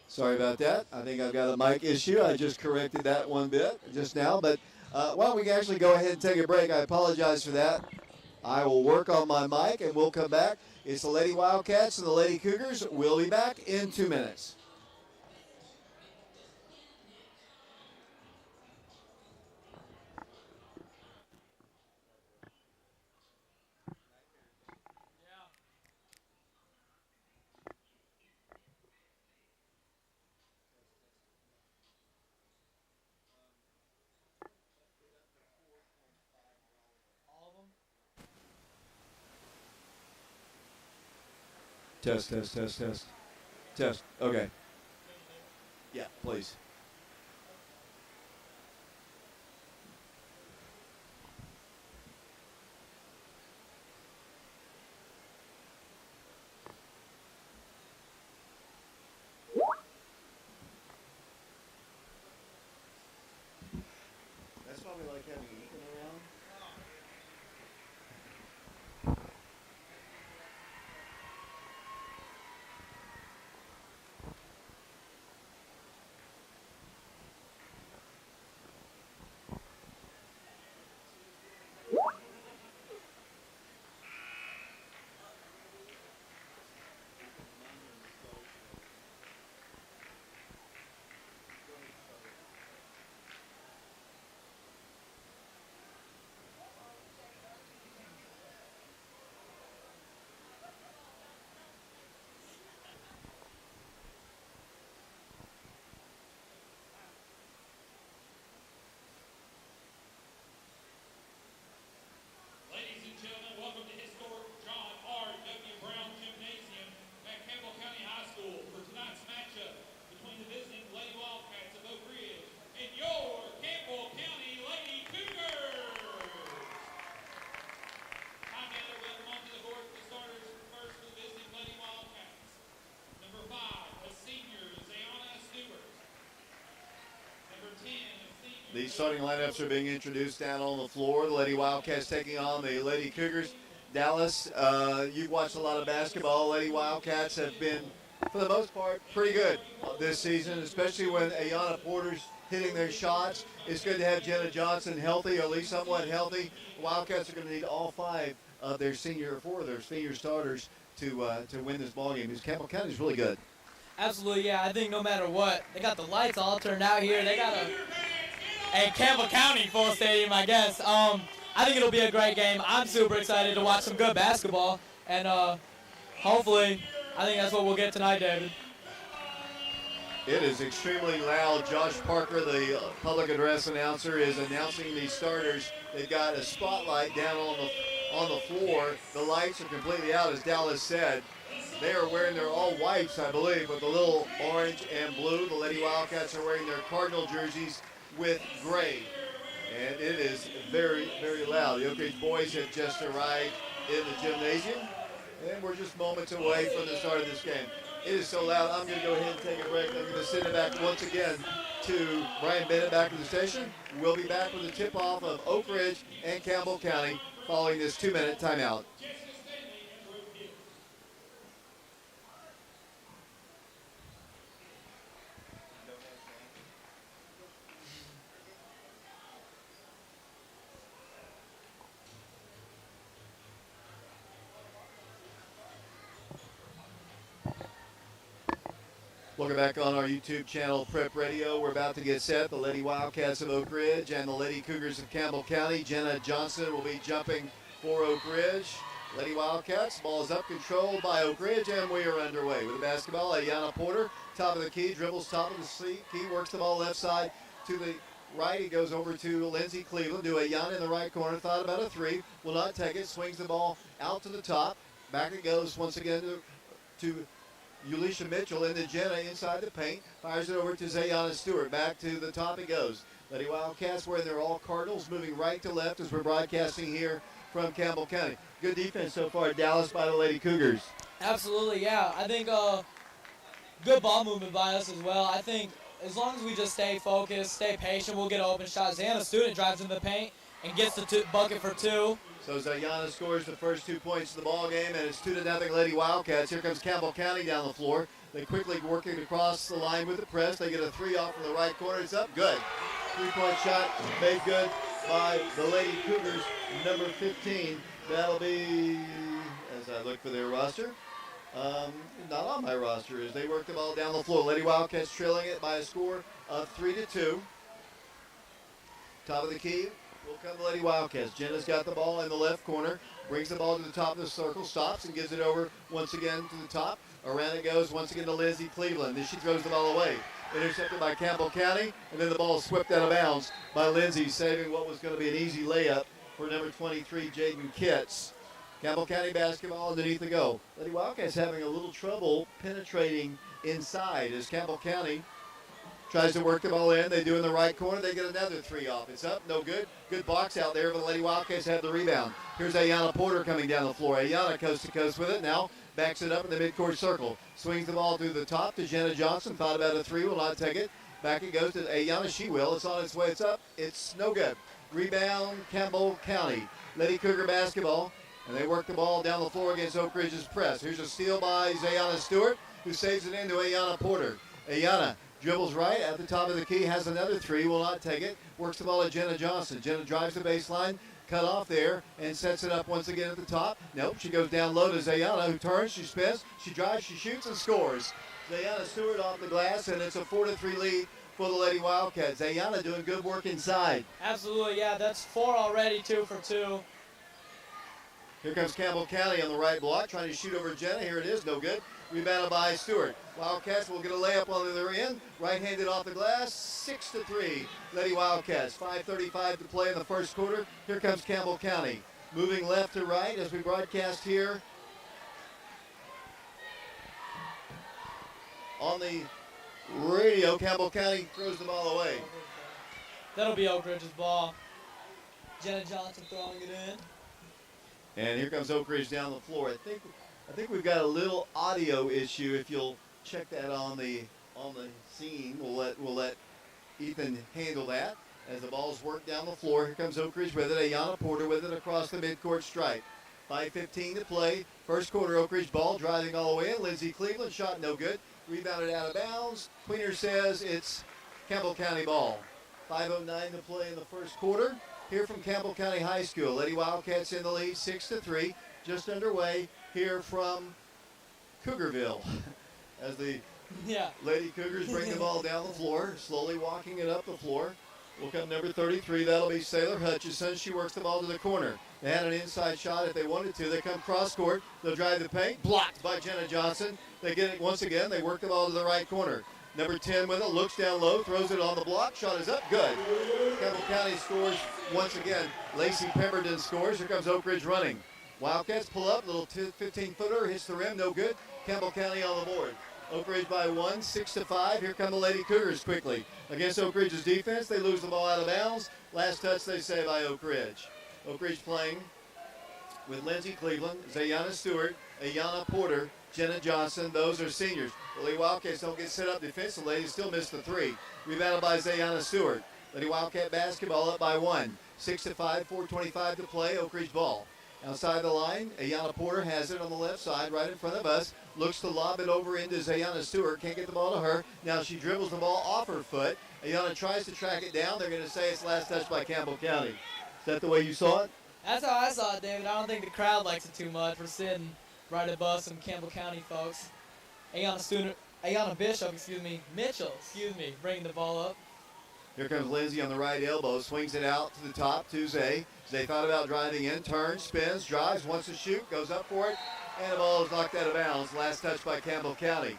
Sorry about that. I think I've got a mic issue. I just corrected that one bit just now. But why don't we actually go ahead and take a break? I apologize for that. I will work on my mic and we'll come back. It's the Lady Wildcats and the Lady Cougars. We'll be back in 2 minutes. Test, test, test, test. Test. Okay. Yeah, please. That's why we like having Ethan around. The starting lineups are being introduced down on the floor. The Lady Wildcats taking on the Lady Cougars. Dallas, you've watched a lot of basketball. Lady Wildcats have been, for the most part, pretty good this season, especially when Ayanna Porter's hitting their shots. It's good to have Jenna Johnson healthy, or at least somewhat healthy. Wildcats are going to need all four of their senior starters to win this ballgame, because Campbell County is really good. Absolutely, yeah. I think no matter what, they got the lights all turned out here. They got a Campbell County full stadium, I guess. I think it'll be a great game. I'm super excited to watch some good basketball, and hopefully, I think that's what we'll get tonight, David. It is extremely loud. Josh Parker, the public address announcer, is announcing these starters. They've got a spotlight down on the floor. The lights are completely out, as Dallas said. They are wearing their all whites, I believe, with a little orange and blue. The Lady Wildcats are wearing their Cardinal jerseys with gray. And it is very, very loud. The Oak Ridge boys have just arrived in the gymnasium, and we're just moments away from the start of this game. It is so loud, I'm going to go ahead and take a break. I'm going to send it back once again to Brian Bennett back at the station. We'll be back with the tip-off of Oak Ridge and Campbell County following this 2-minute timeout. Welcome back on our YouTube channel, Prep Radio. We're about to get set. The Lady Wildcats of Oak Ridge and the Lady Cougars of Campbell County. Jenna Johnson will be jumping for Oak Ridge. Lady Wildcats, ball is up, controlled by Oak Ridge, and we are underway. With the basketball, Ayanna Porter, top of the key, dribbles top of the key, works the ball left side to the right. He goes over to Lindsey Cleveland, to Ayanna in the right corner, thought about a three, will not take it, swings the ball out to the top. Back it goes once again to Ulisha Mitchell into Jenna inside the paint. Fires it over to Zayana Stewart. Back to the top it goes. Lady Wildcats wearing their all Cardinals, moving right to left as we're broadcasting here from Campbell County. Good defense so far, Dallas, by the Lady Cougars. Absolutely, yeah. I think good ball movement by us as well. I think as long as we just stay focused, stay patient, we'll get an open shot. Zayana Student drives in the paint and gets the bucket for 2. So Zayana scores the first 2 points of the ball game, and it's 2-0 Lady Wildcats. Here comes Campbell County down the floor. They quickly working across the line with the press. They get a 3 off from the right corner. It's up, good. 3-point shot made good by the Lady Cougars, number 15. That'll be, as I look for their roster, not on my roster, as they work the ball down the floor. Lady Wildcats trailing it by a score of 3-2. Top of the key will come the Lady Wildcats. Jenna's got the ball in the left corner, brings the ball to the top of the circle, stops and gives it over once again to the top. Around it goes once again to Lindsay Cleveland. Then she throws the ball away. Intercepted by Campbell County, and then the ball swept out of bounds by Lindsay, saving what was going to be an easy layup for number 23, Jaden Kitts. Campbell County basketball underneath the go. Lady Wildcats having a little trouble penetrating inside as Campbell County tries to work the ball in. They do in the right corner. They get another 3 off. It's up, no good. Good box out there, but the Lady Wildcats have the rebound. Here's Ayana Porter coming down the floor. Ayana coast to coast with it now. Backs it up in the midcourt circle. Swings the ball through the top to Jenna Johnson. Thought about a 3, will not take it. Back it goes to Ayana. She will. It's on its way. It's up. It's no good. Rebound, Campbell County. Lady Cougar basketball. And they work the ball down the floor against Oak Ridge's press. Here's a steal by Zayana Stewart, who saves it into Ayana Porter. Ayana dribbles right at the top of the key, has another 3, will not take it. Works the ball at Jenna Johnson. Jenna drives the baseline, cut off there, and sets it up once again at the top. Nope, she goes down low to Zayana, who turns, she spins, she drives, she shoots, and scores. Zayana Stewart off the glass, and it's a 4-3 lead for the Lady Wildcats. Zayana doing good work inside. Absolutely, yeah, that's 4 already, 2 for 2. Here comes Campbell County on the right block, trying to shoot over Jenna. Here it is, no good. Rebounded by Stewart. Wildcats will get a layup on the other end. Right-handed off the glass, 6-3. Lady Wildcats, 5:35 to play in the first quarter. Here comes Campbell County. Moving left to right as we broadcast here on the radio. Campbell County throws the ball away. That'll be Oak Ridge's ball. Jenna Johnson throwing it in. And here comes Oak Ridge down the floor. I think we've got a little audio issue. If you'll check that on the scene, we'll let Ethan handle that as the ball's worked down the floor. Here comes Oak Ridge with it. Ayana Porter with it across the midcourt stripe. 5:15 to play. First quarter, Oak Ridge ball driving all the way in. Lindsay Cleveland shot no good. Rebounded out of bounds. Queener says it's Campbell County ball. 5:09 to play in the first quarter. Here from Campbell County High School. Lady Wildcats in the lead, 6-3. Just underway here from Cougarville as the Lady Cougars bring the ball down the floor, slowly walking it up the floor. Will come number 33. That'll be Sailor Hutchison. She works the ball to the corner. They had an inside shot if they wanted to. They come cross court. They'll drive the paint. Blocked by Jenna Johnson. They get it once again. They work the ball to the right corner. Number 10 with it, looks down low, throws it on the block. Shot is up, good. Campbell County scores once again. Lacey Pemberton scores. Here comes Oak Ridge running. Wildcats pull up, little 15-footer, hits the rim, no good. Campbell County on the board. Oak Ridge by 1, 6-5. Here come the Lady Cougars quickly. Against Oak Ridge's defense, they lose the ball out of bounds. Last touch, they say, by Oak Ridge. Oak Ridge playing with Lindsay Cleveland, Zayana Stewart, Ayana Porter, Jenna Johnson. Those are seniors. The Lady Wildcats don't get set up defensively. They still miss the 3. Rebounded by Zayana Stewart. Lady Wildcat basketball up by 1. 6-5, 4:25 to play. Oak Ridge ball. Outside the line, Ayana Porter has it on the left side, right in front of us. Looks to lob it over into Zayana Stewart. Can't get the ball to her. Now she dribbles the ball off her foot. Ayana tries to track it down. They're going to say it's last touch by Campbell County. Is that the way you saw it? That's how I saw it, David. I don't think the crowd likes it too much. We're sitting right above some Campbell County folks. Mitchell, bringing the ball up. Here comes Lindsay on the right elbow, swings it out to the top to Zay. Zay thought about driving in, turns, spins, drives, wants to shoot, goes up for it, and the ball is knocked out of bounds. Last touch by Campbell County.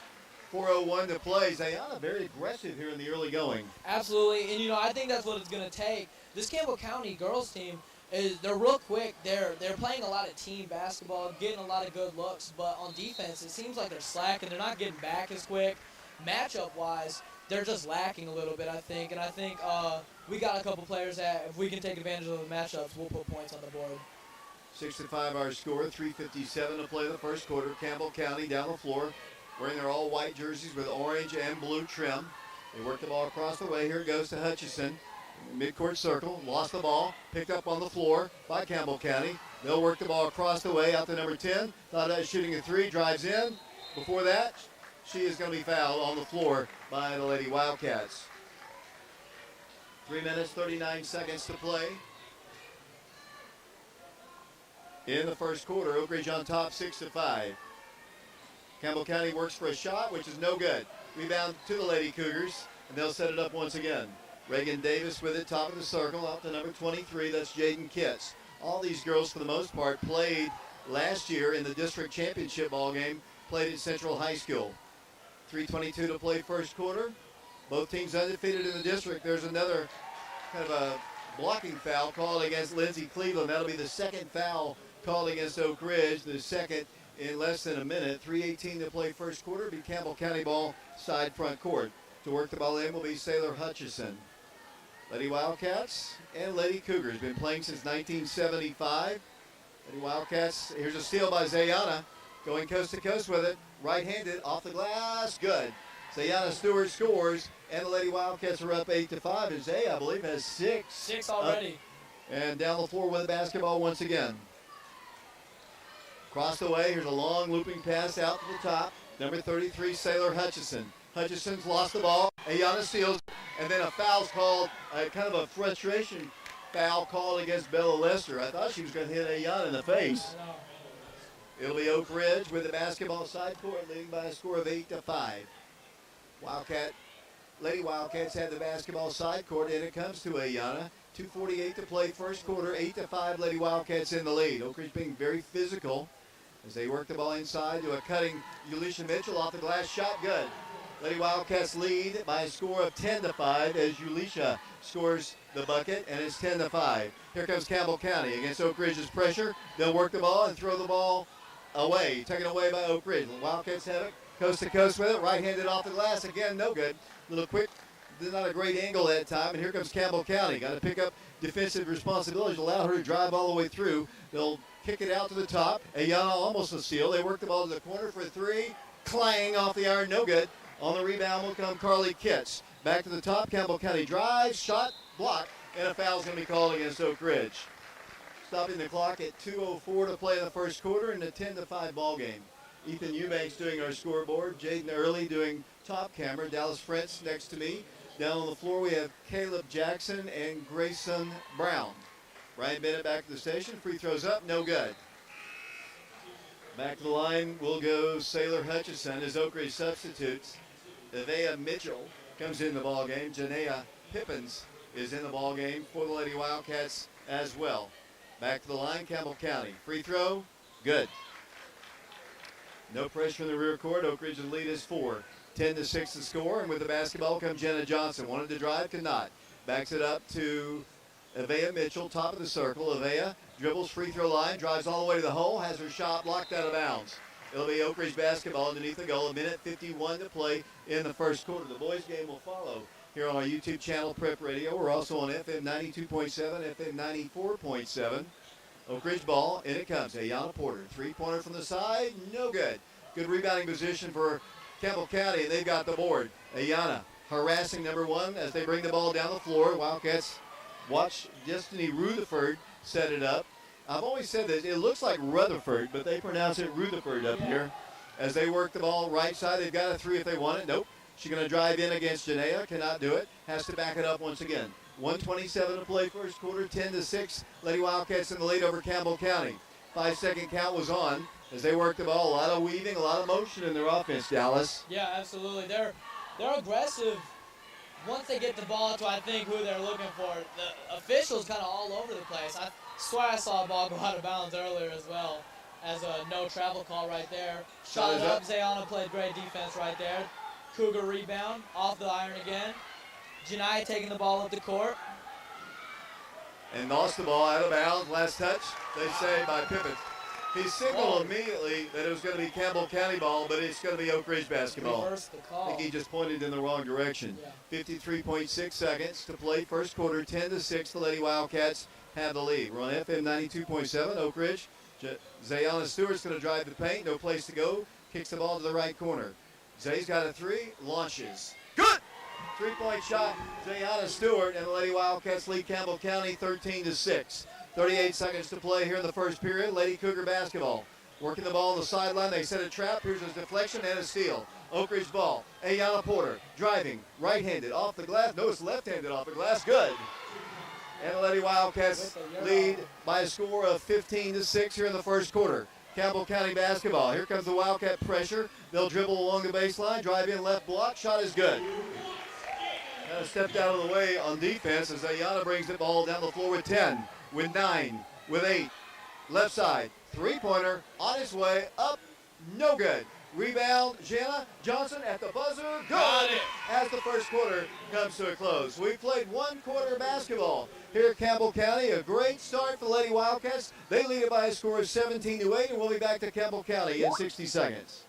4:01 to play. Zayana very aggressive here in the early going. Absolutely, and I think that's what it's going to take. This Campbell County girls team, is they're real quick. They're playing a lot of team basketball, getting a lot of good looks, but on defense it seems like they're slacking. They're not getting back as quick. Matchup-wise, they're just lacking a little bit, I think. And I think we got a couple players that, if we can take advantage of the matchups, we'll put points on the board. 6-5 our score, 3:57 to play the first quarter. Campbell County down the floor, wearing their all-white jerseys with orange and blue trim. They work the ball across the way. Here it goes to Hutchison. Midcourt circle, lost the ball, picked up on the floor by Campbell County. They'll work the ball across the way out to number 10. Thought about shooting a three, drives in. Before that, she is going to be fouled on the floor by the Lady Wildcats. 3 minutes, 39 seconds to play. In the first quarter, Oak Ridge on top 6-5. Campbell County works for a shot, which is no good. Rebound to the Lady Cougars, and they'll set it up once again. Reagan Davis with it, top of the circle, out to number 23. That's Jaden Kitts. All these girls, for the most part, played last year in the district championship ball game, played at Central High School. 3:22 to play first quarter. Both teams undefeated in the district. There's another kind of a blocking foul called against Lindsay Cleveland. That'll be the second foul called against Oak Ridge, the second in less than a minute. 3:18 to play first quarter. Be Campbell County ball side front court. To work the ball in will be Sailor Hutchison. Lady Wildcats and Lady Cougars been playing since 1975. Lady Wildcats, here's a steal by Zayana, going coast to coast with it. Right-handed, off the glass, good. Zayana Stewart scores, and the Lady Wildcats are up 8-5. And Zay, I believe, has six. Six already. And down the floor with the basketball once again. Across the way, here's a long looping pass out to the top. Number 33, Sailor Hutchison. Hutchison's lost the ball. Ayana steals, and then a foul's called, kind of a frustration foul called against Bella Lester. I thought she was going to hit Ayana in the face. It'll be Oak Ridge with the basketball side court, leading by a score of 8-5. Lady Wildcats had the basketball side court, and it comes to Ayana. 2:48 to play first quarter, 8-5. Lady Wildcats in the lead. Oak Ridge being very physical as they work the ball inside to a cutting Ulisha Mitchell off the glass shot, good. Lady Wildcats lead by a score of 10-5 as Ulisha scores the bucket, and it's 10-5. Here comes Campbell County against Oak Ridge's pressure. They'll work the ball and throw the ball away, taken away by Oak Ridge. The Wildcats have it, coast to coast with it, right-handed off the glass, again, no good. Little quick, not a great angle that time, and here comes Campbell County. Got to pick up defensive responsibilities, allow her to drive all the way through. They'll kick it out to the top. Ayana almost a steal. They work the ball to the corner for a three. Clang off the iron, no good. On the rebound will come Carly Kitts. Back to the top, Campbell County drives, shot, block, and a foul's going to be called against Oak Ridge. Stopping the clock at 2:04 to play in the first quarter in the 10-5 ball game. Ethan Eubanks doing our scoreboard. Jaden Early doing top camera. Dallas Frentz next to me. Down on the floor we have Caleb Jackson and Grayson Brown. Ryan Bennett back to the station. Free throws up, no good. Back to the line will go Sailor Hutchison as Oak Ridge substitutes. Evea Mitchell comes in the ball game. Janea Pippins is in the ball game for the Lady Wildcats as well. Back to the line, Campbell County. Free throw, good. No pressure in the rear court. Oak Ridge's lead is 4. 10-6 to score, and with the basketball comes Jenna Johnson. Wanted to drive, could not. Backs it up to Evea Mitchell, top of the circle. Evea dribbles free throw line, drives all the way to the hole, has her shot blocked out of bounds. It'll be Oak Ridge basketball underneath the goal. 1:51 to play in the first quarter. The boys game will follow here on our YouTube channel, Prep Radio. We're also on FM 92.7, FM 94.7. Oak Ridge ball, in it comes. Ayana Porter, three-pointer from the side, no good. Good rebounding position for Campbell County, and they've got the board. Ayana harassing number 1 as they bring the ball down the floor. Wildcats watch Destiny Rutherford set it up. I've always said this, it looks like Rutherford, but they pronounce it Rutherford up here. As they work the ball right side, they've got a three if they want it. Nope. She's going to drive in against Janea, cannot do it. Has to back it up once again. 1:27 to play first quarter, 10-6. Lady Wildcats in the lead over Campbell County. 5-second count was on as they work the ball. A lot of weaving, a lot of motion in their offense, Dallas. Yeah, absolutely. They're aggressive once they get the ball to, I think, who they're looking for. The officials kind of all over the place. I swear I saw a ball go out of bounds earlier as well as a no travel call right there. Shot it up. Zayana played great defense right there. Cougar rebound off the iron again. Janai taking the ball up the court. and lost the ball out of bounds. Last touch, they say, by Pippin. He signaled immediately that it was going to be Campbell County ball, but it's going to be Oak Ridge basketball. Reverse the call. I think he just pointed in the wrong direction. 53.6 seconds to play first quarter, 10-6. The Lady Wildcats have the lead. We're on FM 92.7, Oak Ridge. Zayana Stewart's going to drive the paint. No place to go. Kicks the ball to the right corner. Zay's got a three. Launches. Good! Three-point shot. Zayana Stewart and the Lady Wildcats lead Campbell County 13-6. 38 seconds to play here in the first period. Lady Cougar basketball. Working the ball on the sideline. They set a trap. Here's a deflection and a steal. Oak Ridge ball. Ayana Porter driving. Right-handed off the glass. No, it's left-handed off the glass. Good. And the Lady Wildcats lead by a score of 15-6 here in the first quarter. Campbell County basketball. Here comes the Wildcat pressure. They'll dribble along the baseline. Drive in left block. Shot is good. Kind of stepped out of the way on defense as Ayana brings the ball down the floor with 10, with 9, with 8. Left side. Three-pointer on his way up. No good. Rebound, Jana Johnson at the buzzer. Good! As the first quarter comes to a close. We've played one quarter basketball here at Campbell County. A great start for the Lady Wildcats. They lead it by a score of 17-8, and we'll be back to Campbell County in 60 seconds.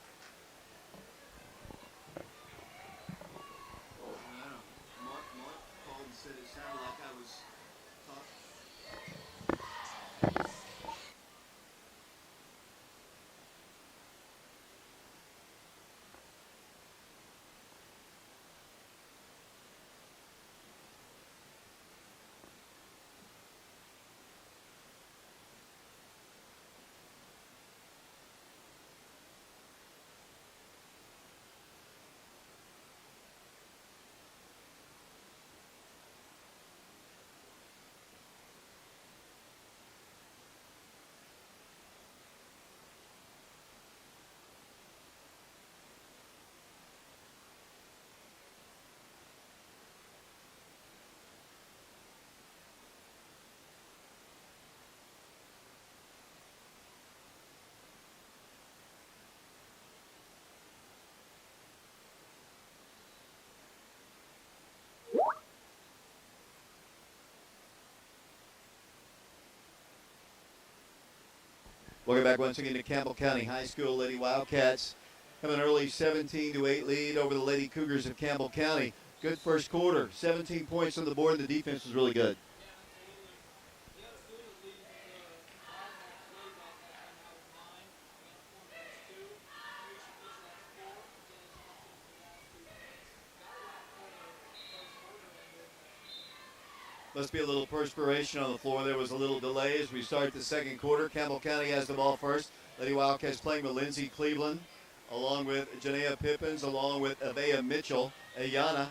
Welcome back once again to Campbell County High School. Lady Wildcats have an early 17-8 lead over the Lady Cougars of Campbell County. Good first quarter. 17 points on the board, and the defense was really good. Must be a little perspiration on the floor. There was a little delay as we start the second quarter. Campbell County has the ball first. Lady Wildcats playing with Lindsay Cleveland, along with Janaea Pippins, along with Avea Mitchell. Ayana,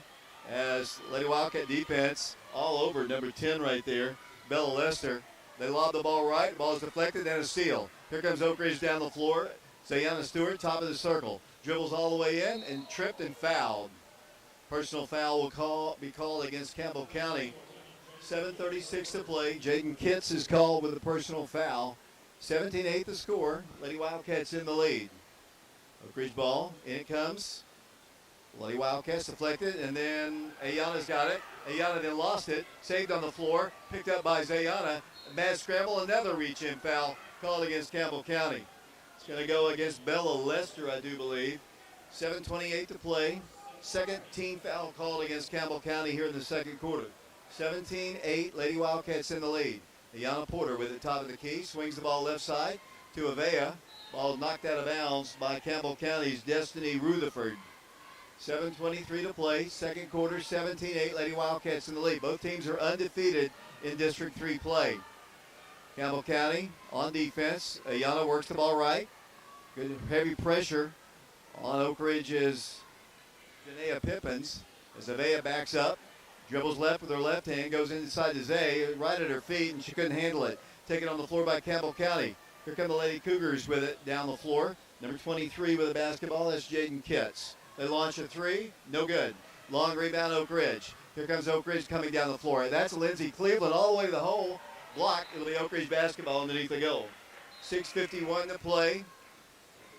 as Lady Wildcat defense all over number 10 right there, Bella Lester. They lob the ball right. The ball is deflected and a steal. Here comes Oak Ridge down the floor. Zayana Stewart, top of the circle. Dribbles all the way in and tripped and fouled. Personal foul will be called against Campbell County. 7:36 to play. Jaden Kitts is called with a personal foul. 17-8 the score. Lady Wildcats in the lead. Oak Ridge ball. In it comes. Lady Wildcats deflected, and then Ayana's got it. Ayana then lost it. Saved on the floor. Picked up by Zayana. Mad scramble. Another reach-in foul called against Campbell County. It's going to go against Bella Lester, I do believe. 7:28 to play. Second team foul called against Campbell County here in the second quarter. 17-8, Lady Wildcats in the lead. Ayana Porter with the top of the key, swings the ball left side to Avea. Ball knocked out of bounds by Campbell County's Destiny Rutherford. 7:23 to play, second quarter, 17-8, Lady Wildcats in the lead. Both teams are undefeated in District 3 play. Campbell County on defense. Ayana works the ball right. Good heavy pressure on Oak Ridge's Janaea Pippins as Avea backs up. Dribbles left with her left hand, goes inside to Zay, right at her feet, and she couldn't handle it. Taken on the floor by Campbell County. Here come the Lady Cougars with it down the floor. Number 23 with the basketball, that's Jaden Kitts. They launch a three, no good. Long rebound, Oak Ridge. Here comes Oak Ridge coming down the floor. That's Lindsay Cleveland all the way to the hole. Blocked, it'll be Oak Ridge basketball underneath the goal. 6:51 to play.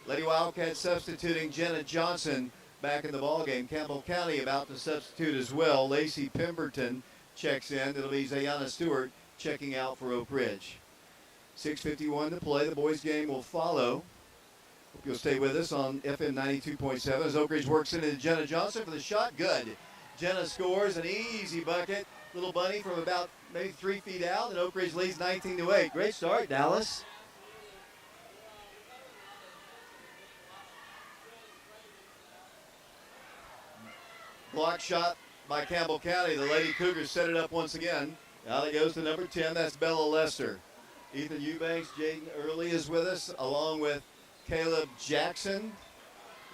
Lady Wildcats substituting Jenna Johnson back in the ballgame. Campbell County about to substitute as well. Lacey Pemberton checks in. It'll be Zayana Stewart checking out for Oak Ridge. 6:51 to play. The boys' game will follow. Hope you'll stay with us on FM 92.7 as Oak Ridge works into Jenna Johnson for the shot. Good. Jenna scores an easy bucket. Little bunny from about maybe 3 feet out, and Oak Ridge leads 19-8. Great start, Dallas. Block shot by Campbell County. The Lady Cougars set it up once again. Out it goes to number 10. That's Bella Lester. Ethan Eubanks, Jaden Early is with us, along with Caleb Jackson.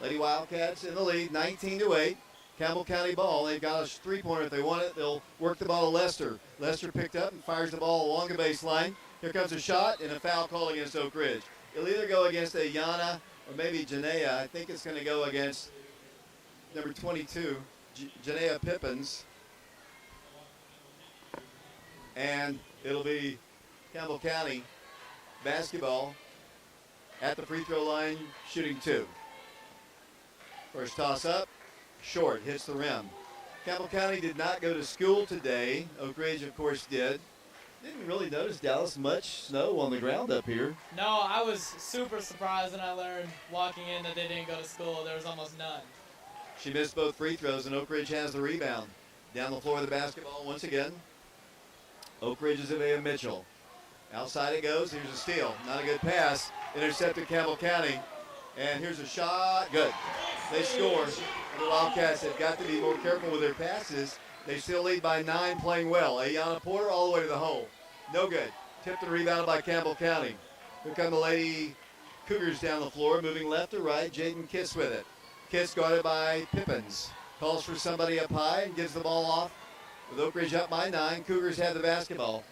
Lady Wildcats in the lead, 19-8. Campbell County ball. They've got a three-pointer if they want it. They'll work the ball to Lester. Lester picked up and fires the ball along the baseline. Here comes a shot and a foul call against Oak Ridge. It'll either go against Ayana or maybe Janaea. I think it's going to go against number 22, Janaea Pippins. And it'll be Campbell County basketball at the free throw line, shooting 2. First toss up, short, hits the rim. Campbell County did not go to school today. Oak Ridge, of course, did. Didn't really notice, Dallas, much snow on the ground up here. No, I was super surprised when I learned walking in that they didn't go to school. There was almost none. She missed both free throws, and Oak Ridge has the rebound. Down the floor of the basketball once again. Oak Ridge's Avea Mitchell. Outside it goes. Here's a steal. Not a good pass. Intercepted Campbell County. And here's a shot. Good. They score. The Wildcats have got to be more careful with their passes. They still lead by 9, playing well. Ayana Porter all the way to the hole. No good. Tipped and rebounded by Campbell County. Here come the Lady Cougars down the floor, moving left to right. Jaden Kiss with it. Kiss guarded by Pippins. Calls for somebody up high and gives the ball off. With Oak Ridge up by 9, Cougars have the basketball.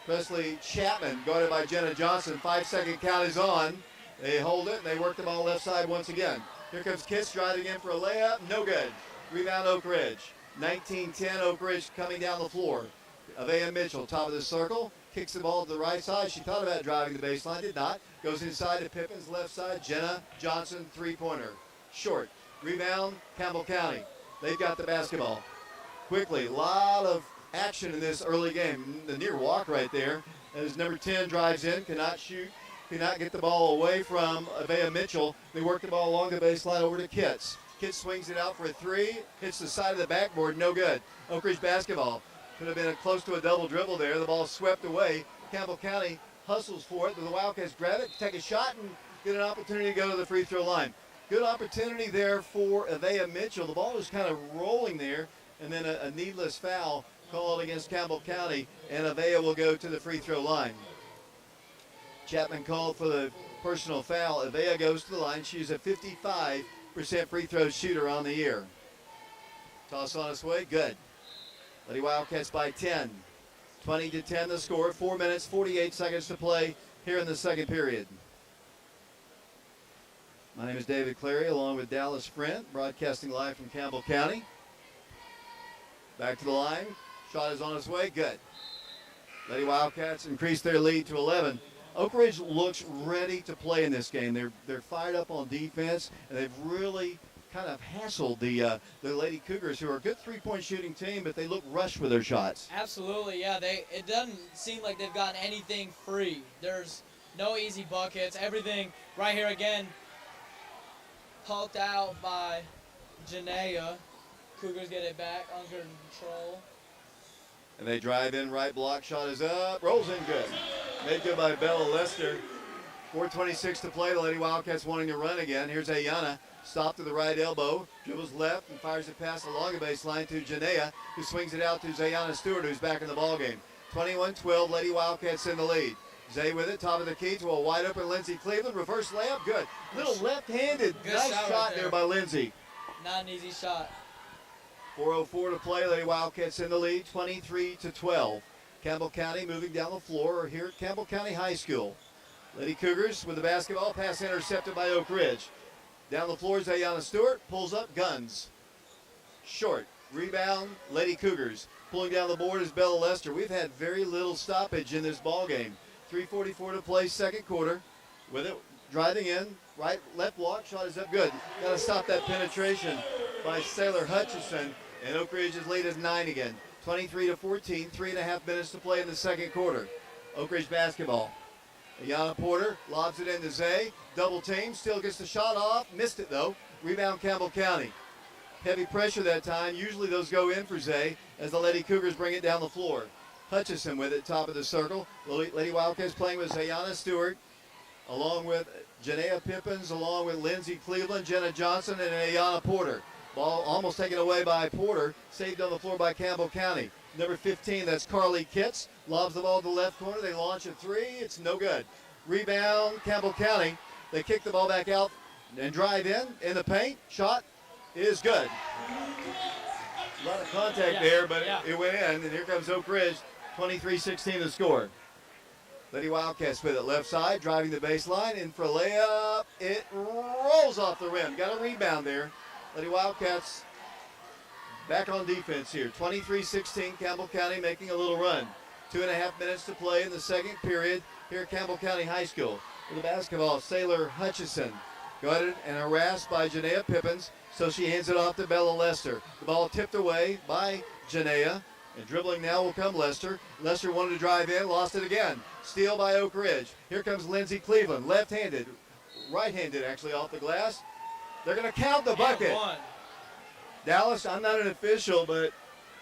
Presley Chapman guarded by Jenna Johnson. 5-second count is on. They hold it and they work the ball left side once again. Here comes Kiss driving in for a layup. No good. Rebound Oak Ridge. 19-10 Oak Ridge coming down the floor. Avea Mitchell, top of the circle, kicks the ball to the right side. She thought about driving the baseline, did not. Goes inside to Pippin's left side. Jenna Johnson, three-pointer. Short. Rebound, Campbell County. They've got the basketball. Quickly, a lot of action in this early game. The near walk right there. As number 10 drives in, cannot shoot, cannot get the ball away from Avea Mitchell. They work the ball along the baseline over to Kitts. Kitts swings it out for a 3, hits the side of the backboard, no good. Oak Ridge basketball. Could have been close to a double dribble there. The ball swept away. Campbell County hustles for it. The Wildcats grab it, take a shot, and get an opportunity to go to the free throw line. Good opportunity there for Avea Mitchell. The ball was kind of rolling there, and then a needless foul called against Campbell County, and Avea will go to the free throw line. Chapman called for the personal foul. Avea goes to the line. She's a 55% free throw shooter on the year. Toss on its way, good. Lady Wildcats by 10. 20-10 the score. 4 minutes, 48 seconds to play here in the second period. My name is David Clary, along with Dallas Frent, broadcasting live from Campbell County. Back to the line. Shot is on its way. Good. Lady Wildcats increase their lead to 11. Oak Ridge looks ready to play in this game. They're fired up on defense, and they've really kind of hassled the Lady Cougars, who are a good three-point shooting team, but they look rushed with their shots. Absolutely, yeah. It doesn't seem like they've gotten anything free. There's no easy buckets. Everything right here again, poked out by Janaea. Cougars get it back under control. And they drive in right, block shot is up, rolls in good. Made good by Bella Lester. 4:26 to play. The Lady Wildcats wanting to run again. Here's Ayana, stop to the right elbow, dribbles left and fires it pass along the baseline to Janaea, who swings it out to Zayana Stewart, who's back in the ballgame. 21-12, Lady Wildcats in the lead. Zay with it, top of the key to a wide open Lindsey Cleveland. Reverse layup, good. Little left-handed, nice shot right there by Lindsey. Not an easy shot. 4:04 to play. Lady Wildcats in the lead, 23-12. Campbell County moving down the floor here at Campbell County High School. Lady Cougars with the basketball, pass intercepted by Oak Ridge. Down the floor is Ayana Stewart, pulls up, guns. Short, rebound, Lady Cougars. Pulling down the board is Bella Lester. We've had very little stoppage in this ball game. 3:44 to play, second quarter. With it, driving in, right, left block, shot is up, good. Got to stop that penetration by Sailor Hutchison, and Oak Ridge's lead is 9 again. 23-14, 3.5 minutes to play in the second quarter. Oak Ridge basketball. Ayanna Porter lobs it into Zay. Double team, still gets the shot off. Missed it though. Rebound Campbell County. Heavy pressure that time. Usually those go in for Zay as the Lady Cougars bring it down the floor. Hutchison with it, top of the circle. Lady Wildcats playing with Ayanna Stewart, along with Janaea Pippins, along with Lindsay Cleveland, Jenna Johnson, and Ayanna Porter. Ball almost taken away by Porter, saved on the floor by Campbell County. Number 15, that's Carly Kitts, lobs the ball to the left corner. They launch a three. It's no good. Rebound, Campbell County. They kick the ball back out and drive in the paint. Shot is good. A lot of contact there, but it went in. And here comes Oak Ridge, 23-16 the score. Lady Wildcats with it left side, driving the baseline, in for a layup. It rolls off the rim. Got a rebound there. Lady Wildcats back on defense here. 23-16, Campbell County making a little run. 2.5 minutes to play in the second period here at Campbell County High School. For the basketball, Sailor Hutchison guarded and harassed by Janaea Pippins, so she hands it off to Bella Lester. The ball tipped away by Janaea, and dribbling now will come Lester. Lester wanted to drive in, lost it again. Steal by Oak Ridge. Here comes Lindsay Cleveland, left-handed, right-handed actually off the glass. They're going to count the bucket. Dallas, I'm not an official, but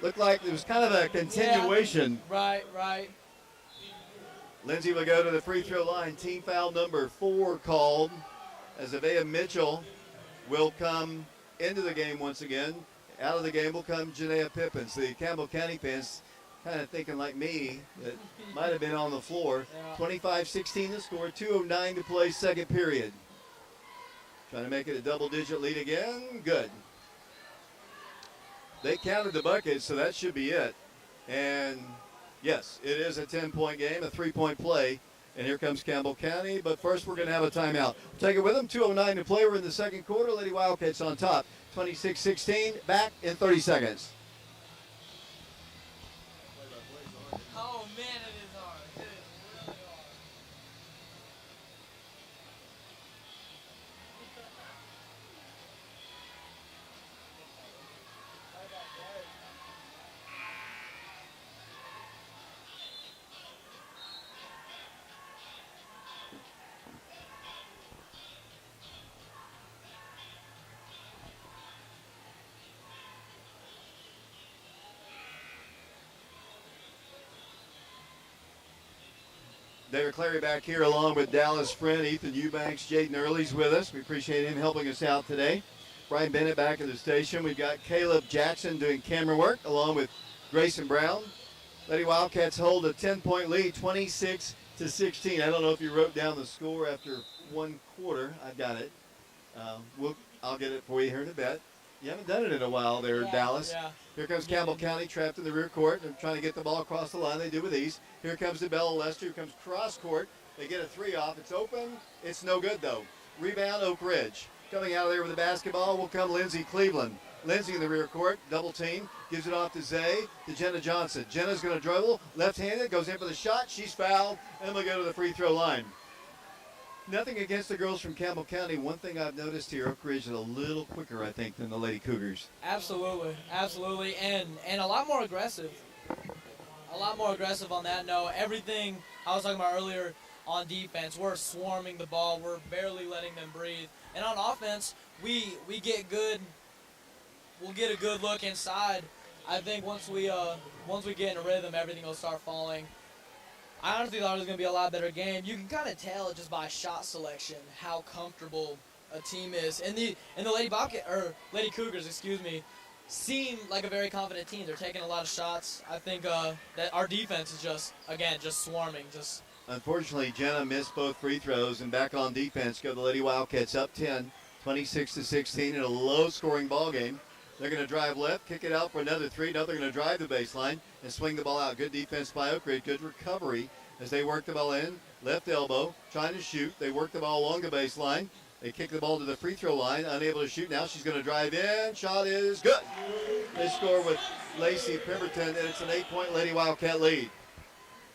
looked like it was kind of a continuation. Yeah, right. Lindsay will go to the free throw line. Team foul number 4 called as Avea Mitchell will come into the game once again. Out of the game will come Janaea Pippins. The Campbell County fans kind of thinking like me that might have been on the floor. 25-16 the score, 2:09 to play second period. Trying to make it a double-digit lead again. Good. They counted the bucket, so that should be it. And, yes, it is a 10-point game, a 3-point play. And here comes Campbell County. But first we're going to have a timeout. We'll take it with them. 2:09 to play. We're in the second quarter. Lady Wildcats on top. 26-16. Back in 30 seconds. Oh, man, it is hard. It is really hard. David Clary back here along with Dallas friend Ethan Eubanks. Jaden Early's with us. We appreciate him helping us out today. Brian Bennett back at the station. We've got Caleb Jackson doing camera work along with Grayson Brown. Lady Wildcats hold a 10-point lead, 26-16. I don't know if you wrote down the score after one quarter. I got it. I'll get it for you here in a bit. You haven't done it in a while there, Dallas. Yeah. Here comes Campbell County trapped in the rear court. They're trying to get the ball across the line. They do with ease. Here comes the Bella Lester. Here comes cross court. They get a three off. It's open. It's no good, though. Rebound, Oak Ridge. Coming out of there with the basketball will come Lindsay Cleveland. Lindsay in the rear court. Double team. Gives it off to Zay, to Jenna Johnson. Jenna's going to dribble. Left-handed. Goes in for the shot. She's fouled. And we'll go to the free throw line. Nothing against the girls from Campbell County. One thing I've noticed here, Oak Ridge is a little quicker, I think, than the Lady Cougars. Absolutely, and a lot more aggressive. A lot more aggressive on that note. Everything I was talking about earlier on defense, we're swarming the ball. We're barely letting them breathe. And on offense, we get good. We'll get a good look inside. I think once we get in a rhythm, everything will start falling. I honestly thought it was going to be a lot better game. You can kind of tell just by shot selection how comfortable a team is. And the Lady Cougars, seem like a very confident team. They're taking a lot of shots. I think that our defense is just swarming. Unfortunately, Jenna missed both free throws, and back on defense go the Lady Wildcats up 10, 26-16 in a low-scoring ball game. They're going to drive left, kick it out for another three. Now they're going to drive the baseline and swing the ball out. Good defense by Oak Ridge. Good recovery as they work the ball in. Left elbow, trying to shoot. They work the ball along the baseline. They kick the ball to the free throw line. Unable to shoot now. She's going to drive in. Shot is good. They score with Lacey Pemberton, and it's an 8-point Lady Wildcat lead.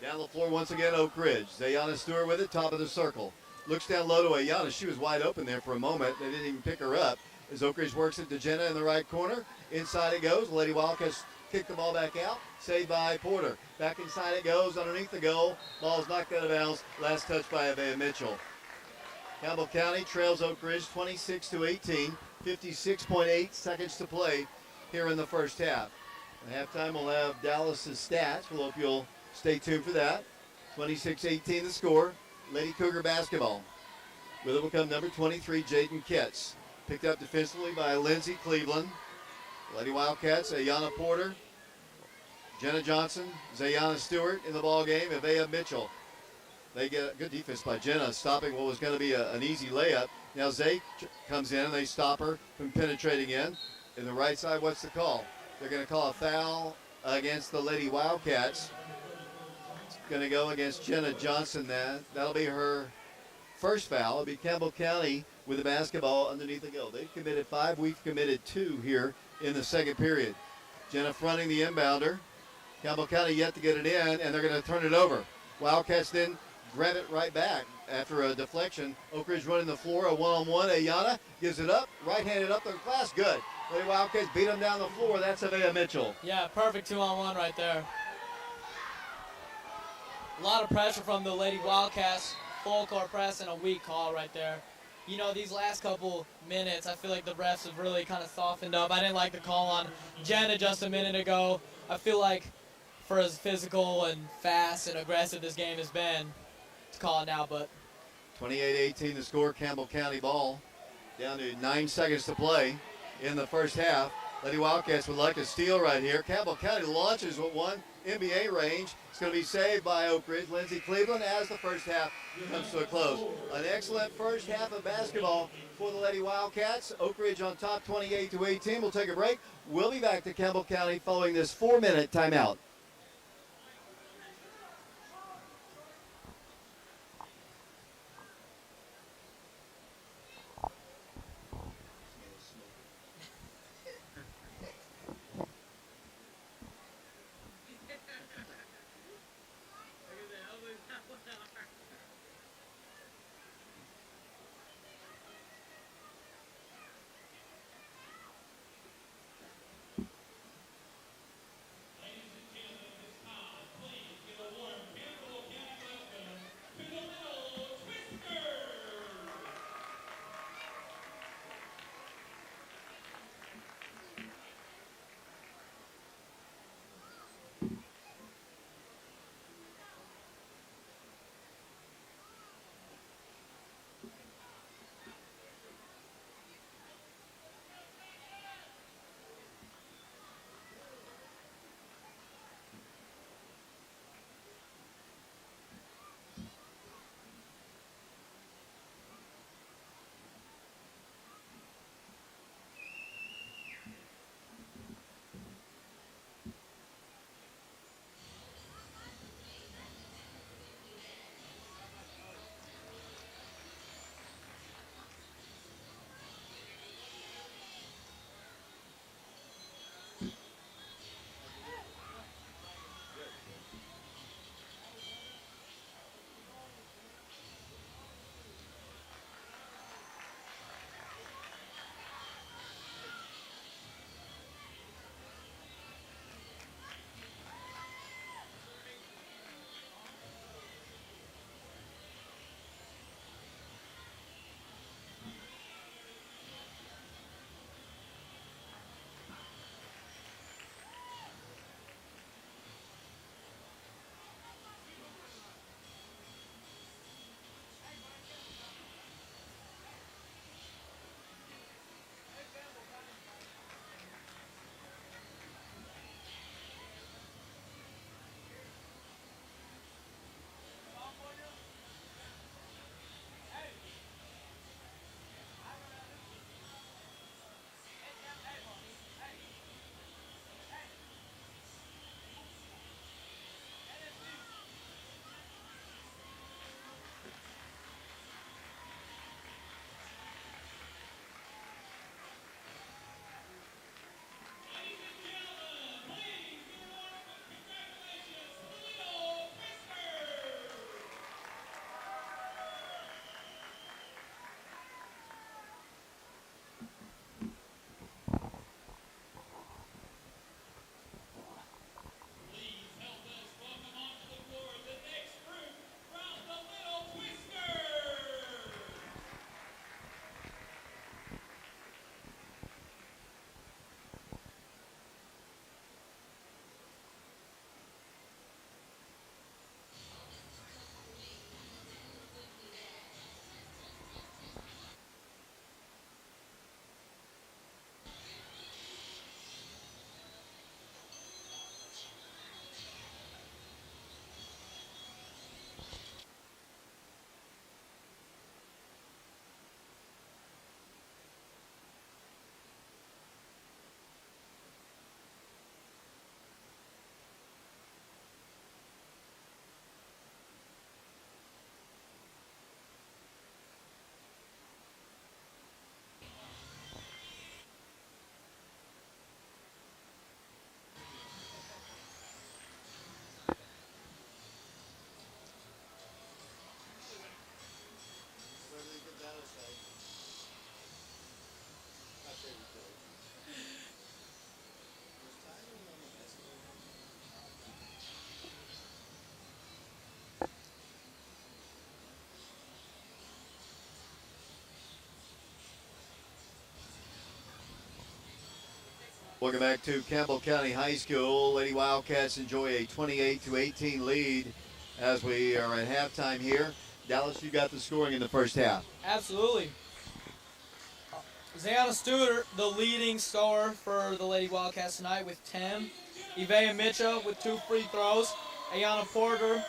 Down the floor once again, Oak Ridge. Zayana Stewart with it, top of the circle. Looks down low to Ayana. She was wide open there for a moment. They didn't even pick her up. As Oak Ridge works it to Jenna in the right corner. Inside it goes. Lady Wildcats kick the ball back out. Saved by Porter. Back inside it goes, underneath the goal. Ball's knocked out of bounds. Last touch by Avea Mitchell. Campbell County trails Oak Ridge 26-18. 56.8 seconds to play here in the first half. At halftime, we'll have Dallas's stats. We'll hope you'll stay tuned for that. 26-18 the score. Lady Cougar basketball. With it will come number 23, Jaden Kitts. Picked up defensively by Lindsey Cleveland. Lady Wildcats, Ayana Porter, Jenna Johnson, Zayana Stewart in the ball game, Avea Mitchell. They get a good defense by Jenna, stopping what was going to be an easy layup. Now Zay comes in and they stop her from penetrating in. In the right side, what's the call? They're going to call a foul against the Lady Wildcats. It's going to go against Jenna Johnson. That'll be her first foul. It'll be Campbell County with the basketball underneath the goal. They've committed 5. We've committed 2 here in the second period. Jenna fronting the inbounder. Campbell County yet to get it in, and they're going to turn it over. Wildcats then grab it right back after a deflection. Oak Ridge running the floor, a one-on-one. Ayana gives it up, right-handed up the glass, good. Lady Wildcats beat them down the floor. That's Avea Mitchell. Yeah, perfect 2-on-1 right there. A lot of pressure from the Lady Wildcats. Full court press and a weak call right there. You know, these last couple minutes, I feel like the refs have really kind of softened up. I didn't like the call on Jenna just a minute ago. I feel like for as physical and fast and aggressive this game has been, it's called now, but 28-18 the score, Campbell County ball. Down to 9 seconds to play in the first half. Lady Wildcats would like a steal right here. Campbell County launches with one NBA range. It's going to be saved by Oak Ridge. Lindsey Cleveland as the first half comes to a close. An excellent first half of basketball for the Lady Wildcats. Oak Ridge on top 28-18. We'll take a break. We'll be back to Campbell County following this 4-minute timeout. Welcome back to Campbell County High School. Lady Wildcats enjoy a 28-18 lead as we are at halftime here. Dallas, you got the scoring in the first half. Absolutely. Zayana Studer, the leading scorer for the Lady Wildcats tonight with 10. Evea Mitchell with 2 free throws. Ayana Porter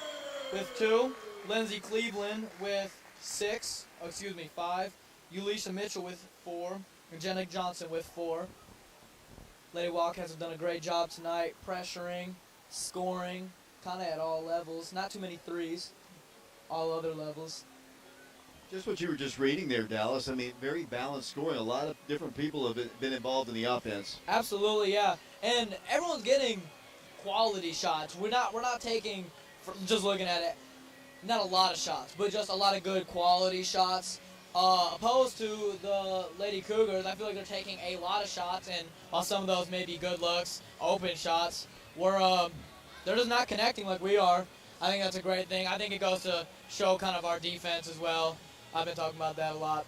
with 2. Lindsay Cleveland with 5. Ulisha Mitchell with 4. And Jenna Johnson with 4. Lady Wildcats have done a great job tonight, pressuring, scoring, kind of at all levels. Not too many threes, all other levels. Just what you were just reading there, Dallas. I mean, very balanced scoring. A lot of different people have been involved in the offense. Absolutely, yeah. And everyone's getting quality shots. We're not taking, just looking at it, not a lot of shots, but just a lot of good quality shots. Opposed to the Lady Cougars, I feel like they're taking a lot of shots, and while some of those may be good looks, open shots, they're just not connecting like we are. I think that's a great thing. I think it goes to show kind of our defense as well. I've been talking about that a lot.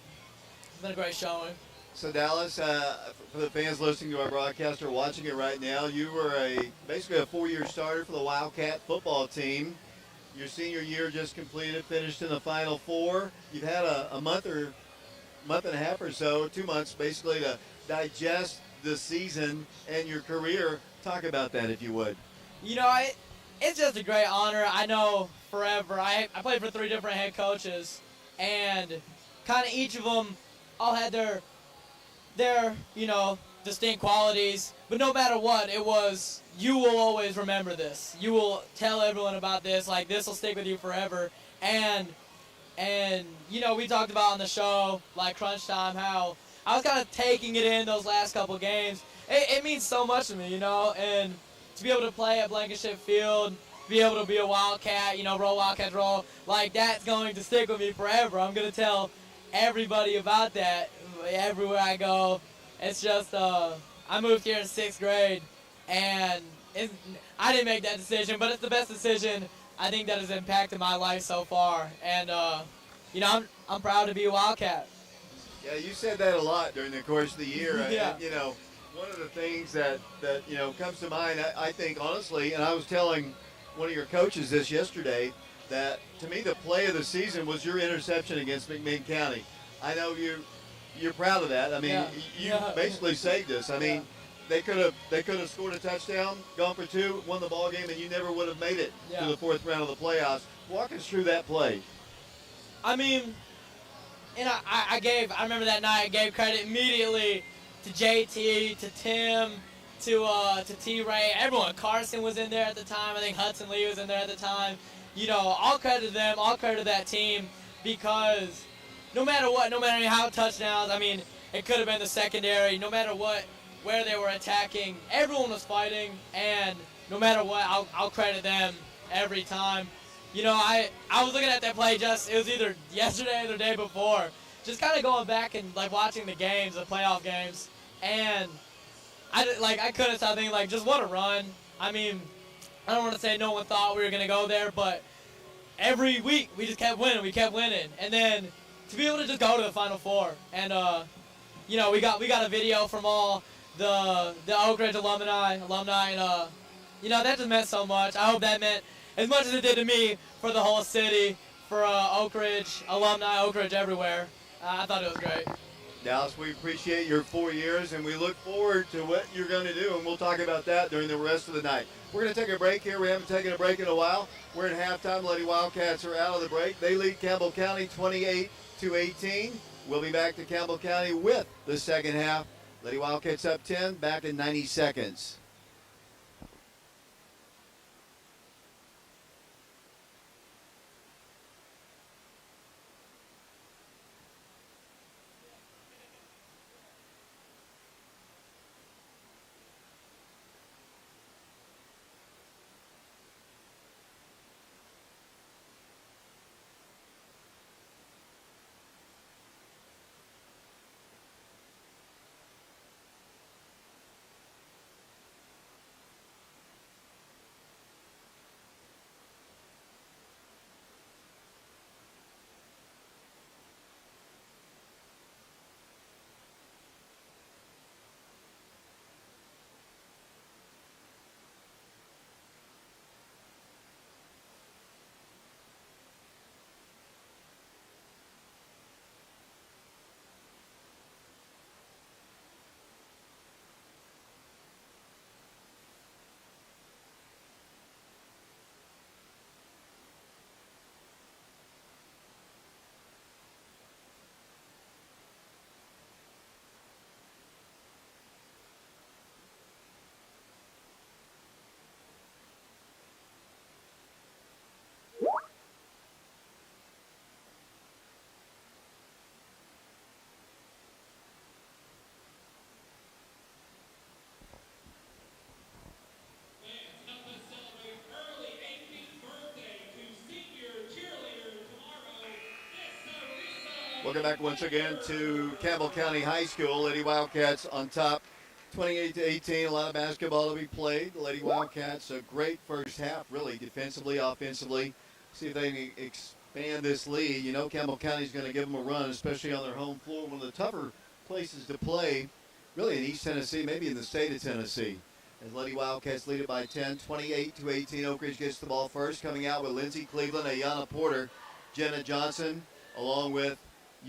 It's been a great showing. So Dallas, for the fans listening to our broadcast or watching it right now, you were basically a 4-year starter for the Wildcat football team. Your senior year just completed, finished in the Final Four. You've had a month and a half or so, 2 months basically, to digest the season and your career. Talk about that if you would. You know, it's just a great honor. I know forever. I played for 3 different head coaches, and kind of each of them all had their distinct qualities. But no matter what, it was, you will always remember this. You will tell everyone about this. Like, this will stick with you forever. And we talked about on the show, like crunch time, how I was kind of taking it in those last couple games. It means so much to me, and to be able to play at Blankenship Field, be able to be a Wildcat, roll Wildcats roll, like that's going to stick with me forever. I'm going to tell everybody about that everywhere I go. It's just, I moved here in 6th grade, and I didn't make that decision, but it's the best decision I think that has impacted my life so far. And, I'm proud to be a Wildcat. Yeah, you said that a lot during the course of the year. Yeah. And, one of the things that comes to mind, I think, honestly, and I was telling one of your coaches this yesterday, that to me the play of the season was your interception against McMinn County. I know you're proud of that. I mean, you basically saved us. I mean, they could have scored a touchdown, gone for 2, won the ball game, and you never would have made it to the 4th round of the playoffs. Walk us through that play. I mean, and I remember that night I gave credit immediately to JT, to Tim, to T-Ray, everyone. Carson was in there at the time. I think Hudson Lee was in there at the time. All credit to them, all credit to that team, because no matter what, no matter how touchdowns, I mean, it could have been the secondary, no matter what, where they were attacking, everyone was fighting, and no matter what, I'll credit them every time. I was looking at that play it was either yesterday or the day before, just kind of going back and, watching the games, the playoff games, and I couldn't stop thinking, just what a run. I mean, I don't want to say no one thought we were going to go there, but every week we just kept winning. We kept winning. And then to be able to just go to the Final Four. And, we got a video from all the Oak Ridge alumni, and, that just meant so much. I hope that meant as much as it did to me for the whole city, for Oak Ridge alumni, Oak Ridge everywhere. I thought it was great. Dallas, we appreciate your 4 years, and we look forward to what you're going to do, and we'll talk about that during the rest of the night. We're going to take a break here. We haven't taken a break in a while. We're at halftime. Lady Wildcats are out of the break. They lead Campbell County 28-18. We'll be back to Campbell County with the second half. Lady Wildcats up 10, back in 90 seconds. Welcome back once again to Campbell County High School. Lady Wildcats on top, 28-18. A lot of basketball to be played. The Lady Wildcats, a great first half, really, defensively, offensively. See if they can expand this lead. You know, Campbell County's going to give them a run, especially on their home floor. One of the tougher places to play, really, in East Tennessee, maybe in the state of Tennessee. As Lady Wildcats lead it by 10, 28-18. Oak Ridge gets the ball first, coming out with Lindsey Cleveland, Ayana Porter, Jenna Johnson, along with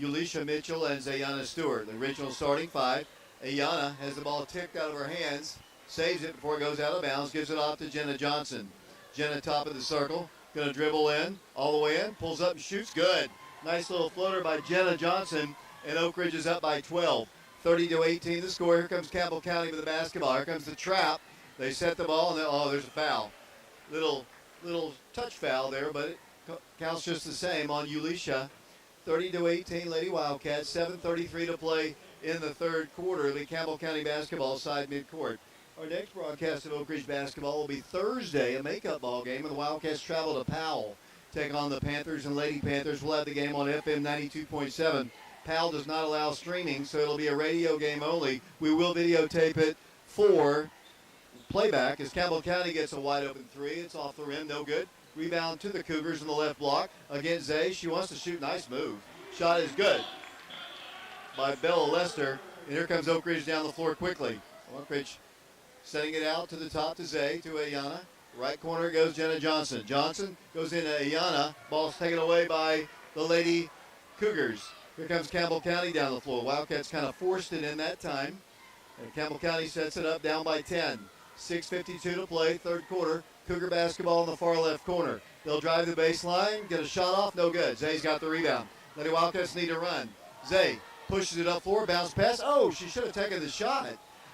Ulisha Mitchell and Zayana Stewart. The original starting five. Ayana has the ball tipped out of her hands, saves it before it goes out of bounds, gives it off to Jenna Johnson. Jenna top of the circle, going to dribble in, all the way in, pulls up and shoots, good. Nice little floater by Jenna Johnson, and Oak Ridge is up by 12. 30-18 the score. Here comes Campbell County with the basketball. Here comes the trap. They set the ball, and then, there's a foul. Little touch foul there, but it counts just the same on Ulisha. 30-18 Lady Wildcats, 7:33 to play in the third quarter. The Campbell County basketball side midcourt. Our next broadcast of Oak Ridge basketball will be Thursday, a makeup ball game, and the Wildcats travel to Powell, take on the Panthers and Lady Panthers. We'll have the game on FM 92.7. Powell does not allow streaming, so it'll be a radio game only. We will videotape it for playback as Campbell County gets a wide open three. It's off the rim, no good. Rebound to the Cougars in the left block. Against Zay, she wants to shoot. Nice move. Shot is good by Bella Lester. And here comes Oak Ridge down the floor quickly. Oak Ridge setting it out to the top to Zay, to Ayana. Right corner goes Jenna Johnson. Johnson goes into Ayana. Ball's taken away by the Lady Cougars. Here comes Campbell County down the floor. Wildcats kind of forced it in that time. And Campbell County sets it up down by 10. 6:52 to play, third quarter. Cougar basketball in the far left corner. They'll drive the baseline, get a shot off, no good. Zay's got the rebound. Lady Wildcats need to run. Zay pushes it up floor, bounce pass. Oh, she should have taken the shot.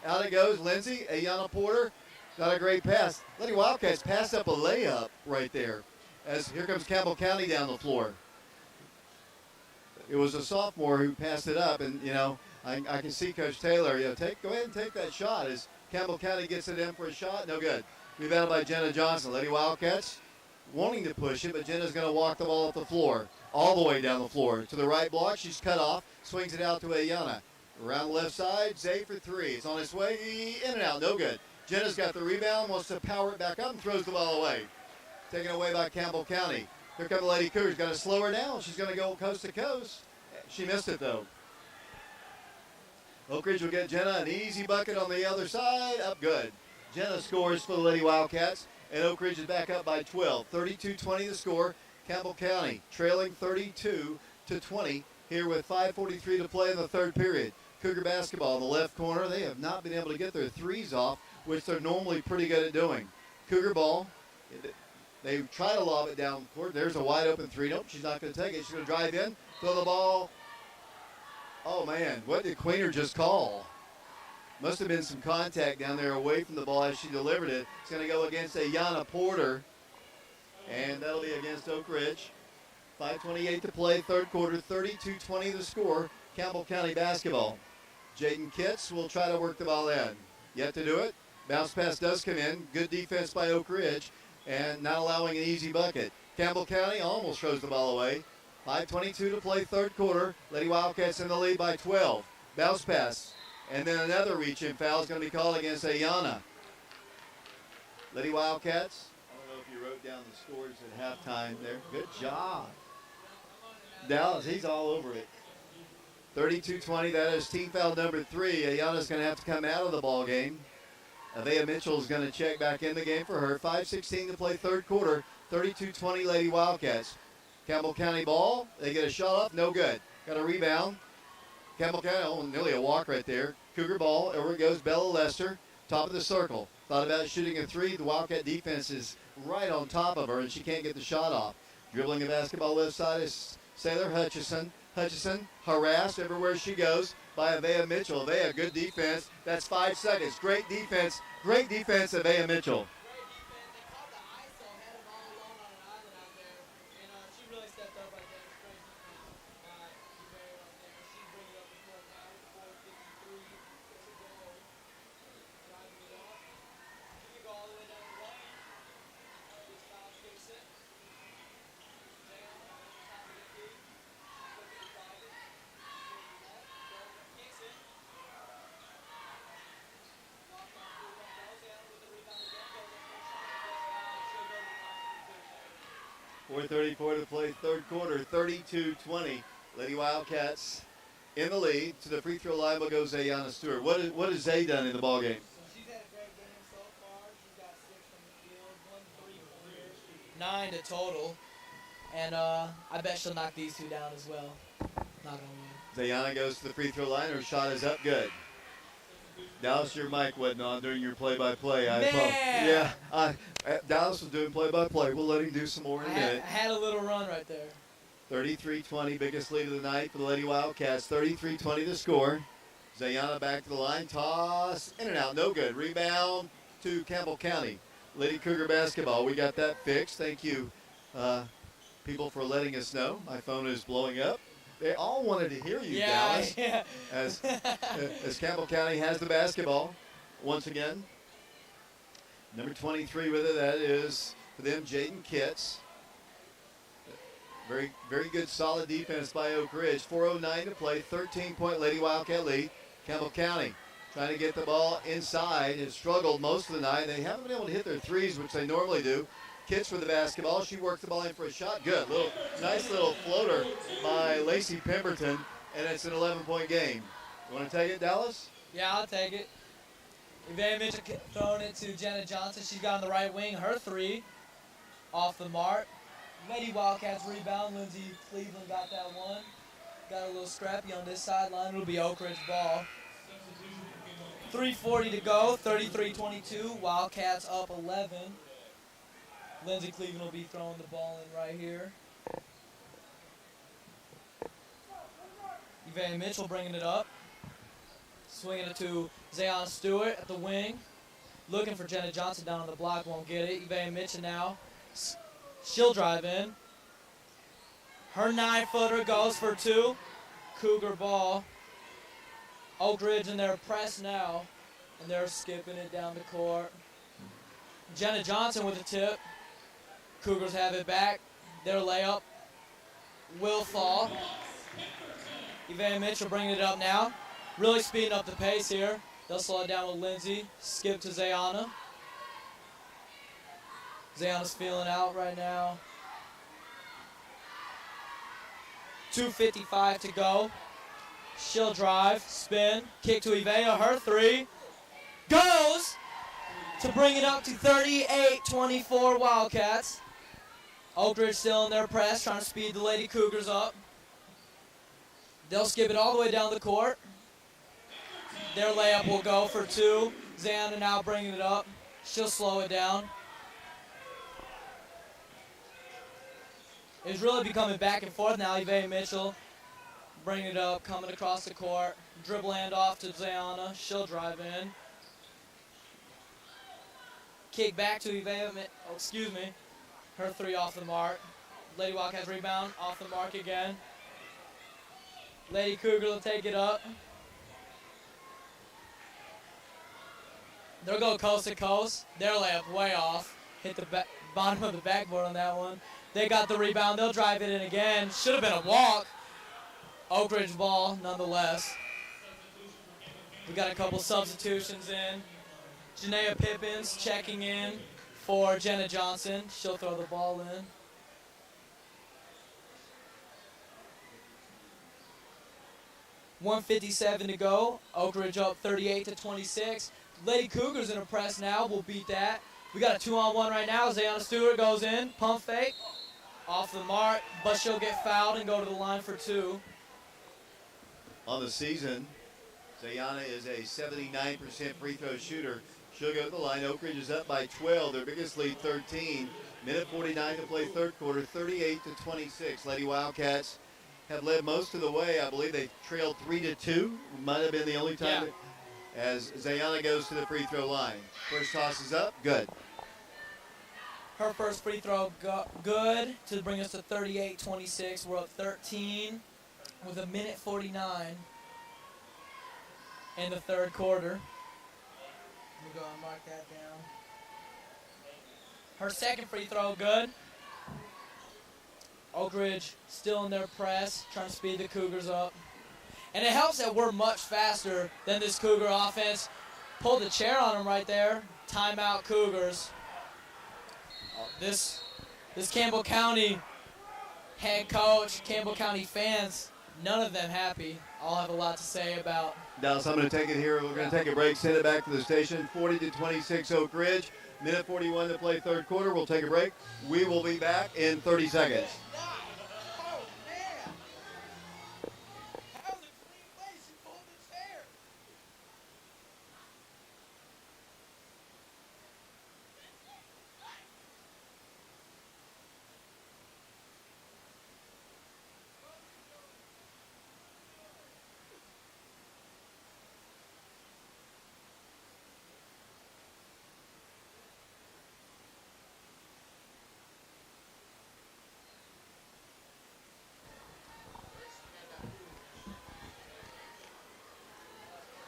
Out it goes, Lindsey. Ayana Porter got a great pass. Lady Wildcats passed up a layup right there. As here comes Campbell County down the floor. It was a sophomore who passed it up, and, I can see Coach Taylor, go ahead and take that shot. As Campbell County gets it in for a shot, no good. Rebounded by Jenna Johnson. Lady Wildcats wanting to push it, but Jenna's going to walk the ball up the floor, all the way down the floor. To the right block, she's cut off, swings it out to Ayana. Around the left side, Zay for three. It's on its way, in and out, no good. Jenna's got the rebound, wants to power it back up and throws the ball away. Taken away by Campbell County. Here come the Lady Cougars. Got to slow her down. She's going to go coast to coast. She missed it, though. Oak Ridge will get Jenna an easy bucket on the other side. Up good. Jenna scores for the Lady Wildcats, and Oak Ridge is back up by 12. 32-20 the score. Campbell County trailing 32-20 here with 5:43 to play in the third period. Cougar basketball in the left corner. They have not been able to get their threes off, which they're normally pretty good at doing. Cougar ball. They try to lob it down the court. There's a wide open three. Nope, she's not going to take it. She's going to drive in, throw the ball. Oh, man, what did Queener just call? Must have been some contact down there away from the ball as she delivered it. It's going to go against Ayana Porter, and that'll be against Oak Ridge. 5:28 to play, third quarter, 32-20 the score. Campbell County basketball. Jaden Kitts will try to work the ball in. Yet to do it. Bounce pass does come in. Good defense by Oak Ridge, and not allowing an easy bucket. Campbell County almost throws the ball away. 5:22 to play, third quarter. Lady Wildcats in the lead by 12. Bounce pass. And then another reach-in foul is going to be called against Ayana. Lady Wildcats. I don't know if you wrote down the scores at halftime there. Good job. Dallas, he's all over it. 32-20, that is team foul number 3. Ayana's going to have to come out of the ball game. Avea Mitchell is going to check back in the game for her. 5:16 to play, third quarter. 32-20 Lady Wildcats. Campbell County ball. They get a shot off, no good. Got a rebound. Campbell County, nearly a walk right there. Cougar ball, over it goes Bella Lester, top of the circle. Thought about shooting a three. The Wildcat defense is right on top of her, and she can't get the shot off. Dribbling the basketball left side is Sailor Hutchison. Hutchison harassed everywhere she goes by Avea Mitchell. Avea, good defense. That's 5 seconds. Great defense, Avea Mitchell. 4:34 to play, third quarter, 32-20. Lady Wildcats in the lead. To the free throw line will go Zayana Stewart. What has Zay done in the ball game? So she's had a great game so far. She's got 6 from the field, 1 3-pointer, 9 to total. And I bet she'll knock these two down as well. Not gonna win. Zayana goes to the free throw line. Her shot is up good. Dallas, your mic wasn't on during your play-by-play. Man! Dallas was doing play-by-play. We'll let him do some more in a minute. I had a little run right there. 33-20, biggest lead of the night for the Lady Wildcats. 33-20 to score. Zayana back to the line. Toss in and out. No good. Rebound to Campbell County. Lady Cougar basketball. We got that fixed. Thank you, people, for letting us know. My phone is blowing up. They all wanted to hear you, Dallas. Yeah. As Campbell County has the basketball once again. Number 23 with it. That is, for them, Jaden Kitts. Very, very good, solid defense by Oak Ridge. 4:09 to play, 13-point Lady Wildcat lead. Campbell County trying to get the ball inside. Has struggled most of the night. They haven't been able to hit their threes, which they normally do. Kitts with the basketball. She works the ball in for a shot. Good. Nice little floater by Lacey Pemberton, and it's an 11-point game. You want to take it, Dallas? Yeah, I'll take it. Yvette Mitchell throwing it to Jenna Johnson. She's got on the right wing. Her three off the mark. Lady Wildcats rebound. Lindsay Cleveland got that one. Got a little scrappy on this sideline. It'll be Oak Ridge ball. 3:40 to go. 33-22. Wildcats up 11. Lindsay Cleveland will be throwing the ball in right here. Yvette Mitchell bringing it up. Swinging it to Zayana Stewart at the wing. Looking for Jenna Johnson down on the block. Won't get it. Yvette Mitchell now. She'll drive in. Her 9-footer goes for 2. Cougar ball. Oak Ridge in their press now. And they're skipping it down the court. Jenna Johnson with a tip. Cougars have it back. Their layup will fall. Yvette Mitchell bringing it up now. Really speeding up the pace here. They'll slow it down with Lindsay. Skip to Zayana. Zayana's feeling out right now. 2:55 to go. She'll drive, spin, kick to Yvette. Her three goes to bring it up to 38-24 Wildcats. Oak Ridge still in their press, trying to speed the Lady Cougars up. They'll skip it all the way down the court. Their layup will go for 2. Zayana now bringing it up. She'll slow it down. It's really becoming back and forth now. Yvette Mitchell bringing it up, coming across the court. Dribble hand off to Zayana. She'll drive in. Kick back to Yvette. Her three off the mark. Lady Wildcats rebound, off the mark again. Lady Cougar will take it up. They'll go coast to coast. Their layup way off. Hit the bottom of the backboard on that one. They got the rebound. They'll drive it in again. Should have been a walk. Oak Ridge ball, nonetheless. We got a couple substitutions in. Janaea Pippins checking in for Jenna Johnson. She'll throw the ball in. .157 to go. Oak Ridge up 38-26. Lady Cougars in a press now. We'll beat that. We got a 2-on-1 right now. Zayana Stewart goes in. Pump fake. Off the mark, but she'll get fouled and go to the line for 2. On the season, Zayana is a 79% free throw shooter. She'll go to the line. Oak Ridge is up by 12. Their biggest lead, 13. Minute 49 to play third quarter, 38-26. Lady Wildcats have led most of the way. I believe they trailed 3-2. Might have been the only time as Zayana goes to the free throw line. First toss is up. Good. Her first free throw good to bring us to 38-26. We're up 13 with a minute 49 in the third quarter. We'll go and mark that down. Her second free throw good. Oak Ridge still in their press, trying to speed the Cougars up. And it helps that we're much faster than this Cougar offense. Pulled the chair on them right there. Timeout Cougars. This this Campbell County head coach, Campbell County fans, none of them happy. All have a lot to say about. Dallas, I'm going to take it here. We're going to take a break, send it back to the station. 40-26 Oak Ridge. Minute 41 to play third quarter. We'll take a break. We will be back in 30 seconds.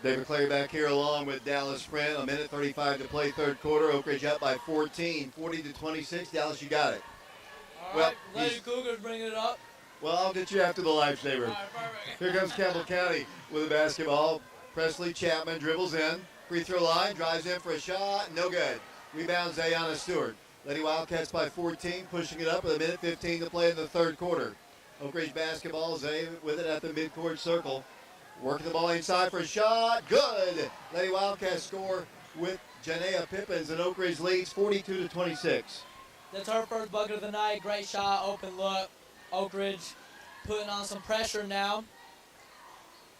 David Clay back here along with Dallas Sprint. A minute 35 to play third quarter. Oak Ridge up by 14, 40-26. Dallas, you got it. All right, Lady Cougars bringing it up. Well, I'll get you after the lifesaver. All right, perfect. Here comes Campbell County with a basketball. Presley Chapman dribbles in. Free throw line, drives in for a shot. No good. Rebounds Ayana Stewart. Lady Wildcats by 14, pushing it up with a minute 15 to play in the third quarter. Oak Ridge basketball, Zay with it at the midcourt circle. Working the ball inside for a shot. Good. Lady Wildcats score with Janea Pippins, and Oak Ridge leads 42-26. That's her first bucket of the night. Great shot, open look. Oak Ridge putting on some pressure now.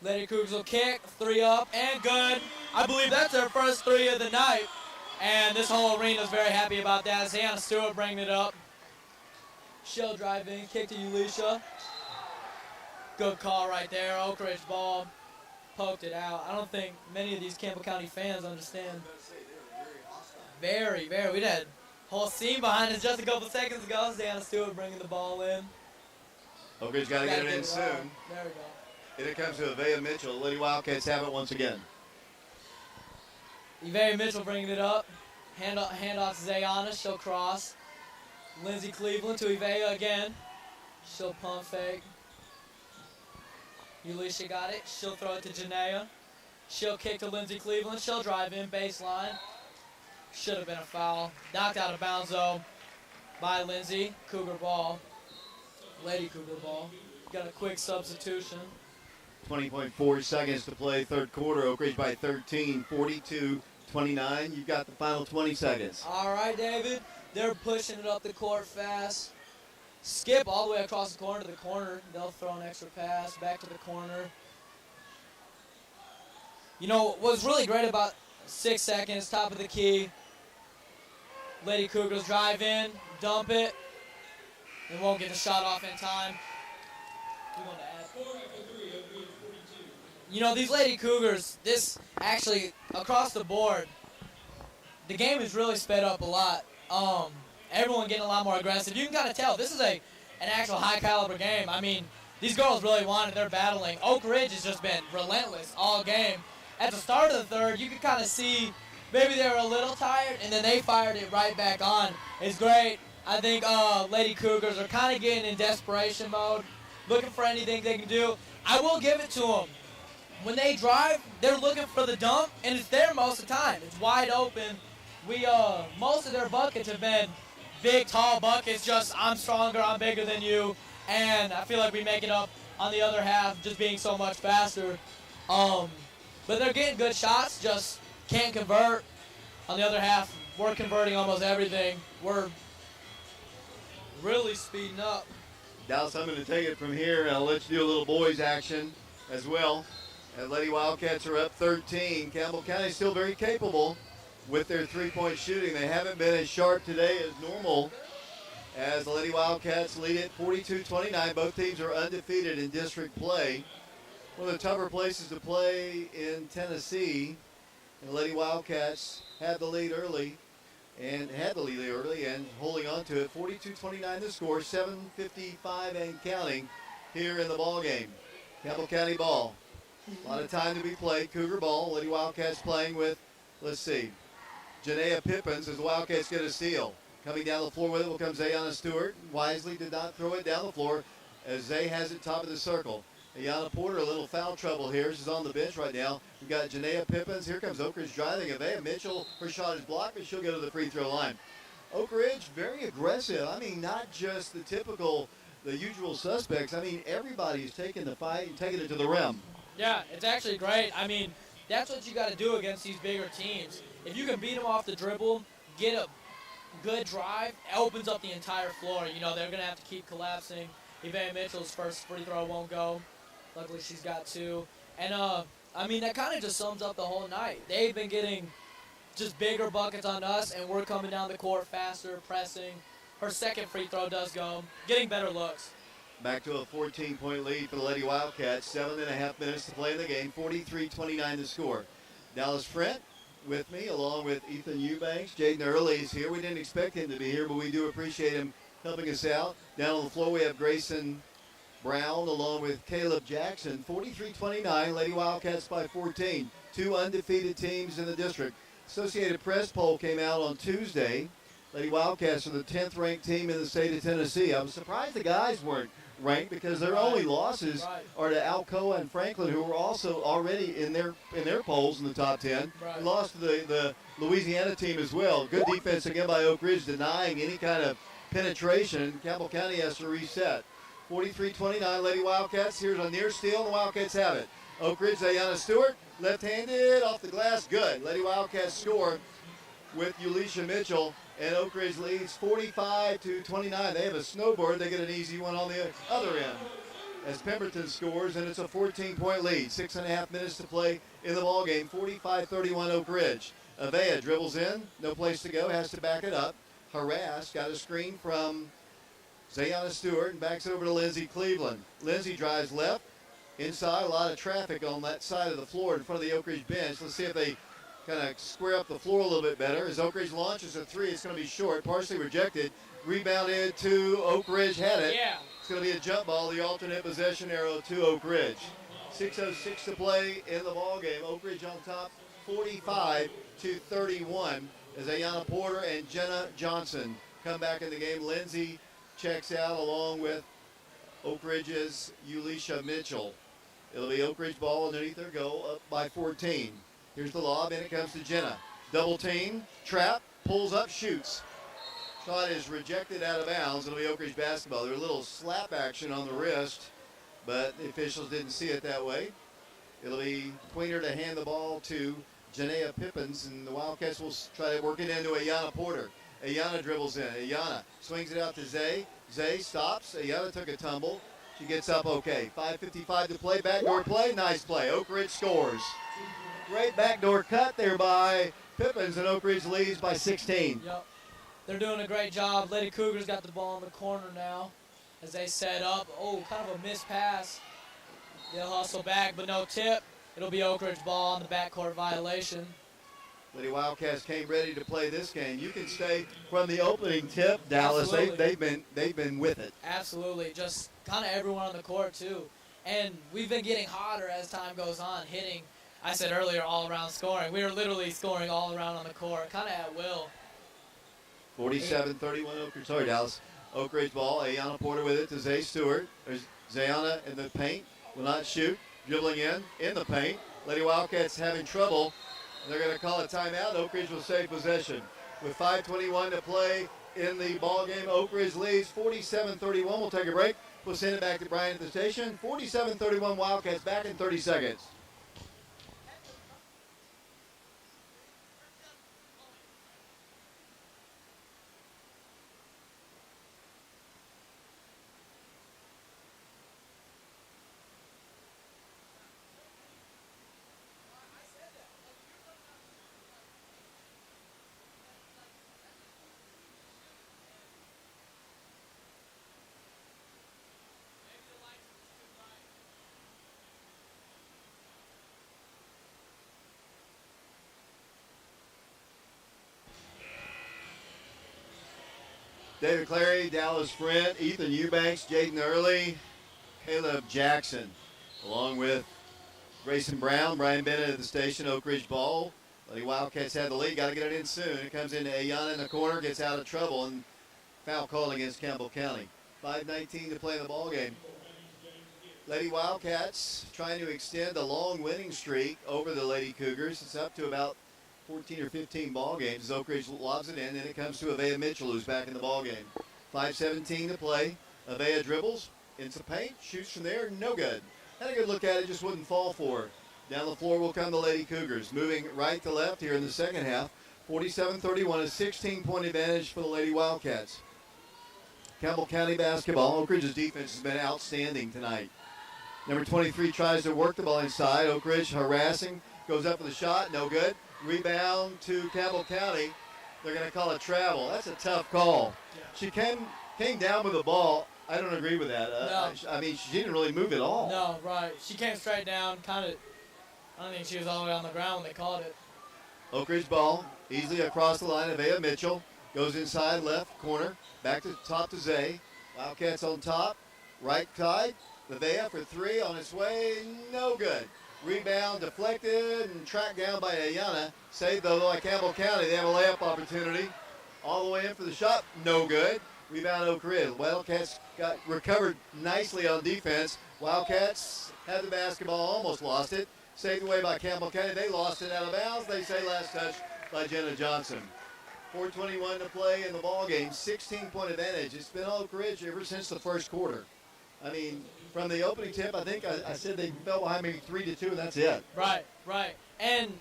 Lady Cougars will kick, 3 up, and good. I believe that's her first 3 of the night. And this whole arena is very happy about that. Zayana Stewart bringing it up. She'll drive in, kick to Ulisha. Good call right there. Oak Ridge ball. Poked it out. I don't think many of these Campbell County fans understand. Very, very. We had a whole scene behind us just a couple seconds ago. Zayana Stewart bringing the ball in. Oak Ridge got to get it in soon. There we go. And it comes to Avea Mitchell. Lady Wildcats have it once again. Evea Mitchell bringing it up. Hand off to Zayana. She'll cross. Lindsay Cleveland to Evea again. She'll pump fake. Ulisha got it. She'll throw it to Janea. She'll kick to Lindsay Cleveland. She'll drive in baseline. Should have been a foul. Knocked out of bounds though by Lindsay. Cougar ball. Lady Cougar ball. Got a quick substitution. 20.4 seconds to play third quarter. Oak Ridge by 13, 42-29. You've got the final 20 seconds. All right, David. They're pushing it up the court fast. Skip all the way across the corner to the corner. They'll throw an extra pass back to the corner. You know, what was really great about 6 seconds, top of the key. Lady Cougars drive in, dump it, and won't get the shot off in time. We want to add. You know, these Lady Cougars, this actually, across the board, the game is really sped up a lot. Everyone getting a lot more aggressive. You can kind of tell this is an actual high-caliber game. I mean, these girls really want it. They're battling. Oak Ridge has just been relentless all game. At the start of the third, you could kind of see maybe they were a little tired, and then they fired it right back on. It's great. I think Lady Cougars are kind of getting in desperation mode, looking for anything they can do. I will give it to them. When they drive, they're looking for the dunk, and it's there most of the time. It's wide open. Most of their buckets have been big, tall buckets, just I'm stronger, I'm bigger than you, and I feel like we make it up on the other half just being so much faster. But they're getting good shots, just can't convert. On the other half, we're converting almost everything. We're really speeding up. Dallas, I'm going to take it from here, and I'll let you do a little boys action as well. And Lady Wildcats are up 13. Campbell County is still very capable with their three-point shooting. They haven't been as sharp today as normal, as the Lady Wildcats lead it 42-29. Both teams are undefeated in district play. One of the tougher places to play in Tennessee. And the Lady Wildcats had the lead early and holding on to it. 42-29 the score, 7:55 and counting here in the ball game. Campbell County ball. A lot of time to be played. Cougar ball. Lady Wildcats playing with, let's see, Janea Pippins as the Wildcats get a steal. Coming down the floor with it will come Zayana Stewart. Wisely did not throw it down the floor as Zay has it top of the circle. Ayana Porter, a little foul trouble here. She's on the bench right now. We've got Janea Pippins. Here comes Oak Ridge driving. Avea Mitchell, her shot is blocked, but she'll go to the free throw line. Oak Ridge, very aggressive. I mean, not just the usual suspects. I mean, everybody's taking the fight and taking it to the rim. Yeah, it's actually great. I mean, that's what you got to do against these bigger teams. If you can beat them off the dribble, get a good drive, it opens up the entire floor. You know, they're going to have to keep collapsing. Yvette Mitchell's first free throw won't go. Luckily, she's got two. And, I mean, that kind of just sums up the whole night. They've been getting just bigger buckets on us, and we're coming down the court faster, pressing. Her second free throw does go. Getting better looks. Back to a 14-point lead for the Lady Wildcats. 7.5 minutes to play in the game. 43-29 the score. Dallas Frent with me, along with Ethan Eubanks. Jaden Early is here. We didn't expect him to be here, but we do appreciate him helping us out. Down on the floor, we have Grayson Brown along with Caleb Jackson. 43-29, Lady Wildcats by 14. Two undefeated teams in the district. Associated Press poll came out on Tuesday. Lady Wildcats are the 10th ranked team in the state of Tennessee. I was surprised the guys weren't ranked because their only losses are to Alcoa and Franklin, who were also already in their polls in the top 10. They lost to the Louisiana team as well. Good defense again by Oak Ridge, denying any kind of penetration. Campbell County has to reset. 43-29, Lady Wildcats. Here's a near steal, and the Wildcats have it. Oak Ridge, Ayana Stewart, left-handed, off the glass, good. Lady Wildcats score with Ulisha Mitchell, and Oak Ridge leads 45-29. They have a snowboard. They get an easy one on the other end as Pemberton scores, and it's a 14-point lead. 6.5 minutes to play in the ballgame. 45-31 Oak Ridge. Avea dribbles in, no place to go, has to back it up. Harassed, got a screen from Zayana Stewart and backs it over to Lindsay Cleveland. Lindsay drives left. Inside, a lot of traffic on that side of the floor in front of the Oak Ridge bench. Let's see if they kind of square up the floor a little bit better. As Oak Ridge launches a three, it's going to be short, partially rejected. Rebounded to Oak Ridge, had it. Yeah. It's going to be a jump ball, the alternate possession arrow to Oak Ridge. 6:06 to play in the ball game. Oak Ridge on top, 45-31, as Ayana Porter and Jenna Johnson come back in the game. Lindsay checks out along with Oak Ridge's Ulisha Mitchell. It'll be Oak Ridge ball underneath their goal, up by 14. Here's the lob, and it comes to Jenna. Double team, trap, pulls up, shoots. Shot is rejected out of bounds. It'll be Oak Ridge basketball. There's a little slap action on the wrist, but the officials didn't see it that way. It'll be Queener to hand the ball to Janaea Pippins, and the Wildcats will try to work it into Ayana Porter. Ayana dribbles in. Ayana swings it out to Zay. Zay stops. Ayana took a tumble. She gets up okay. 5:55 to play. Backdoor play. Nice play. Oak Ridge scores. Great backdoor cut there by Pippins, and Oak Ridge leads by 16. Yep. They're doing a great job. Lady Cougars got the ball in the corner now as they set up. Oh, kind of a missed pass. They'll hustle back, but no tip. It'll be Oak Ridge ball on the backcourt violation. Lady Wildcats came ready to play this game. You can stay from the opening tip, Dallas. They've been with it. Absolutely. Just kind of everyone on the court, too. And we've been getting hotter as time goes on, hitting, I said earlier, all-around scoring. We were literally scoring all around on the court, kind of at will. 47-31 Oak Ridge. Sorry, Dallas. Oak Ridge ball. Ayana Porter with it to Zay Stewart. There's Zayana in the paint. Will not shoot. Dribbling in the paint. Lady Wildcats having trouble. They're going to call a timeout. Oak Ridge will save possession. With 5:21 to play in the ball game, Oak Ridge leads 47-31. We'll take a break. We'll send it back to Brian at the station. 47-31 Wildcats back in 30 seconds. David Clary, Dallas Frent, Ethan Eubanks, Jaden Early, Caleb Jackson, along with Grayson Brown, Brian Bennett at the station, Oak Ridge ball. Lady Wildcats had the lead, got to get it in soon. It comes into Ayana in the corner, gets out of trouble, and foul call against Campbell County. 5:19 to play in the ball game. Lady Wildcats trying to extend a long winning streak over the Lady Cougars. It's up to about 14 or 15 ball games as Oak Ridge lobs it in. Then it comes to Avea Mitchell, who's back in the ball game. 5:17 to play. Avea dribbles into paint, shoots from there, no good. Had a good look at it, just wouldn't fall for her. Down the floor will come the Lady Cougars, moving right to left here in the second half. 47-31, a 16-point advantage for the Lady Wildcats. Campbell County basketball. Oak Ridge's defense has been outstanding tonight. Number 23 tries to work the ball inside. Oak Ridge harassing, goes up for the shot, no good. Rebound to Campbell County. They're going to call it travel. That's a tough call. Yeah. She came down with the ball. I don't agree with that. No. I mean, she didn't really move at all. No, right. She came straight down, kind of. I don't think she was all the way on the ground when they called it. Oak Ridge ball, easily across the line. Avea Mitchell goes inside left corner. Back to top to Zay. Wildcats on top. Right side. Avea for three on its way. No good. Rebound deflected and tracked down by Ayana. Saved though by Campbell County. They have a layup opportunity. All the way in for the shot. No good. Rebound Oak Ridge. Wildcats got recovered nicely on defense. Wildcats had the basketball, almost lost it. Saved away by Campbell County. They lost it out of bounds. They say last touch by Jenna Johnson. 4:21 to play in the ball game. 16-point advantage. It's been Oak Ridge ever since the first quarter. I mean, from the opening tip, I think I said they fell behind maybe 3-2, and that's it. Right. And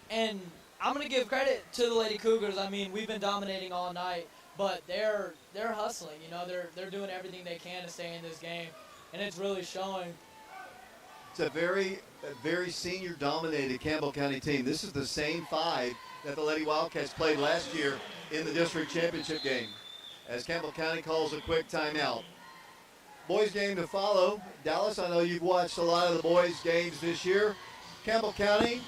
I'm gonna give credit to the Lady Cougars. I mean, we've been dominating all night, but they're hustling. You know, they're doing everything they can to stay in this game, and it's really showing. It's a very senior-dominated Campbell County team. This is the same five that the Lady Wildcats played last year in the district championship game. As Campbell County calls a quick timeout. Boys game to follow. Dallas, I know you've watched a lot of the boys games this year. Campbell County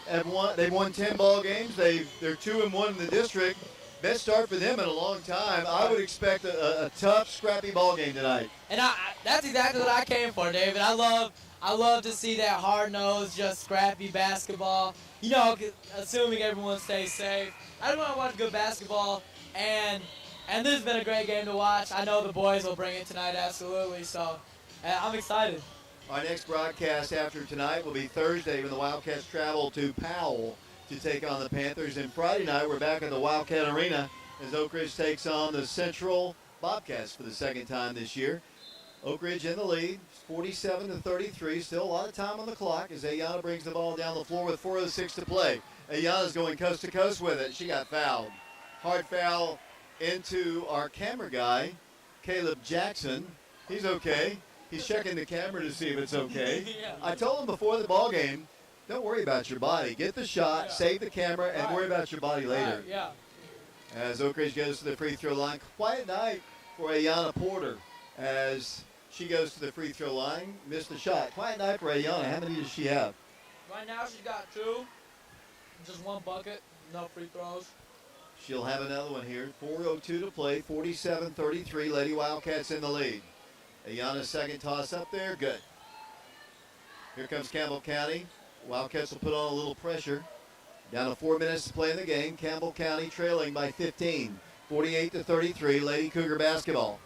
they've won 10 ball games. They're 2-1 in the district. Best start for them in a long time. I would expect a tough, scrappy ball game tonight. And that's exactly what I came for, David. I love to see that hard-nosed, just scrappy basketball. You know, assuming everyone stays safe. I just want to watch good basketball, and this has been a great game to watch. I know the boys will bring it tonight, absolutely. So I'm excited. Our next broadcast after tonight will be Thursday when the Wildcats travel to Powell to take on the Panthers. And Friday night, we're back at the Wildcat Arena as Oak Ridge takes on the Central Bobcats for the second time this year. Oak Ridge in the lead, 47-33. Still a lot of time on the clock as Ayana brings the ball down the floor with 4:06 to play. Ayana's going coast to coast with it. She got fouled. Hard foul into our camera guy, Caleb Jackson. He's okay. He's checking the camera to see if it's okay. Yeah. I told him before the ball game, don't worry about your body. Get the shot, save the camera, and worry about your body later. Right, yeah. As Oak Ridge goes to the free throw line. Quiet night for Ayana Porter as she goes to the free throw line. Missed the shot. Quiet night for Ayana. How many does she have? Right now she's got 2. Just 1 bucket. No free throws. She'll have another one here. 4:02 to play. 47-33. Lady Wildcats in the lead. Ayana's second toss up there. Good. Here comes Campbell County. Wildcats will put on a little pressure. Down to 4 minutes to play in the game. Campbell County trailing by 15. 48-33. Lady Cougar basketball.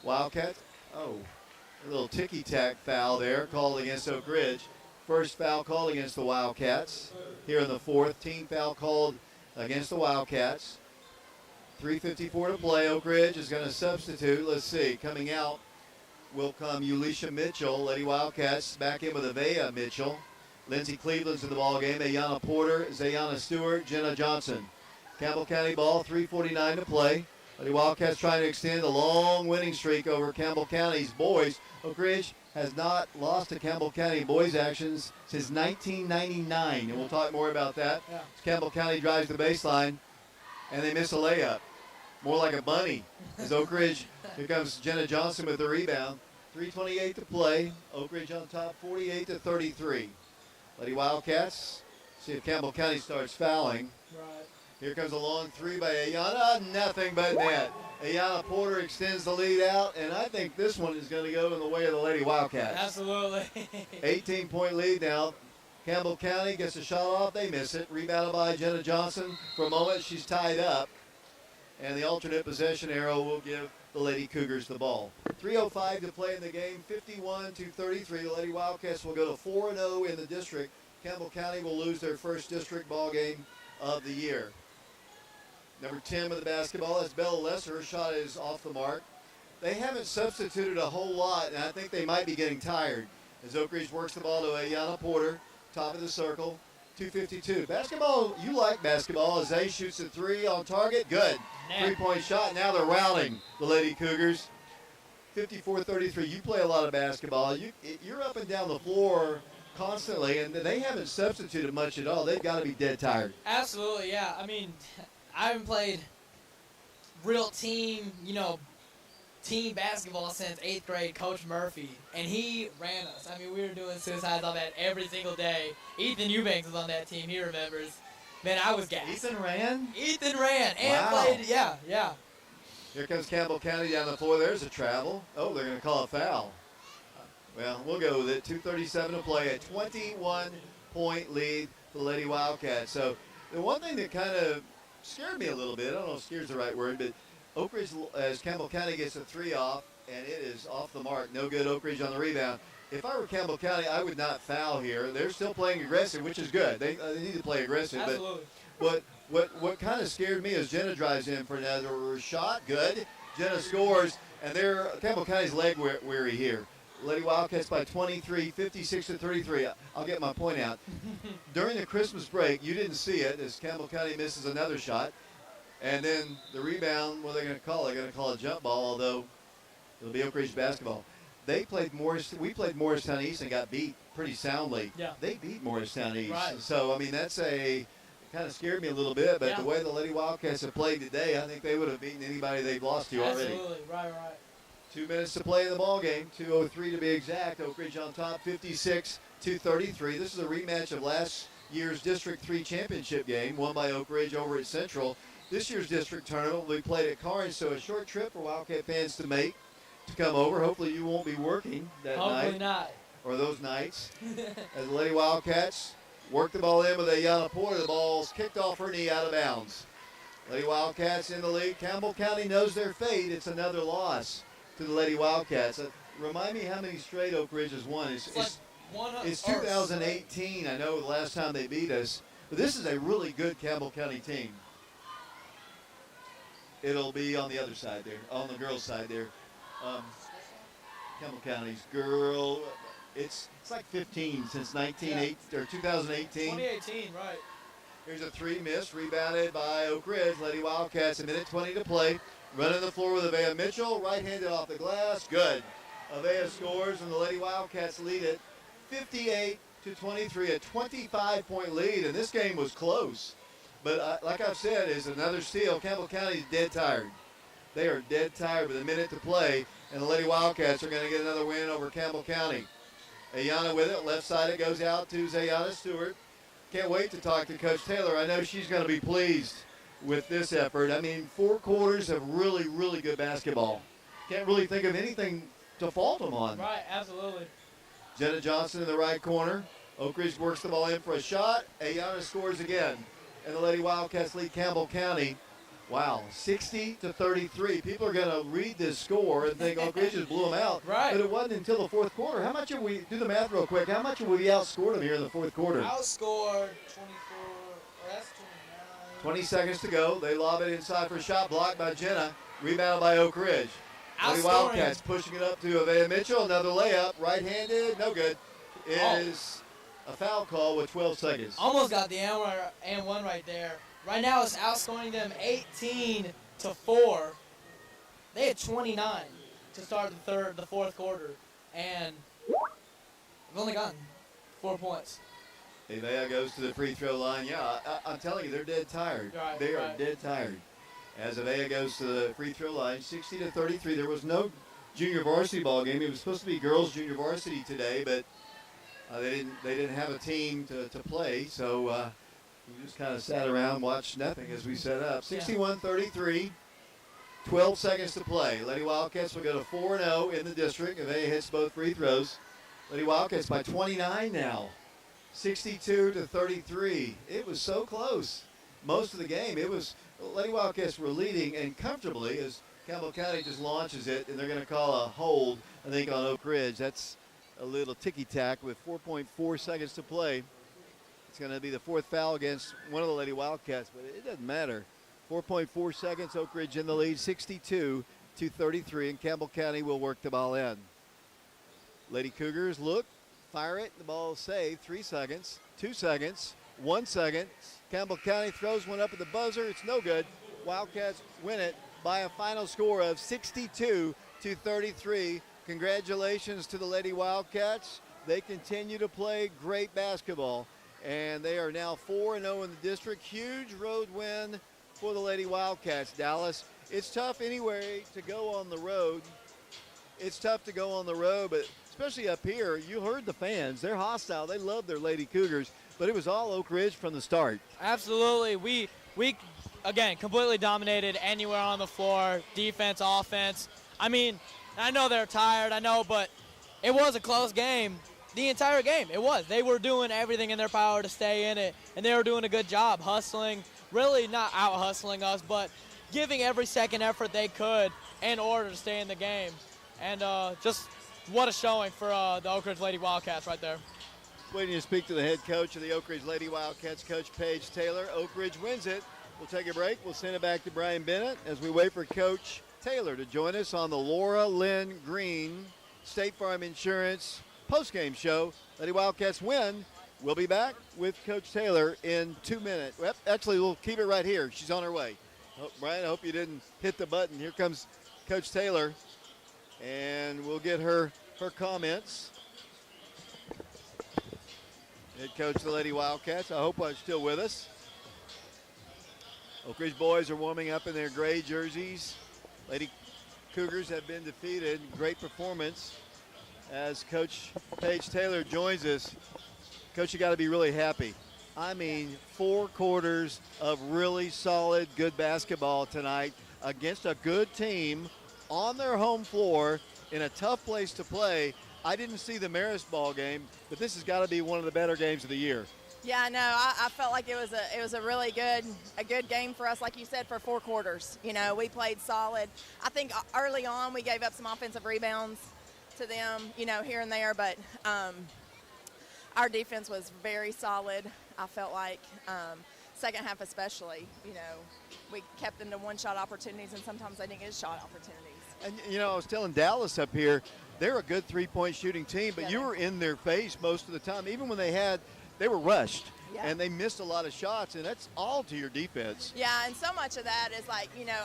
Wildcats. Oh, a little ticky-tack foul there called against Oak Ridge. First foul called against the Wildcats. Here in the fourth, team foul called against the Wildcats. 3:54 to play. Oak Ridge is going to substitute. Let's see. Coming out will come Ulisha Mitchell. Lady Wildcats back in with Avea Mitchell. Lindsey Cleveland's in the ball game. Ayana Porter, Zayana Stewart, Jenna Johnson. Campbell County ball, 3:49 to play. Lady Wildcats trying to extend a long winning streak over Campbell County's boys. Oak Ridge has not lost to Campbell County boys actions since 1999, and we'll talk more about that. Yeah. Campbell County drives the baseline, and they miss a layup. More like a bunny. As Oak Ridge, here comes Jenna Johnson with the rebound. 3:28 to play. Oak Ridge on top, 48-33. Lady Wildcats, see if Campbell County starts fouling. Right. Here comes a long three by Ayana. Nothing but net. Ayana Porter extends the lead out, and I think this one is going to go in the way of the Lady Wildcats. Absolutely. 18-point lead now. Campbell County gets a shot off. They miss it. Rebounded by Jenna Johnson. For a moment, she's tied up. And the alternate possession arrow will give the Lady Cougars the ball. 3:05 to play in the game. 51-33. The Lady Wildcats will go to 4-0 in the district. Campbell County will lose their first district ball game of the year. Number 10 with the basketball. That's Bella Lesser. Her shot is off the mark. They haven't substituted a whole lot, and I think they might be getting tired. As Oak Ridge works the ball to Ayana Porter, top of the circle, 2:52. Basketball, you like basketball. As Zay shoots a three on target. Good. Three-point shot. Now they're routing the Lady Cougars. 54-33. You play a lot of basketball. You're up and down the floor constantly, and they haven't substituted much at all. They've got to be dead tired. Absolutely, yeah. I mean, I haven't played real team, team basketball since 8th grade, Coach Murphy, and he ran us. I mean, we were doing suicides on that every single day. Ethan Eubanks was on that team. He remembers. Man, I was gassed. Ethan ran? Ethan ran and wow. played, yeah. Here comes Campbell County down the floor. There's a travel. Oh, they're going to call a foul. Well, we'll go with it. 2:37 to play. A 21-point lead for the Lady Wildcats. So the one thing that kind of scared me a little bit, I don't know if scared's the right word, but Oak Ridge, as Campbell County gets a three off, and it is off the mark. No good. Oak Ridge on the rebound. If I were Campbell County, I would not foul here. They're still playing aggressive, which is good. They need to play aggressive. Absolutely. But what kind of scared me is Jenna drives in for another shot. Good. Jenna scores, and Campbell County's leg weary here. Lady Wildcats by 23, 56-33. I'll get my point out. During the Christmas break, you didn't see it as Campbell County misses another shot. And then the rebound, what are they going to call? They're going to call a jump ball, although it'll be Oak Ridge basketball. We played Morristown East and got beat pretty soundly. Yeah. They beat Morristown East. Right. So, I mean, it kind of scared me a little bit, but the way the Lady Wildcats have played today, I think they would have beaten anybody they've lost to already. Absolutely, right. 2 minutes to play in the ball game, 2:03 to be exact. Oak Ridge on top, 56-33. This is a rematch of last year's District 3 championship game, won by Oak Ridge over at Central. This year's district tournament will be played at Carnes, so a short trip for Wildcat fans to come over. Hopefully you won't be working that night. Hopefully not. Or those nights. As the Lady Wildcats work the ball in with Ayana Porter. The ball's kicked off her knee out of bounds. Lady Wildcats in the lead. Campbell County knows their fate. It's another loss to the Lady Wildcats. Remind me how many straight Oak Ridge has won. It's 2018. I know the last time they beat us. But this is a really good Campbell County team. It'll be on the other side there, on the girls' side there. Campbell County's girl, it's like 15 since 2018. 2018, right. Here's a three miss, rebounded by Oak Ridge. Lady Wildcats, a minute 20 to play. Running the floor with Avea Mitchell, right-handed off the glass, good. Avea scores, and the Lady Wildcats lead it 58-23, a 25-point lead, and this game was close. But like I've said, is another steal. Campbell County is dead tired. They are dead tired with a minute to play, and the Lady Wildcats are going to get another win over Campbell County. Ayana with it. Left side it goes out to Zayana Stewart. Can't wait to talk to Coach Taylor. I know she's going to be pleased with this effort. I mean, 4 quarters of really, really good basketball. Can't really think of anything to fault them on. Right, absolutely. Jenna Johnson in the right corner. Oak Ridge works the ball in for a shot. Ayana scores again. And the Lady Wildcats lead Campbell County. Wow, 60-33. People are going to read this score and think Oak Ridge just blew them out. Right. But it wasn't until the fourth quarter. How much have we, do the math real quick, how much have we outscored them here in the fourth quarter? Outscored 24, that's 29. 20 seconds to go. They lob it inside for a shot, blocked by Jenna. Rebounded by Oak Ridge. Lady Wildcats pushing it up to Avea Mitchell. Another layup, right-handed, no good. Is a foul call with 12 seconds. Almost got the and one right there. Right now it's outscoring them 18-4. They had 29 to start the fourth quarter, and they've only gotten 4 points. Avea goes to the free throw line. Yeah, I'm telling you, they're dead tired. Right, they are dead tired. As Avea goes to the free throw line, 60-33. There was no junior varsity ball game. It was supposed to be girls junior varsity today, but they didn't have a team to play, so we just kind of sat around, watched nothing as we set up. 61-33, 12 seconds to play. Lady Wildcats will go to 4-0 in the district. Avea hits both free throws. Lady Wildcats by 29 now, 62-33. It was so close. Most of the game, Lady Wildcats were leading and comfortably as Campbell County just launches it, and they're going to call a hold, I think, on Oak Ridge. That's a little ticky-tack with 4.4 seconds to play. It's going to be the fourth foul against one of the Lady Wildcats, but it doesn't matter. 4.4 seconds, Oak Ridge in the lead, 62-33, and Campbell County will work the ball in. Lady Cougars look, fire it, the ball is saved. 3 seconds, 2 seconds, 1 second. Campbell County throws one up at the buzzer. It's no good. Wildcats win it by a final score of 62-33. Congratulations to the Lady Wildcats. They continue to play great basketball, and they are now 4-0 in the district. Huge road win for the Lady Wildcats. Dallas, it's tough anyway to go on the road. It's tough to go on the road, but especially up here, you heard the fans. They're hostile. They love their Lady Cougars, but it was all Oak Ridge from the start. Absolutely. We again, completely dominated anywhere on the floor, defense, offense. I mean, I know they're tired, I know, but it was a close game. The entire game, it was. They were doing everything in their power to stay in it, and they were doing a good job hustling, really not out-hustling us, but giving every second effort they could in order to stay in the game. And just what a showing for the Oak Ridge Lady Wildcats right there. Waiting to speak to the head coach of the Oak Ridge Lady Wildcats, Coach Paige Taylor. Oak Ridge wins it. We'll take a break. We'll send it back to Brian Bennett as we wait for Coach Taylor to join us on the Laura Lynn Green State Farm Insurance postgame show. Lady Wildcats win. We'll be back with Coach Taylor in 2 minutes. Well, actually, we'll keep it right here. She's on her way. Brian, I hope you didn't hit the button. Here comes Coach Taylor, and we'll get her comments. Head coach of the Lady Wildcats. I hope I'm still with us. Oak Ridge boys are warming up in their gray jerseys. Lady Cougars have been defeated. Great performance as Coach Paige Taylor joins us. Coach, you got to be really happy. I mean, 4 quarters of really solid, good basketball tonight against a good team on their home floor in a tough place to play. I didn't see the Marist ball game, but this has got to be one of the better games of the year. Yeah, no, I felt like it was a really good game for us, like you said, for 4 quarters. You know, we played solid. I think early on we gave up some offensive rebounds to them, you know, here and there, but our defense was very solid. I felt like second half especially, you know, we kept them to one-shot opportunities, and sometimes they didn't get shot opportunities. And, you know, I was telling Dallas up here, they're a good three-point shooting team, but you were in their face most of the time. Even when they were rushed, and they missed a lot of shots, and that's all to your defense. Yeah, and so much of that is like, you know,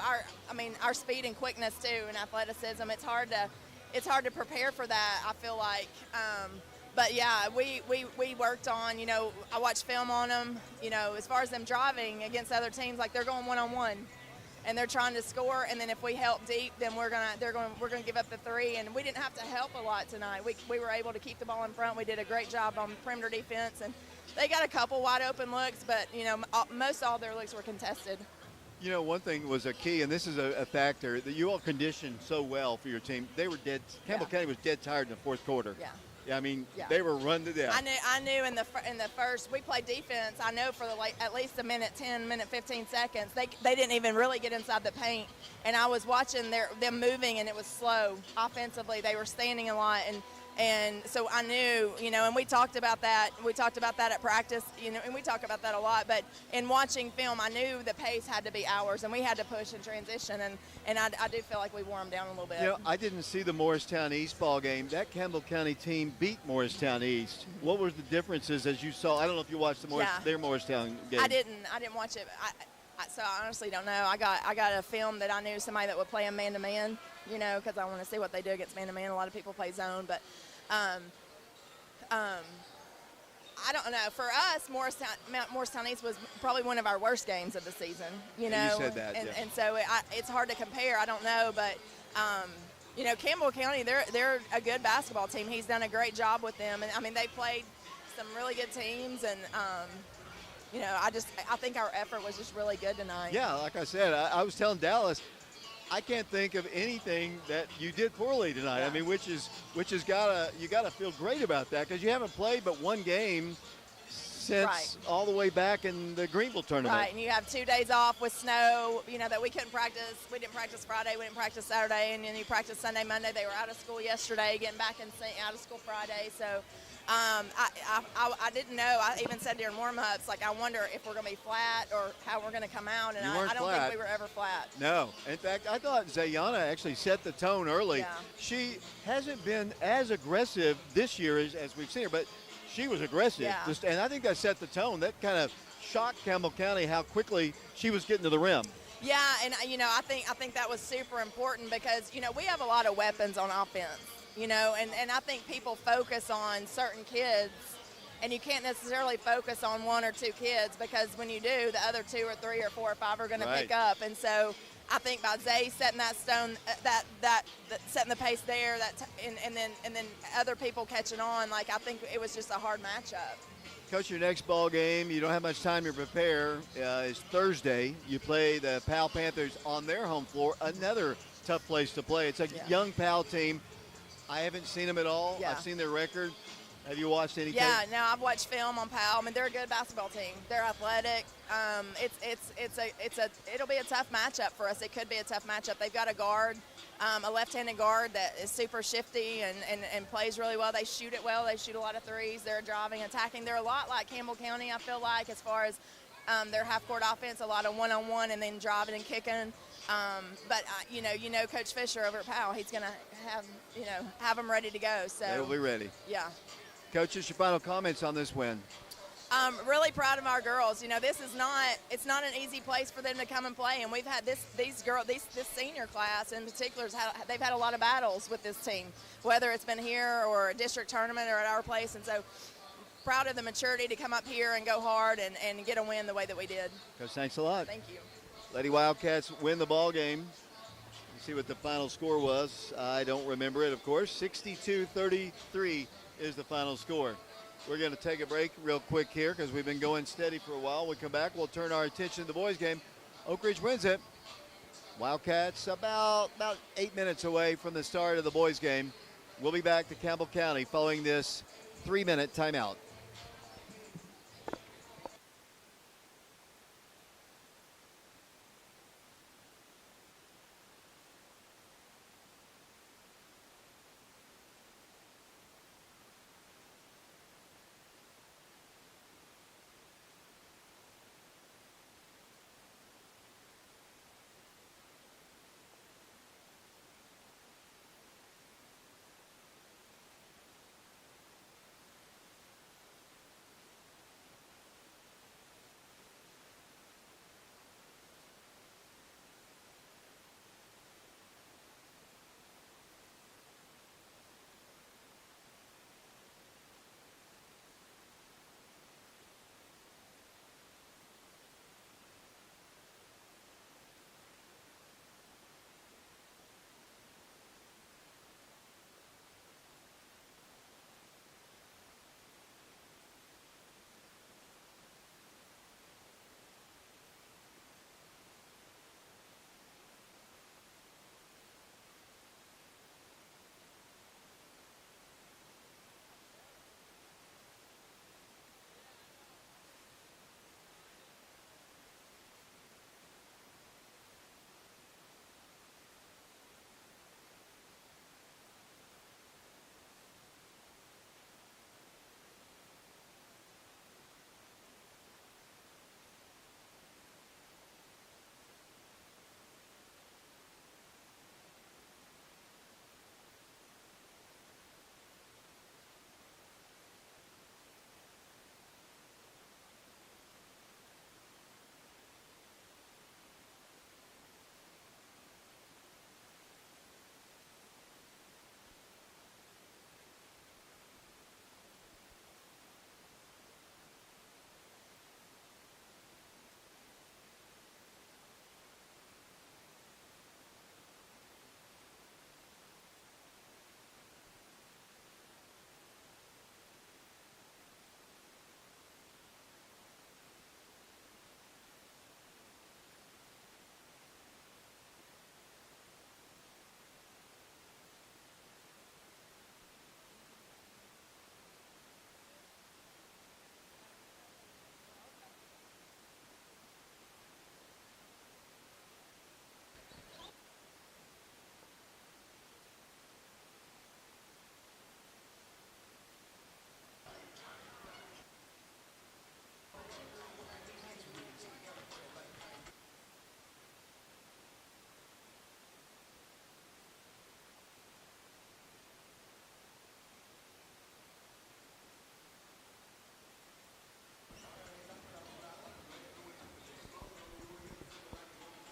our speed and quickness too, and athleticism. It's hard to prepare for that, I feel like. But yeah, we worked on, you know, I watched film on them, you know, as far as them driving against other teams, like they're going one-on-one. And they're trying to score, and then if we help deep, then we're gonna give up the 3. And we didn't have to help a lot tonight. We were able to keep the ball in front. We did a great job on perimeter defense, and they got a couple wide open looks, but you know, most all their looks were contested. You know, one thing was a key, and this is a factor, that you all conditioned so well for your team. They were dead. Campbell County was dead tired in the fourth quarter. Yeah. Yeah, I mean, they were run to death. I knew in the first, we played defense. I know for at least a minute, 10, minute, 15 seconds, they didn't even really get inside the paint. And I was watching them moving, and it was slow offensively. They were standing a lot, and so I knew, you know, and we talked about that. We talked about that at practice, you know, and we talk about that a lot. But in watching film, I knew the pace had to be ours, and we had to push and transition. And I do feel like we wore them down a little bit. You know, I didn't see the Morristown East ball game. That Campbell County team beat Morristown East. What were the differences as you saw? I don't know if you watched their Morristown game. I didn't watch it. So I honestly don't know. I got a film that I knew somebody that would play them man-to-man, you know, because I want to see what they do against man-to-man. A lot of people play zone, but I don't know. For us, Morristown East was probably one of our worst games of the season, you know. You said that, and so it's hard to compare. I don't know, but you know, Campbell County, they're a good basketball team. He's done a great job with them, and I mean, they played some really good teams, and you know, I think our effort was just really good tonight. Yeah, like I said, I was telling Dallas, I can't think of anything that you did poorly tonight. Yeah. I mean, which is you gotta feel great about that, because you haven't played but one game since all the way back in the Greenville tournament. Right, and you have 2 days off with snow, you know, that we couldn't practice. We didn't practice Friday, we didn't practice Saturday, and then you practice Sunday, Monday. They were out of school yesterday, getting back and out of school Friday. So I didn't know. I even said during warm-ups, like, I wonder if we're going to be flat or how we're going to come out, and I don't think we were ever flat. No. In fact, I thought Zayana actually set the tone early. Yeah. She hasn't been as aggressive this year as we've seen her, but she was aggressive. Yeah. And I think that set the tone. That kind of shocked Campbell County how quickly she was getting to the rim. Yeah, and, I think that was super important because, we have a lot of weapons on offense. And I think people focus on certain kids, and you can't necessarily focus on one or two kids because when you do, the other 2 or 3 or 4 or 5 are going to pick up. And so I think by Zay setting that stone, that setting the pace there, and then other people catching on, like, I think it was just a hard matchup. Coach, your next ball game, you don't have much time to prepare, is Thursday. You play the Powell Panthers on their home floor, another tough place to play. It's a young Powell team. I haven't seen them at all. Yeah. I've seen their record. Have you watched any? Yeah, no, I've watched film on Powell. I mean, they're a good basketball team. They're athletic. It'll be a tough matchup for us. It could be a tough matchup. They've got a guard, a left-handed guard that is super shifty and plays really well. They shoot it well. They shoot a lot of threes. They're driving, attacking. They're a lot like Campbell County, I feel like, as far as their half-court offense, a lot of one-on-one and then driving and kicking. But Coach Fisher over at Powell, he's going to have them ready to go. So they'll be ready. Yeah. Coaches, your final comments on this win? I'm really proud of our girls. It's not an easy place for them to come and play, and we've had this senior class in particular, they've had a lot of battles with this team, whether it's been here or a district tournament or at our place, and so proud of the maturity to come up here and go hard and get a win the way that we did. Coach, thanks a lot. Thank you. Lady Wildcats win the ball game. Let's see what the final score was. I don't remember it, of course. 62-33 is the final score. We're going to take a break real quick here because we've been going steady for a while. When we come back, we'll turn our attention to the boys' game. Oak Ridge wins it. Wildcats about 8 minutes away from the start of the boys' game. We'll be back to Campbell County following this 3-minute timeout.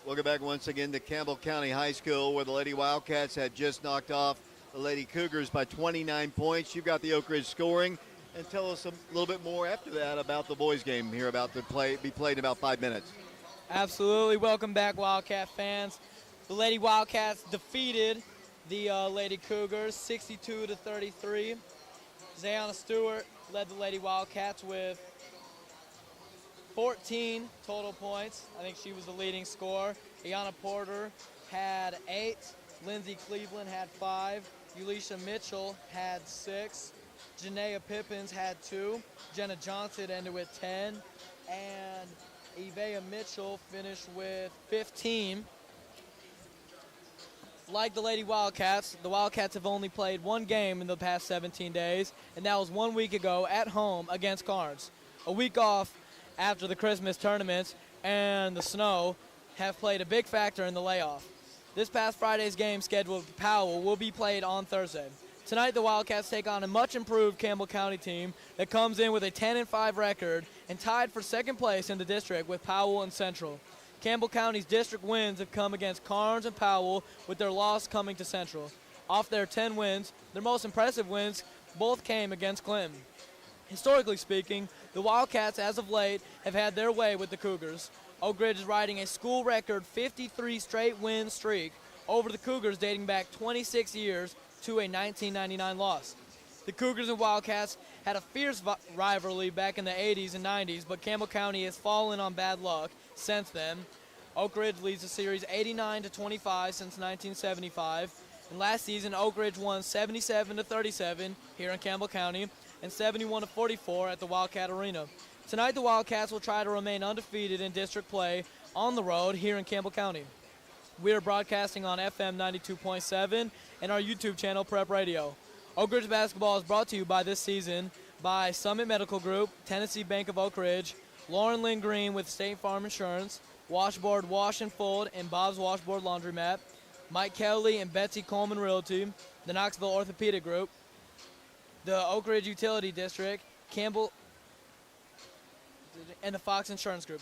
Welcome back once again to Campbell County High School, where the Lady Wildcats had just knocked off the Lady Cougars by 29 points. You've got the Oak Ridge scoring. And tell us a little bit more after that about the boys' game here about to be played in about 5 minutes. Absolutely. Welcome back, Wildcat fans. The Lady Wildcats defeated the Lady Cougars 62-33. Zayana Stewart led the Lady Wildcats with 14 total points. I think she was the leading scorer. Ayanna Porter had 8. Lindsay Cleveland had 5. Ulisha Mitchell had 6. Janaea Pippins had 2. Jenna Johnson ended with 10. And Evea Mitchell finished with 15. Like the Lady Wildcats, the Wildcats have only played one game in the past 17 days, and that was 1 week ago at home against Carnes. A week off after the Christmas tournaments and the snow have played a big factor in the layoff. This past Friday's game scheduled for Powell will be played on Thursday. Tonight, the Wildcats take on a much-improved Campbell County team that comes in with a 10-5 record and tied for second place in the district with Powell and Central. Campbell County's district wins have come against Carnes and Powell, with their loss coming to Central. Off their 10 wins, their most impressive wins both came against Clinton. Historically speaking, the Wildcats, as of late, have had their way with the Cougars. Oak Ridge is riding a school record 53 straight win streak over the Cougars, dating back 26 years to a 1999 loss. The Cougars and Wildcats had a fierce rivalry back in the 80s and 90s, but Campbell County has fallen on bad luck since then. Oak Ridge leads the series 89-25 since 1975. And last season, Oak Ridge won 77-37 here in Campbell County and 71-44 at the Wildcat Arena. Tonight, the Wildcats will try to remain undefeated in district play on the road here in Campbell County. We are broadcasting on FM 92.7 and our YouTube channel, Prep Radio. Oak Ridge basketball is brought to you by this season by Summit Medical Group, Tennessee Bank of Oak Ridge, Lauren Lynn Green with State Farm Insurance, Washboard Wash and Fold and Bob's Washboard Laundromat, Mike Kelly and Betsy Coleman Realty, the Knoxville Orthopedic Group, the Oak Ridge Utility District, Campbell, and the Fox Insurance Group,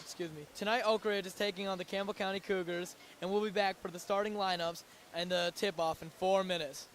Tonight, Oak Ridge is taking on the Campbell County Cougars, and we'll be back for the starting lineups and the tip-off in 4 minutes.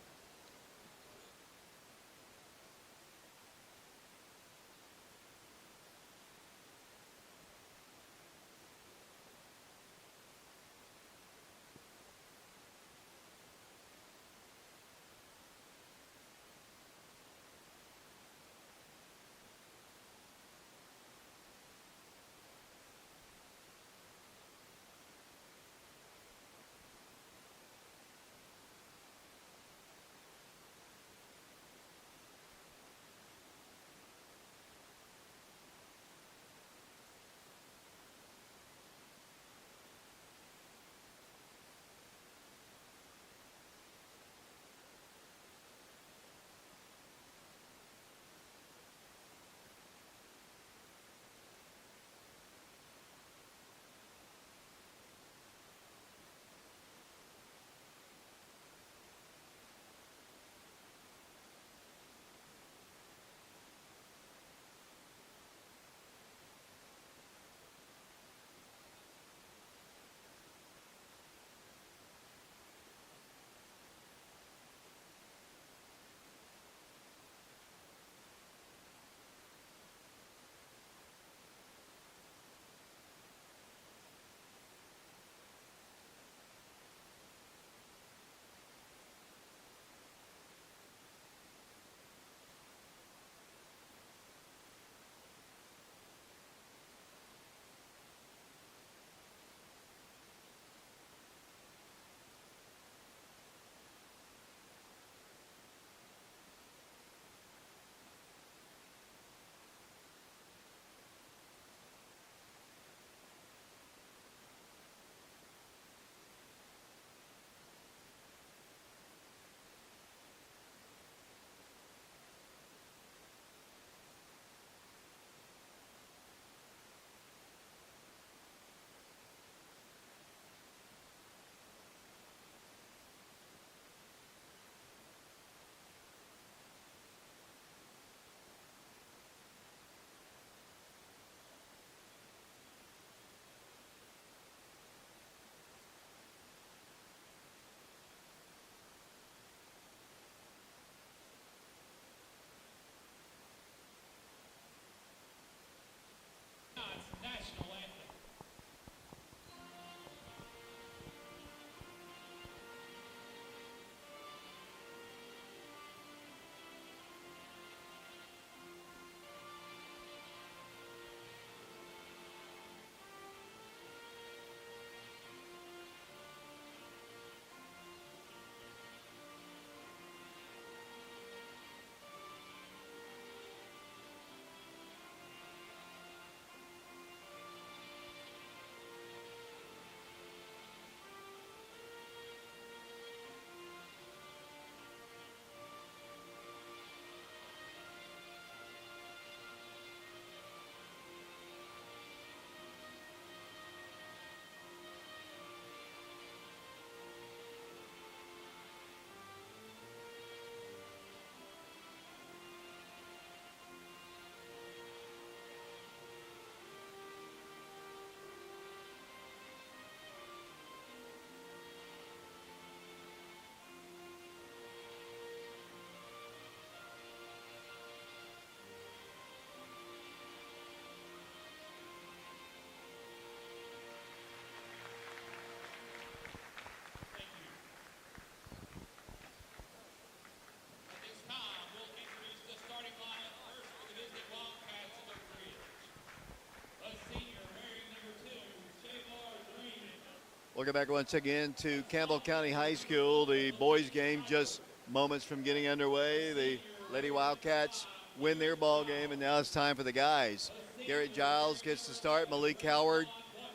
Welcome back once again to Campbell County High School. The boys game just moments from getting underway. The Lady Wildcats win their ball game, and now it's time for the guys. Garrett Giles gets to start. Malik Howard,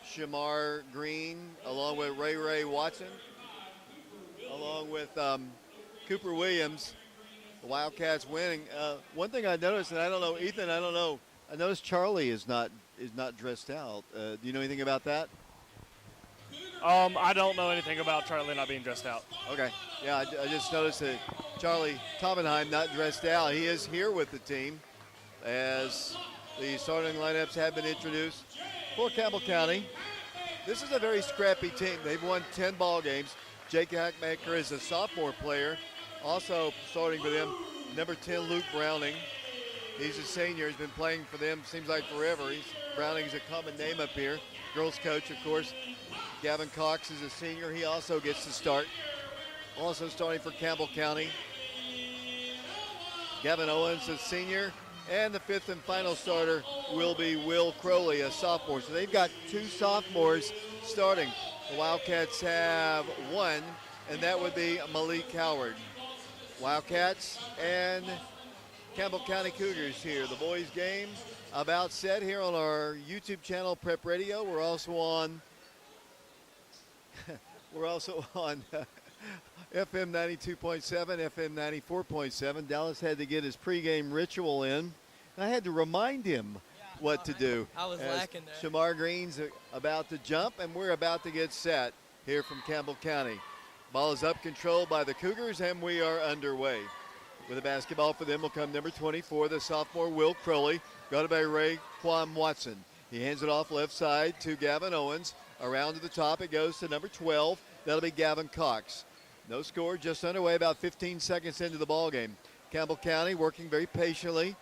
Shamar Green, along with Ray Watson, along with Cooper Williams. The Wildcats winning. One thing I noticed, and I don't know, Ethan, I don't know. I noticed Charlie is not dressed out. Do you know anything about that? I don't know anything about Charlie not being dressed out. Okay. Yeah, I just noticed that Charlie Tobenheim not dressed out. He is here with the team as the starting lineups have been introduced for Campbell County. This is a very scrappy team. They've won 10 ball games. Jake Hackmaker is a sophomore player. Also starting for them, number 10, Luke Browning. He's a senior. He's been playing for them, seems like forever. Browning's a common name up here. Girls coach, of course. Gavin Cox is a senior. He also gets to start. Also starting for Campbell County, Gavin Owens, a senior. And the fifth and final starter will be Will Crowley, a sophomore. So they've got 2 sophomores starting. The Wildcats have 1, and that would be Malik Howard. Wildcats and Campbell County Cougars here. The boys game about set here on our YouTube channel, Prep Radio. We're also on FM 92.7, FM 94.7. Dallas had to get his pregame ritual in. I had to remind him what to do. I was lacking there. Shamar Green's about to jump, and we're about to get set here from Campbell County. Ball is up, controlled by the Cougars, and we are underway. With a basketball for them will come number 24, the sophomore Will Crowley, guarded by Ray Quan Watson. He hands it off left side to Gavin Owens. Around to the top, it goes to number 12. That'll be Gavin Cox. No score, just underway, about 15 seconds into the ball game. Campbell County working very patiently,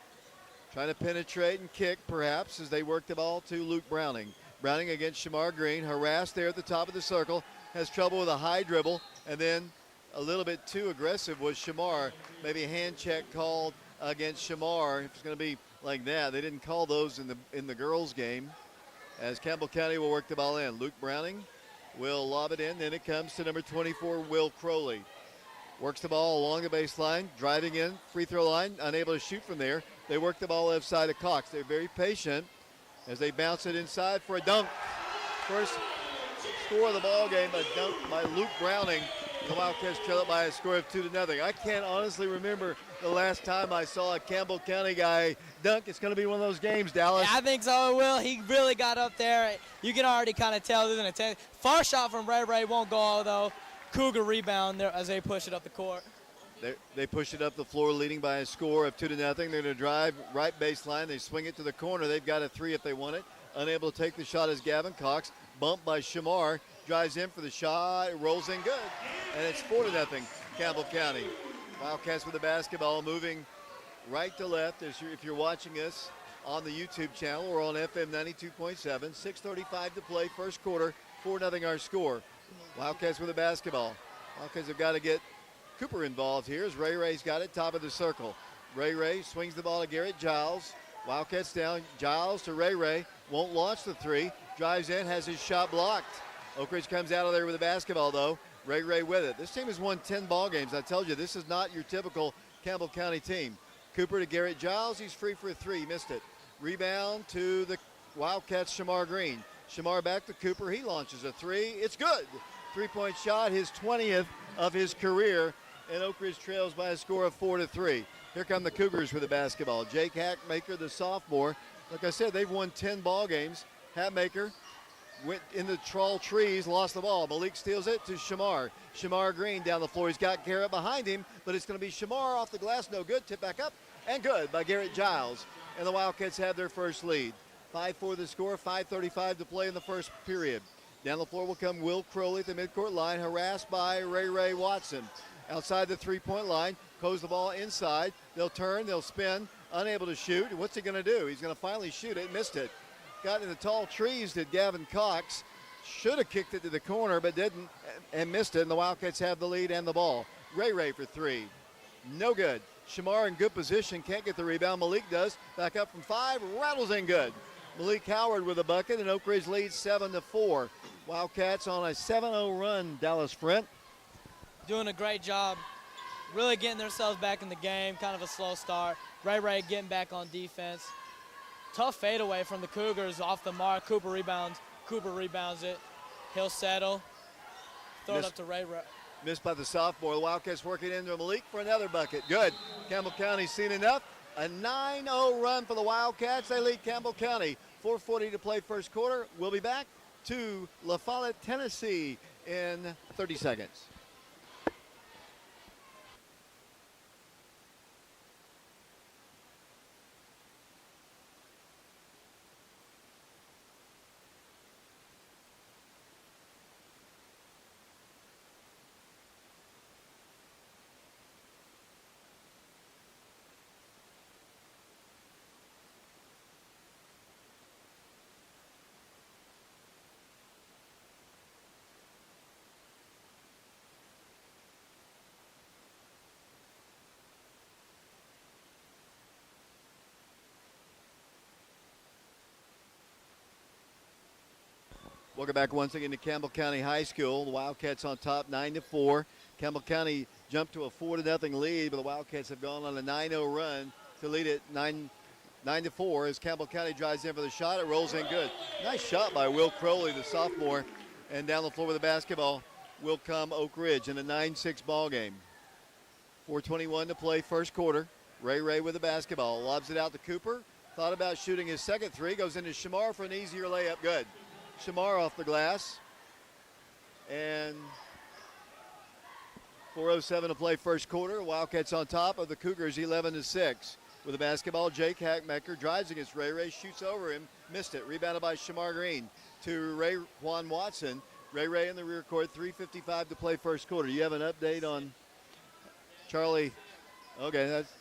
trying to penetrate and kick, perhaps, as they work the ball to Luke Browning. Browning against Shamar Green, harassed there at the top of the circle, has trouble with a high dribble, and then a little bit too aggressive was Shamar. Maybe a hand check called against Shamar. If it's going to be like that, they didn't call those in the girls' game. As Campbell County will work the ball in. Luke Browning will lob it in. Then it comes to number 24, Will Crowley. Works the ball along the baseline, driving in, free throw line, unable to shoot from there. They work the ball left side of Cox. They're very patient as they bounce it inside for a dunk. First score of the ball game, a dunk by Luke Browning. The Wildcats trail it by a score of 2-0. I can't honestly remember the last time I saw a Campbell County guy dunk. It's going to be one of those games, Dallas. Yeah, I think so, it will. He really got up there. You can already kind of tell there's an attempt. Far shot from Ray won't go, though. Cougar rebound there as they push it up the court. They push it up the floor, leading by a score of 2-0. They're going to drive right baseline. They swing it to the corner. They've got a 3 if they want it. Unable to take the shot is Gavin Cox. Bumped by Shamar. Drives in for the shot. It rolls in good. And it's 4-0 Campbell County. Wildcats with the basketball, moving right to left. If you're watching us on the YouTube channel, we're on FM 92.7. 6:35 to play, first quarter. 4-0 our score. Wildcats with the basketball. Wildcats have got to get Cooper involved here as Ray's got it, top of the circle. Ray swings the ball to Garrett Giles. Wildcats down. Giles to Ray. Won't launch the 3. Drives in, has his shot blocked. Oak Ridge comes out of there with the basketball, though. Ray with it. This team has won 10 ball games. I told you, this is not your typical Campbell County team. Cooper to Garrett Giles. He's free for a 3. He missed it. Rebound to the Wildcats, Shamar Green. Shamar back to Cooper. He launches a 3. It's good. 3-point shot, his 20th of his career. And Oak Ridge trails by a score of 4-3. Here come the Cougars with the basketball. Jake Hackmaker, the sophomore. Like I said, they've won 10 ball games. Hackmaker went in the tall trees, lost the ball. Malik steals it to Shamar. Shamar Green down the floor. He's got Garrett behind him, but it's going to be Shamar off the glass. No good. Tip back up and good by Garrett Giles. And the Wildcats have their first lead. 5-4 the score, 5:35 to play in the first period. Down the floor will come Will Crowley at the midcourt line, harassed by Ray Watson. Outside the 3-point line, pose the ball inside. They'll turn, they'll spin, unable to shoot. What's he going to do? He's going to finally shoot it, missed it. Got in the tall trees did Gavin Cox. Should have kicked it to the corner, but didn't, and missed it. And the Wildcats have the lead and the ball. Ray for 3. No good. Shamar in good position, can't get the rebound. Malik does. Back up from 5, rattles in good. Malik Howard with a bucket, and Oak Ridge leads 7-4. Wildcats on a 7-0 run, Dallas Front. Doing a great job. Really getting themselves back in the game. Kind of a slow start. Ray getting back on defense. Tough fadeaway from the Cougars off the mark. Cooper rebounds it. He'll settle. Throw it up to Ray. Missed by the sophomore. The Wildcats working into Malik for another bucket. Good. Campbell County's seen enough. A 9-0 run for the Wildcats. They lead Campbell County. 4:40 to play first quarter. We'll be back to La Follette, Tennessee in 30 seconds. Welcome back once again to Campbell County High School. The Wildcats on top 9-4. Campbell County jumped to a 4-0 lead, but the Wildcats have gone on a 9-0 run to lead it 9-4 as Campbell County drives in for the shot. It rolls in good. Nice shot by Will Crowley, the sophomore. And down the floor with the basketball will come Oak Ridge in a 9-6 ball game. 4:21 to play first quarter. Ray with the basketball. Lobs it out to Cooper. Thought about shooting his second three. Goes into Shamar for an easier layup. Good. Shamar off the glass. And 4:07 to play first quarter. Wildcats on top of the Cougars 11-6. With the basketball, Jake Hackmaker drives against Ray, shoots over him, missed it. Rebounded by Shamar Green to Raekwon Watson. Ray in the rear court, 3:55 to play first quarter. You have an update on Charlie? Okay, that's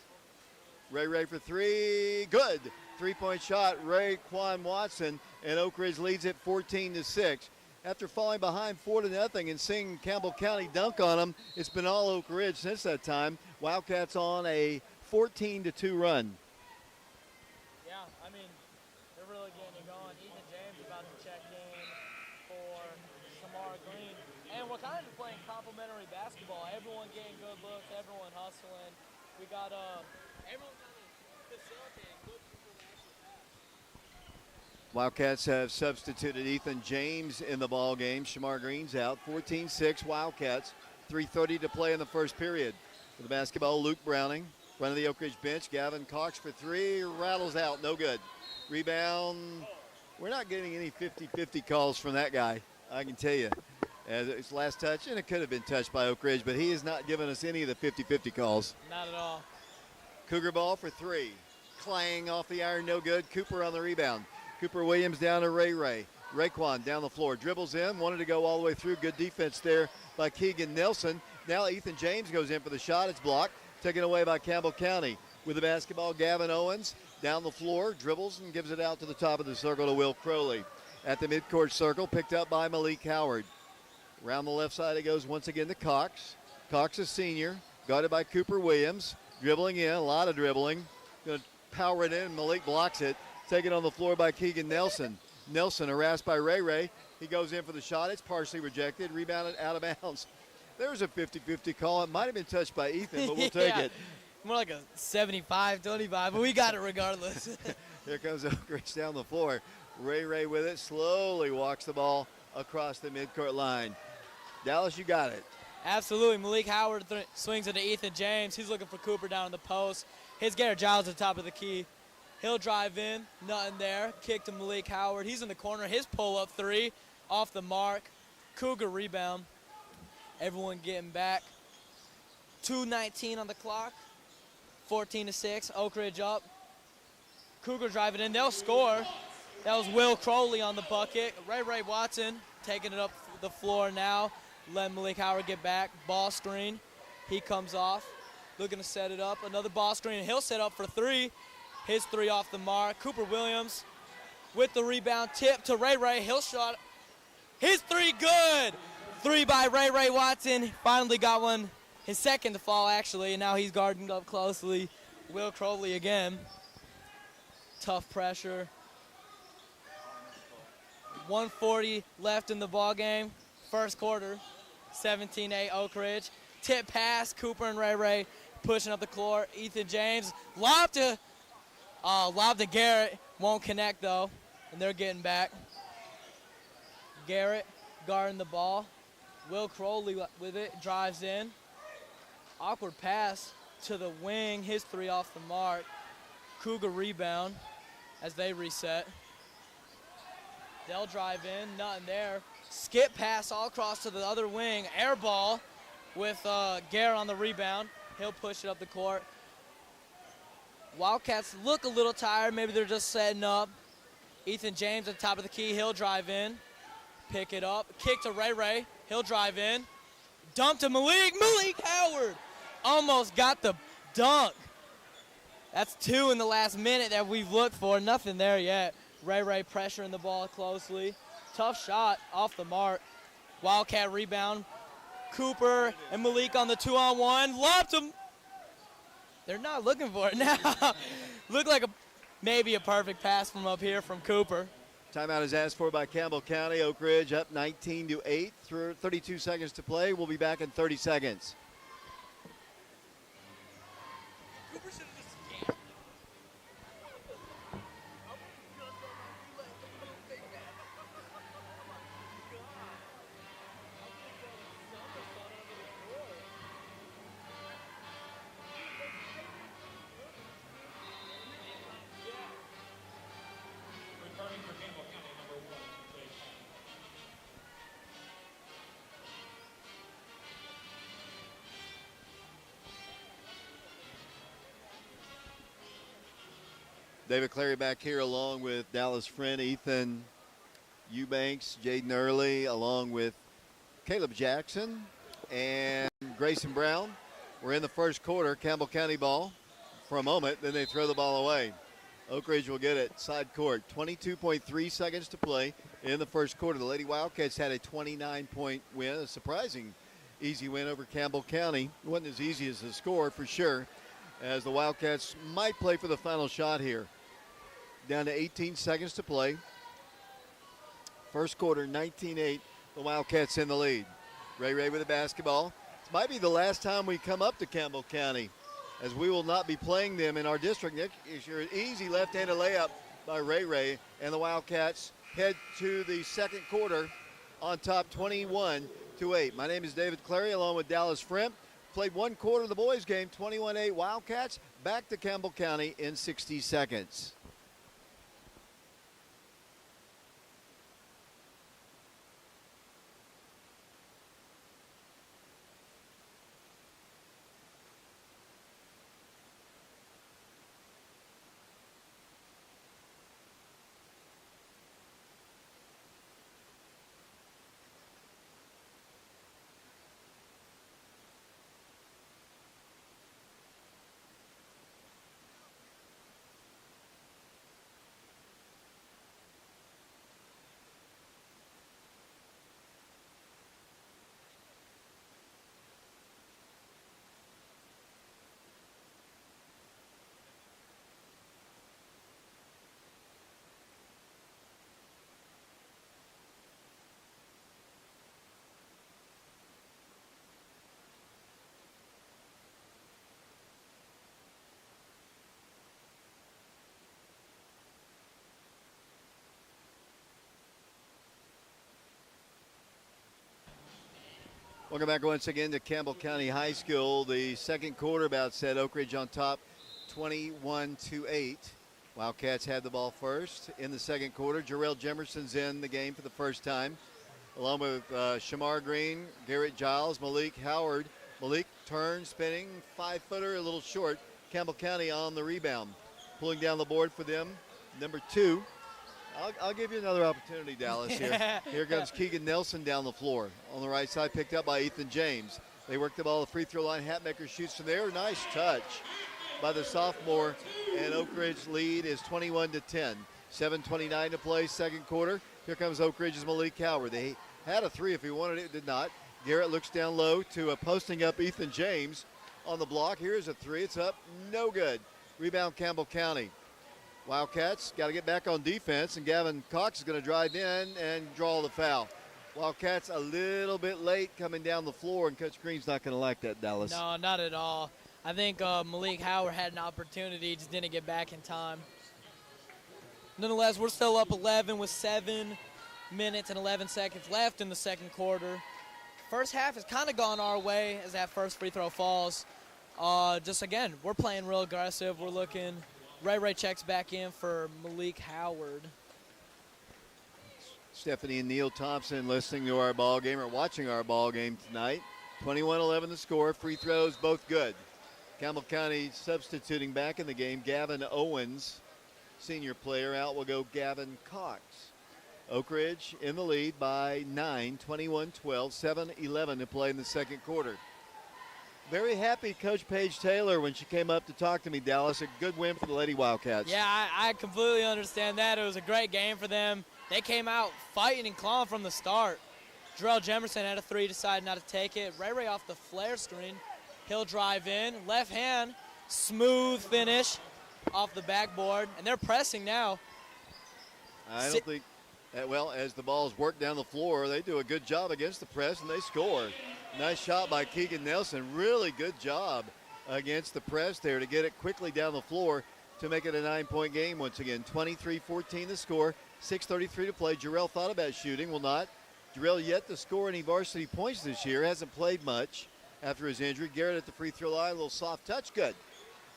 Ray for three. Good. Three-point shot, Raekwon Watson, and Oak Ridge leads it 14-6. After falling behind 4-0 and seeing Campbell County dunk on them, it's been all Oak Ridge since that time. Wildcats on a 14-2 run. Yeah, I mean, they're really getting it going. Ethan James about to check in for Shamar Green. And we're kind of playing complimentary basketball. Everyone getting good looks, everyone hustling. We got everyone kind of facilitating good people to actually pass. Wildcats have substituted Ethan James in the ball game. Shamar Green's out. 14-6 Wildcats. 3:30 to play in the first period. For the basketball, Luke Browning. Front of the Oak Ridge bench, Gavin Cox for three, rattles out, no good. Rebound, we're not getting any 50-50 calls from that guy, I can tell you. As it's last touch, and it could have been touched by Oak Ridge, but he has not given us any of the 50-50 calls. Not at all. Cougar ball for three. Clang off the iron, no good. Cooper on the rebound. Cooper Williams down to Ray. Raekwon down the floor, dribbles in, wanted to go all the way through. Good defense there by Keegan Nelson. Now Ethan James goes in for the shot, it's blocked. Taken away by Campbell County. With the basketball, Gavin Owens down the floor, dribbles and gives it out to the top of the circle to Will Crowley. At the midcourt circle, picked up by Malik Howard. Around the left side it goes once again to Cox. Cox is senior, guarded by Cooper Williams. Dribbling in, a lot of dribbling. Going to power it in, Malik blocks it. Taken on the floor by Keegan Nelson. Nelson harassed by Ray. He goes in for the shot. It's partially rejected, rebounded out of bounds. There's a 50-50 call. It might have been touched by Ethan, but we'll take it. More like a 75-25, but we got it regardless. Here comes Oak Ridge down the floor. Ray with it, slowly walks the ball across the midcourt line. Dallas, you got it. Absolutely. Malik Howard swings it to Ethan James. He's looking for Cooper down in the post. Hits Garrett Giles at the top of the key. He'll drive in, nothing there. Kick to Malik Howard. He's in the corner. His pull-up three off the mark. Cougar rebound. Everyone getting back. 2:19 on the clock. 14-6. Oak Ridge up. Cougar driving in. They'll score. That was Will Crowley on the bucket. Ray Watson taking it up the floor now. Letting Malik Howard get back. Ball screen. He comes off. Looking to set it up. Another ball screen. He'll set up for three. His three off the mark. Cooper Williams with the rebound. Tip to Ray. He'll shot. His three good. Three by Ray Watson. Finally got one. His second to fall, actually, and now he's guarding up closely. Will Crowley again. Tough pressure. 1:40 left in the ball game. First quarter, 17-8 Oak Ridge. Tip pass, Cooper and Ray pushing up the court. Ethan James, lob to Garrett. Won't connect, though, and they're getting back. Garrett guarding the ball. Will Crowley with it, drives in. Awkward pass to the wing, his three off the mark. Cougar rebound as they reset. They'll drive in, nothing there. Skip pass all across to the other wing. Air ball with Garrett on the rebound. He'll push it up the court. Wildcats look a little tired. Maybe they're just setting up. Ethan James at the top of the key. He'll drive in. Pick it up. Kick to Ray. He'll drive in. Dump to Malik. Malik Howard almost got the dunk. That's two in the last minute that we've looked for. Nothing there yet. Ray pressuring the ball closely. Tough shot off the mark. Wildcat rebound. Cooper and Malik on the 2-on-1. Lobbed him. They're not looking for it now. Looked like maybe a perfect pass from up here from Cooper. Timeout is asked for by Campbell County. Oak Ridge up 19-8 through 32 seconds to play. We'll be back in 30 seconds. David Clary back here along with Dallas Friend, Ethan Eubanks, Jaden Early, along with Caleb Jackson and Grayson Brown. We're in the first quarter, Campbell County ball for a moment, then they throw the ball away. Oak Ridge will get it, side court, 22.3 seconds to play in the first quarter. The Lady Wildcats had a 29-point win, a surprising easy win over Campbell County. It wasn't as easy as the score for sure, as the Wildcats might play for the final shot here. Down to 18 seconds to play. First quarter, 19-8. The Wildcats in the lead. Ray with the basketball. This might be the last time we come up to Campbell County, as we will not be playing them in our district next year. An easy left-handed layup by Ray, and the Wildcats head to the second quarter on top, 21-8. My name is David Clary, along with Dallas Friend. Played one quarter of the boys' game, 21-8 Wildcats. Back to Campbell County in 60 seconds. Welcome back once again to Campbell County High School. The second quarter about set, Oak Ridge on top, 21-8. Wildcats had the ball first in the second quarter. Jarrell Jemerson's in the game for the first time, along with Shamar Green, Garrett Giles, Malik Howard. Malik turns, spinning, 5-footer, a little short. Campbell County on the rebound. Pulling down the board for them, number 2. I'll give you another opportunity, Dallas, here. Here comes Keegan Nelson down the floor. On the right side, picked up by Ethan James. They work the ball, the free throw line. Hatmaker shoots from there. Nice touch by the sophomore. And Oak Ridge lead is 21-10. 7:29 to play, second quarter. Here comes Oak Ridge's Malik Howard. They had a three if he wanted it, did not. Garrett looks down low to posting up Ethan James on the block. Here's a three. It's up. No good. Rebound Campbell County. Wildcats got to get back on defense, and Gavin Cox is going to drive in and draw the foul. Wildcats a little bit late coming down the floor, and Coach Green's not going to like that, Dallas. No, not at all. I think Malik Howard had an opportunity, just didn't get back in time. Nonetheless, we're still up 11 with 7 minutes and 11 seconds left in the second quarter. First half has kind of gone our way as that first free throw falls. Just again, we're playing real aggressive. We're looking. Ray checks back in for Malik Howard. Stephanie and Neil Thompson listening to our ball game or watching our ball game tonight. 21-11 the score. Free throws both good. Campbell County substituting back in the game. Gavin Owens, senior player. Out will go Gavin Cox. Oak Ridge in the lead by 9, 21-12, 7-11 to play in the second quarter. Very happy Coach Paige Taylor when she came up to talk to me, Dallas. A good win for the Lady Wildcats. Yeah, I completely understand that. It was a great game for them. They came out fighting and clawing from the start. Jarrell Jemerson had a three, decided not to take it. Ray off the flare screen. He'll drive in. Left hand, smooth finish off the backboard. And they're pressing now. I don't think, well, as the balls work down the floor, they do a good job against the press, and they score. Nice shot by Keegan Nelson. Really good job against the press there to get it quickly down the floor to make it a 9-point game once again. 23-14 the score, 6:33 to play. Jarrell thought about shooting, will not. Jarrell yet to score any varsity points this year, hasn't played much after his injury. Garrett at the free throw line, a little soft touch, good.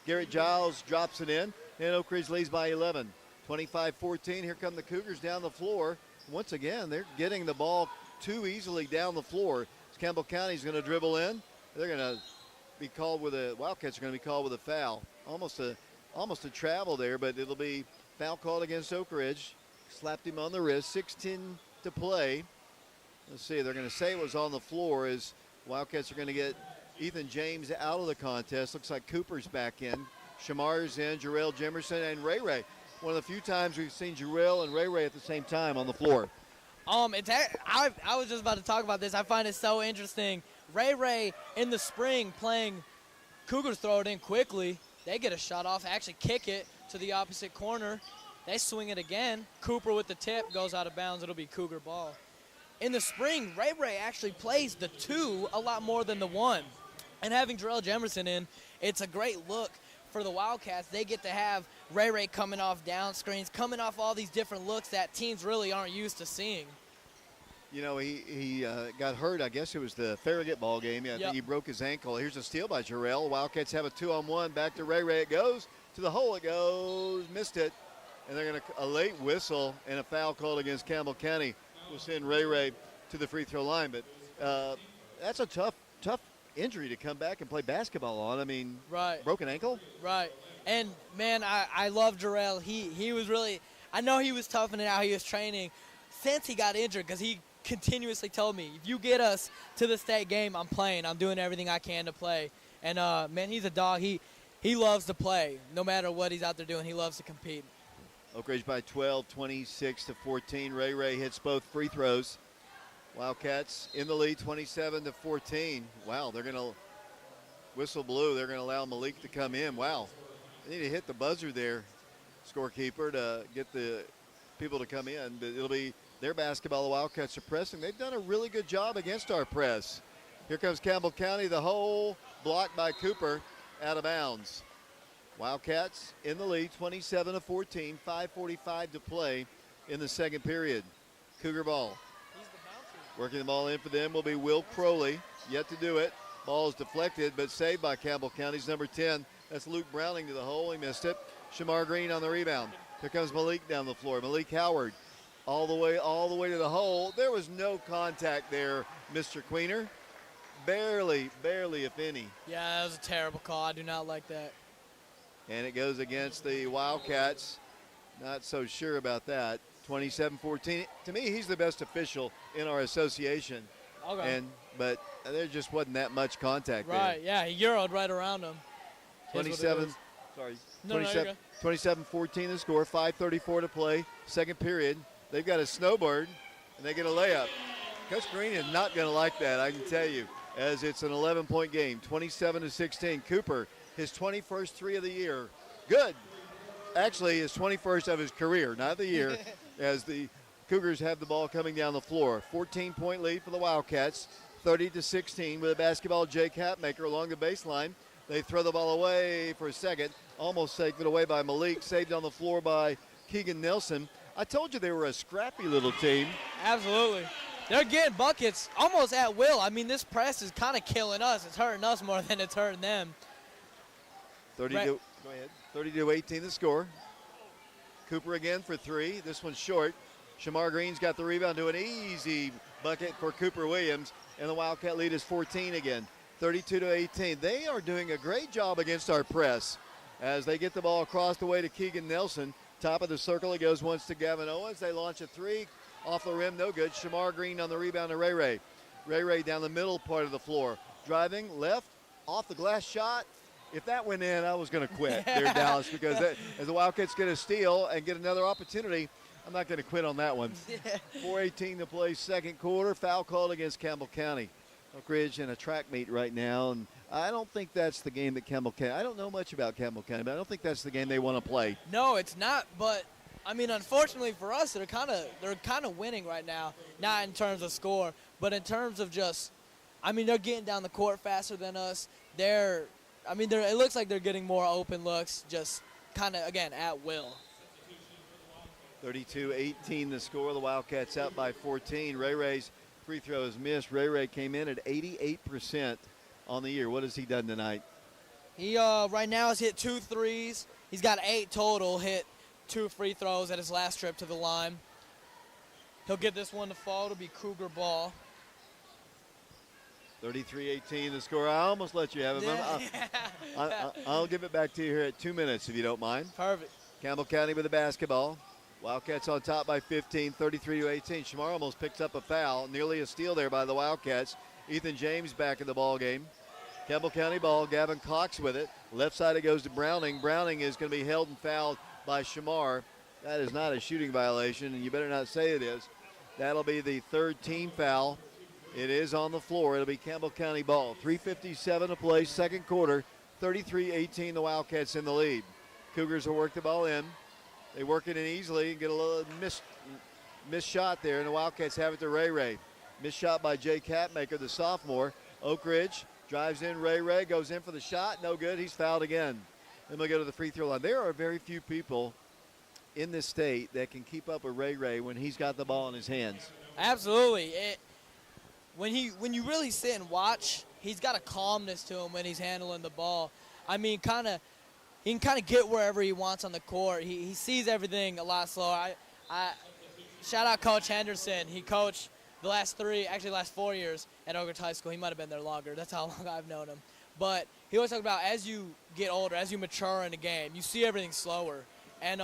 Garrett Giles drops it in, and Oak Ridge leads by 11. 25-14, here come the Cougars down the floor. Once again, they're getting the ball too easily down the floor. Campbell County's going to dribble in. They're going to be called with a, Wildcats are going to be called with a foul. Almost a travel there, but it'll be foul called against Oak Ridge. Slapped him on the wrist, 6:10 to play. Let's see, they're going to say it was on the floor as Wildcats are going to get Ethan James out of the contest. Looks like Cooper's back in. Shamar's in, Jarrell Jemerson, and Ray. One of the few times we've seen Jarrell and Ray at the same time on the floor. I was just about to talk about this. I find it so interesting. Ray in the spring playing Cougars throw it in quickly. They get a shot off, actually kick it to the opposite corner. They swing it again. Cooper with the tip goes out of bounds. It'll be Cougar ball. In the spring, Ray actually plays the 2 a lot more than the 1. And having Jarrell Jemerson in, it's a great look for the Wildcats. They get to have Ray coming off down screens, coming off all these different looks that teams really aren't used to seeing. You know, he got hurt. I guess it was the Farragut ball game. I think he broke his ankle. Here's a steal by Jarrell. Wildcats have a 2-on-1. Back to Ray. It goes to the hole. It goes. Missed it. And they're going to a late whistle and a foul called against Campbell County. Will send Ray to the free throw line. But that's a tough injury to come back and play basketball on. I mean, broken ankle. Right. And, man, I love Jarrell. He was really – I know he was toughing it out. He was training since he got injured because he continuously told me, if you get us to the state game, I'm playing. I'm doing everything I can to play. And, man, he's a dog. He loves to play. No matter what he's out there doing, he loves to compete. Oak Ridge by 12, 26-14. Ray hits both free throws. Wildcats in the lead, 27-14. Wow, they're going to whistle blue. They're going to allow Malik to come in. Wow, they need to hit the buzzer there, scorekeeper, to get the people to come in. But it'll be their basketball. The Wildcats are pressing. They've done a really good job against our press. Here comes Campbell County. The hole blocked by Cooper, out of bounds. Wildcats in the lead, 27-14, 5:45 to play in the second period. Cougar ball. Working the ball in for them will be Will Crowley, yet to do it. Ball is deflected, but saved by Campbell County's number 10. That's Luke Browning to the hole. He missed it. Shamar Green on the rebound. Here comes Malik down the floor. Malik Howard all the way to the hole. There was no contact there, Mr. Queener. Barely, if any. Yeah, that was a terrible call. I do not like that. And it goes against the Wildcats. Not so sure about that. 27-14. To me, he's the best official in our association. Okay. But there just wasn't that much contact there. Right, yeah, he euroed right around him. 27-14 the score, 5:34 to play, second period. They've got a snowbird, and they get a layup. Coach Green is not going to like that, I can tell you, as it's an 11-point game, 27-16. Cooper, his 21st three of the year. Good. actually his 21st of his career, not the year, as the Cougars have the ball coming down the floor. 14-point lead for the Wildcats, 30-16 with a basketball. Jake Hatmaker along the baseline. They throw the ball away for a second, almost saved it away by Malik, saved on the floor by Keegan Nelson. I told you they were a scrappy little team. Absolutely. They're getting buckets almost at will. I mean, this press is kind of killing us. It's hurting us more than it's hurting them. 32-18 the score. Cooper again for three. This one's short. Shamar Green's got the rebound to an easy bucket for Cooper Williams, and the Wildcat lead is 14 again. 32-18. They are doing a great job against our press as they get the ball across the way to Keegan Nelson. Top of the circle, it goes once to Gavin Owens. They launch a three off the rim, no good. Shamar Green on the rebound to Ray Ray. Ray Ray down the middle part of the floor. Driving left, off the glass shot. If that went in, I was going to quit there, Dallas, because as the Wildcats get a steal and get another opportunity, I'm not going to quit on that one. 4:18 to play second quarter. Foul called against Campbell County. Oak Ridge in a track meet right now, and I don't think that's the game that Campbell County. I don't know much about Campbell County, but I don't think that's the game they want to play. No, it's not. But I mean, unfortunately for us, they're kind of winning right now. Not in terms of score, but in terms of just, I mean, they're getting down the court faster than us. It looks like they're getting more open looks, just kind of again at will. 32-18 the score. The Wildcats out by 14. Ray Ray's free throw is missed. Ray Ray came in at 88% on the year. What has he done tonight? He right now has hit 2 threes. He's got 8 total, hit 2 free throws at his last trip to the line. He'll get this one to fall. It'll be Cougar ball. 33-18 the score. I almost let you have it. I'll give it back to you here at 2 minutes if you don't mind. Perfect. Campbell County with the basketball. Wildcats on top by 15, 33-18. Shamar almost picks up a foul. Nearly a steal there by the Wildcats. Ethan James back in the ball game. Campbell County ball. Gavin Cox with it. Left side it goes to Browning. Browning is going to be held and fouled by Shamar. That is not a shooting violation, and you better not say it is. That'll be the third team foul. It is on the floor. It'll be Campbell County ball. 3:57 to play, second quarter. 33-18, the Wildcats in the lead. Cougars will work the ball in. They work it in easily and get a little missed shot there, and the Wildcats have it to Ray Ray. Missed shot by Jake Hatmaker, the sophomore. Oak Ridge drives in. Ray Ray goes in for the shot. No good. He's fouled again. Then we'll go to the free throw line. There are very few people in this state that can keep up with Ray Ray when he's got the ball in his hands. Absolutely. When you really sit and watch, he's got a calmness to him when he's handling the ball. I mean, he can kind of get wherever he wants on the court. He sees everything a lot slower. I shout out Coach Henderson. He coached the last 4 years at Oak Ridge High School. He might have been there longer. That's how long I've known him. But he always talks about as you get older, as you mature in the game, you see everything slower. And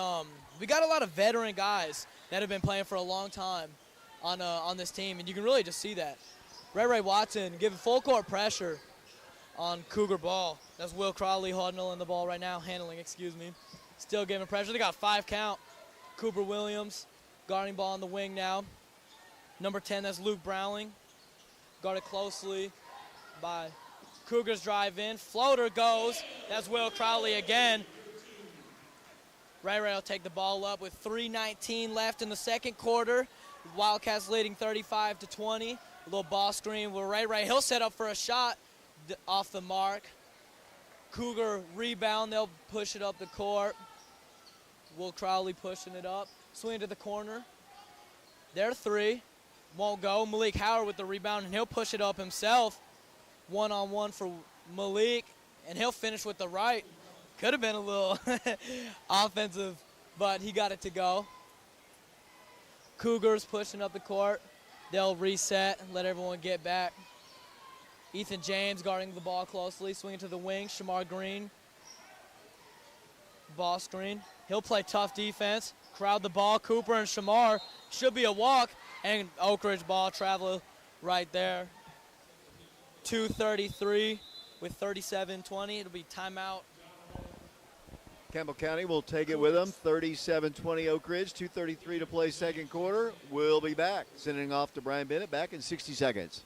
we got a lot of veteran guys that have been playing for a long time on this team, and you can really just see that. Ray Watson giving full court pressure on Cougar ball. That's Will Crowley handling the ball right now. Still giving pressure. They got 5 count. Cooper Williams guarding ball on the wing now. Number 10, that's Luke Browning. Guarded closely by Cougars drive in. Floater goes. That's Will Crowley again. Ray will take the ball up with 3:19 left in the second quarter. Wildcats leading 35-20. A little ball screen with Ray. He'll set up for a shot off the mark. Cougar rebound. They'll push it up the court. Will Crowley pushing it up. Swing to the corner. Their 3. Won't go. Malik Howard with the rebound, and he'll push it up himself. One-on-one for Malik, and he'll finish with the right. Could have been a little offensive, but he got it to go. Cougars pushing up the court. They'll reset and let everyone get back. Ethan James guarding the ball closely, swinging to the wing. Shamar Green. Ball screen. He'll play tough defense. Crowd the ball. Cooper and Shamar. Should be a walk. And Oak Ridge ball travel right there. 2:33 with 37-20. It'll be timeout. Campbell County will take it with them. 37-20 Oak Ridge. 2:33 to play second quarter. We'll be back. Sending off to Brian Bennett. Back in 60 seconds.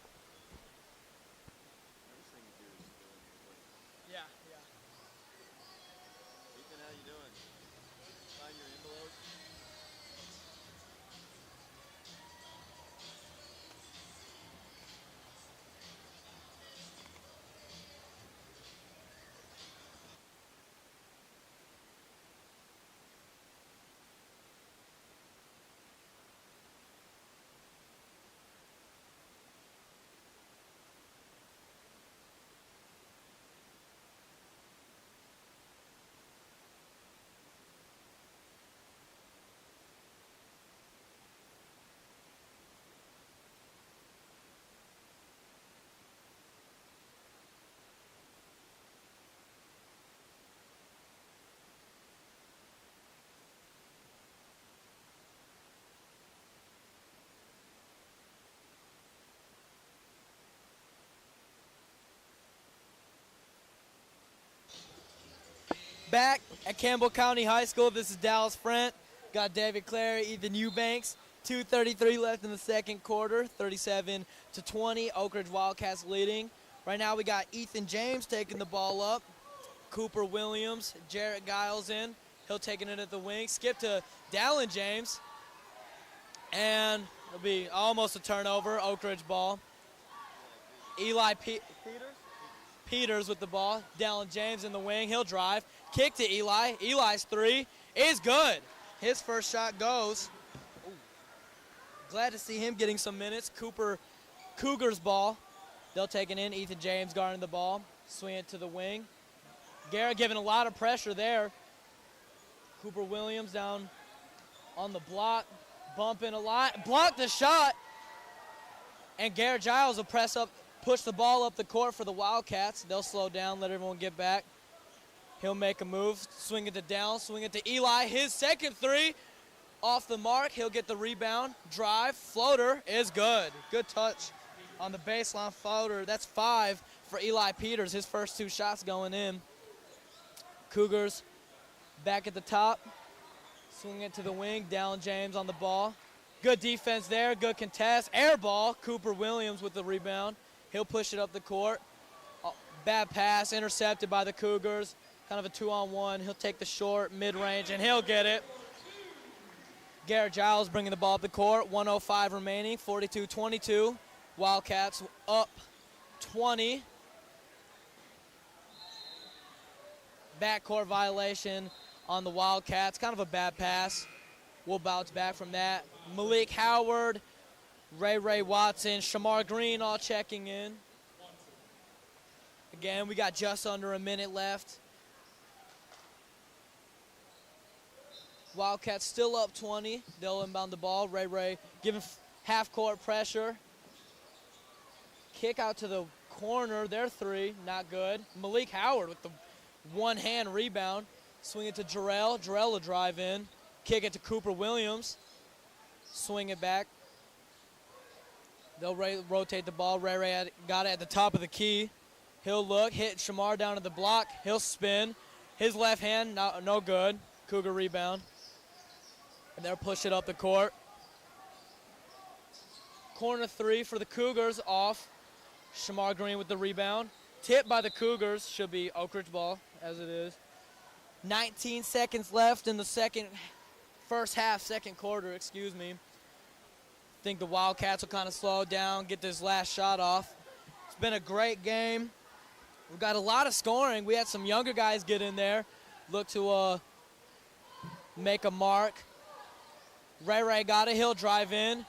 back at Campbell County High School. This is Dallas Frent. Got David Clary, Ethan Eubanks. 2:33 left in the second quarter, 37-20. Oak Ridge Wildcats leading. Right now we got Ethan James taking the ball up. Cooper Williams, Jarrett Giles in. He'll taking it at the wing. Skip to Dallin James. And it'll be almost a turnover, Oak Ridge ball. Eli Peters with the ball. Dallin James in the wing. He'll drive. Kick to Eli. Eli's three is good. His first shot goes. Ooh. Glad to see him getting some minutes. Cougars ball. They'll take it in. Ethan James guarding the ball. Swing it to the wing. Garrett giving a lot of pressure there. Cooper Williams down on the block. Bumping a lot. Blocked the shot. And Garrett Giles will press up, push the ball up the court for the Wildcats. They'll slow down, let everyone get back. He'll make a move. Swing it to down. Swing it to Eli. His second three off the mark. He'll get the rebound. Drive. Floater is good. Good touch on the baseline floater. That's 5 for Eli Peters. His first 2 shots going in. Cougars back at the top. Swing it to the wing. Dallin James on the ball. Good defense there. Good contest. Air ball. Cooper Williams with the rebound. He'll push it up the court. Bad pass. Intercepted by the Cougars. Kind of a 2-on-1. He'll take the short, mid-range, and he'll get it. Garrett Giles bringing the ball up the court. 1:05 remaining. 42-22. Wildcats up 20. Backcourt violation on the Wildcats. Kind of a bad pass. We'll bounce back from that. Malik Howard, Ray Watson, Shamar Green all checking in. Again, we got just under a minute left. Wildcats still up 20. They'll inbound the ball. Ray giving half-court pressure. Kick out to the corner. Their three, not good. Malik Howard with the one-hand rebound. Swing it to Jarrell. Jarrell will drive in. Kick it to Cooper Williams. Swing it back. They'll rotate the ball. Ray got it at the top of the key. He'll look, hit Shamar down to the block. He'll spin. His left hand, no good. Cougar rebound. And they'll push it up the court. Corner three for the Cougars off. Shamar Green with the rebound. Tipped by the Cougars. Should be Oak Ridge ball, as it is. 19 seconds left in the second quarter, excuse me. Think the Wildcats will kind of slow down, get this last shot off. It's been a great game. We've got a lot of scoring. We had some younger guys get in there, look to make a mark. Ray got it. He'll drive in,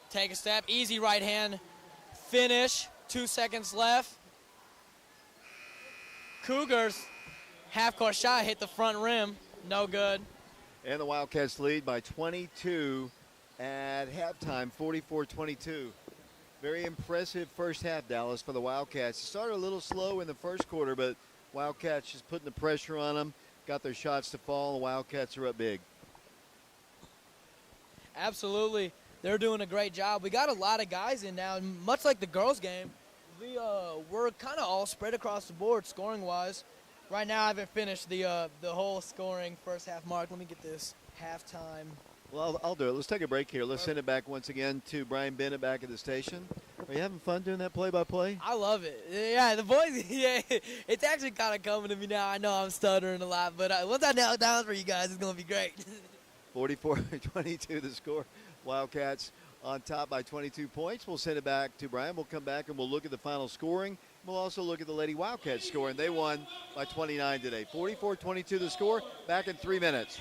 take a step, easy right hand finish. 2 seconds left. Cougars half-court shot hit the front rim, no good. And the Wildcats lead by 22 at halftime, 44-22. Very impressive first half, Dallas, for the Wildcats. It started a little slow in the first quarter, but Wildcats just putting the pressure on them, got their shots to fall, and the Wildcats are up big. Absolutely. They're doing a great job. We got a lot of guys in now, and much like the girls' game, we're kind of all spread across the board scoring-wise. Right now, I haven't finished the whole scoring first half mark. Let me get this halftime. Well, I'll do it. Let's take a break here. Let's send it back once again to Brian Bennett back at the station. Are you having fun doing that play-by-play? I love it. Yeah, the boys, yeah, it's actually kind of coming to me now. I know I'm stuttering a lot, but once I nail it down for you guys, it's going to be great. 44-22 the score. Wildcats on top by 22 points. We'll send it back to Brian. We'll come back and we'll look at the final scoring. We'll also look at the Lady Wildcats scoring. They won by 29 today. 44-22 the score. Back in 3 minutes.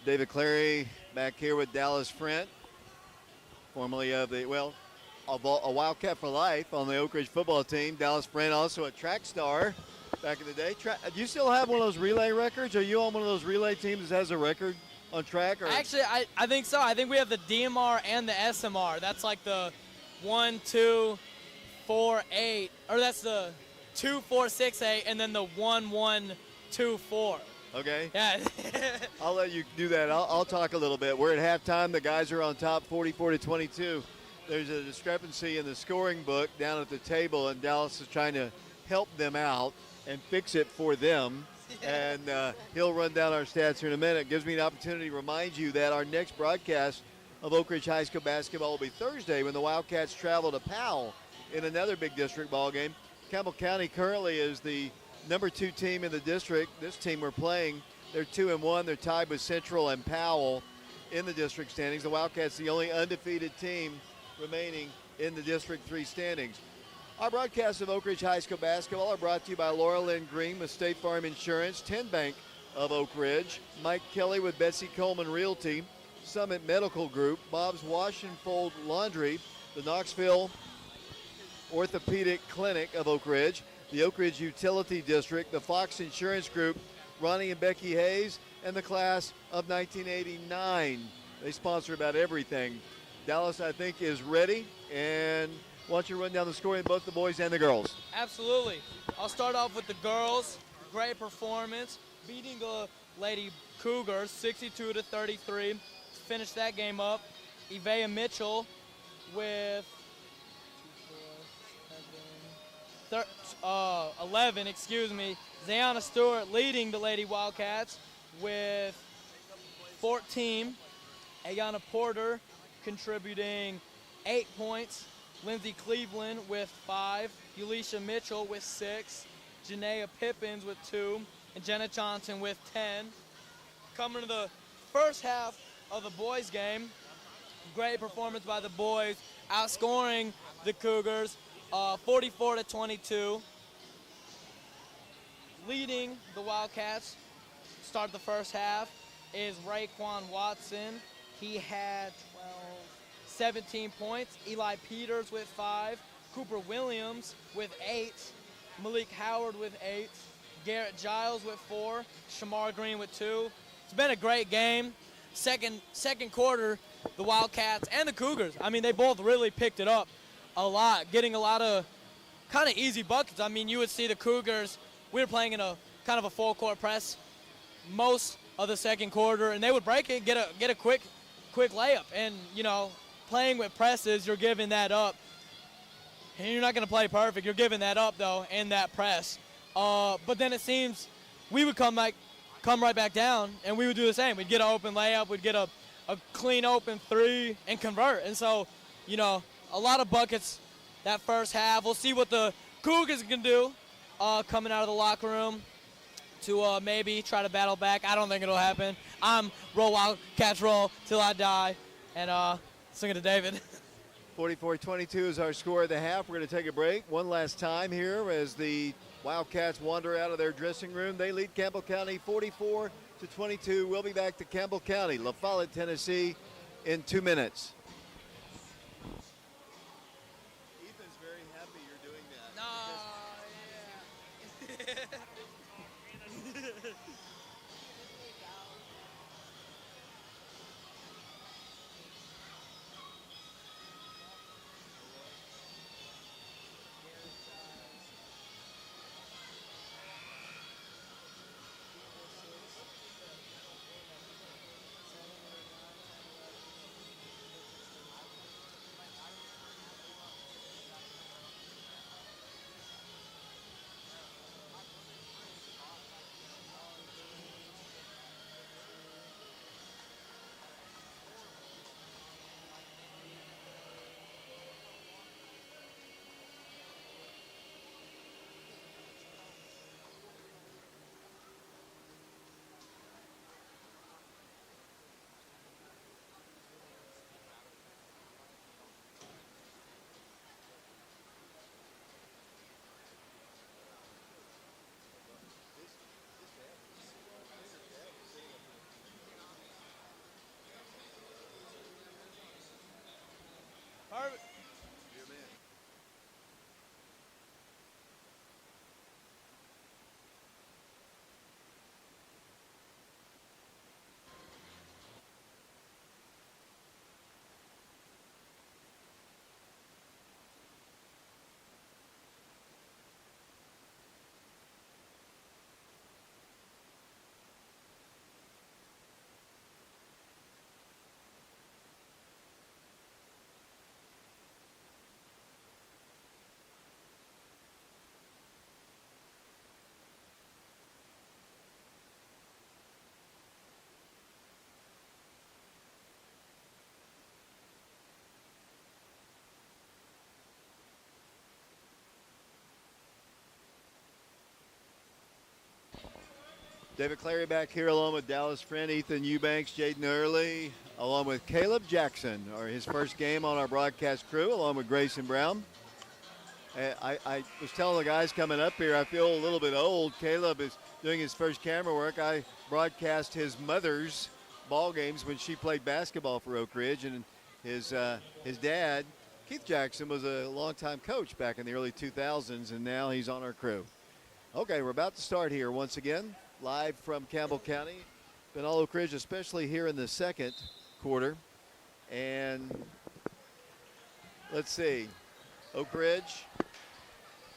David Clary back here with Dallas Frent, formerly of the, a Wildcat for life on the Oak Ridge football team. Dallas Frent, also a track star back in the day. Do you still have one of those relay records? Are you on one of those relay teams that has a record on track? Or? Actually, I think so. I think we have the DMR and the SMR. That's like the 1, 2, 4, 8, or that's the 2, 4, 6, 8, and then the 1, 1, 2, 4. Okay. Yeah. I'll let you do that. I'll talk a little bit. We're at halftime. The guys are on top 44-22. There's a discrepancy in the scoring book down at the table, and Dallas is trying to help them out and fix it for them. And he'll run down our stats here in a minute. It gives me an opportunity to remind you that our next broadcast of Oak Ridge High School basketball will be Thursday when the Wildcats travel to Powell in another big district ball game. Campbell County currently is the number 2 team in the district. This team we're playing, they're 2-1. They're tied with Central and Powell in the district standings. The Wildcats, the only undefeated team remaining in the District 3 standings. Our broadcasts of Oak Ridge High School basketball are brought to you by Laura Lynn Green with State Farm Insurance, 10 Bank of Oak Ridge, Mike Kelly with Betsy Coleman Realty, Summit Medical Group, Bob's Wash and Fold Laundry, the Knoxville Orthopedic Clinic of Oak Ridge, the Oak Ridge Utility District, the Fox Insurance Group, Ronnie and Becky Hayes, and the class of 1989. They sponsor about everything. Dallas, I think, is ready, and why don't you run down the scoring, both the boys and the girls? Absolutely. I'll start off with the girls. Great performance, beating the Lady Cougars 62-33. Finish that game up. Evea Mitchell with 11, Zayana Stewart leading the Lady Wildcats with 14. Ayana Porter contributing 8 points. Lindsay Cleveland with 5. Elisha Mitchell with 6. Janaea Pippins with 2. And Jenna Johnson with 10. Coming to the first half of the boys' game, great performance by the boys, outscoring the Cougars 44-22. Leading the Wildcats, start the first half, is Raekwon Watson. He had 17 points. Eli Peters with 5. Cooper Williams with 8. Malik Howard with 8. Garrett Giles with 4. Shamar Green with 2. It's been a great game. Second quarter, the Wildcats and the Cougars, I mean, they both really picked it up a lot, getting a lot of kind of easy buckets. I mean, you would see the Cougars, we were playing in a kind of a full-court press most of the second quarter, and they would break it, get a quick layup. And, you know, playing with presses, you're giving that up. And you're not going to play perfect. You're giving that up, though, in that press. But then it seems we would come right back down, and we would do the same. We'd get an open layup. We'd get a clean open 3 and convert. And so, you know, a lot of buckets that first half. We'll see what the Cougars can do coming out of the locker room to maybe try to battle back. I don't think it'll happen. I'm roll Wildcats roll till I die. And sing it to David. 44-22 is our score of the half. We're going to take a break one last time here as the Wildcats wander out of their dressing room. They lead Campbell County 44-22. We'll be back to Campbell County, La Follette, Tennessee in 2 minutes. Ethan's very happy you're doing that. Yeah. David Clary back here along with Dallas friend Ethan Eubanks, Jaden Early, along with Caleb Jackson, or his first game on our broadcast crew, along with Grayson Brown. I was telling the guys coming up here, I feel a little bit old. Caleb is doing his first camera work. I broadcast his mother's ball games when she played basketball for Oak Ridge, and his dad, Keith Jackson, was a longtime coach back in the early 2000s, and now he's on our crew. Okay, we're about to start here once again, live from Campbell County. Been all Oak Ridge, especially here in the second quarter. And let's see, Oak Ridge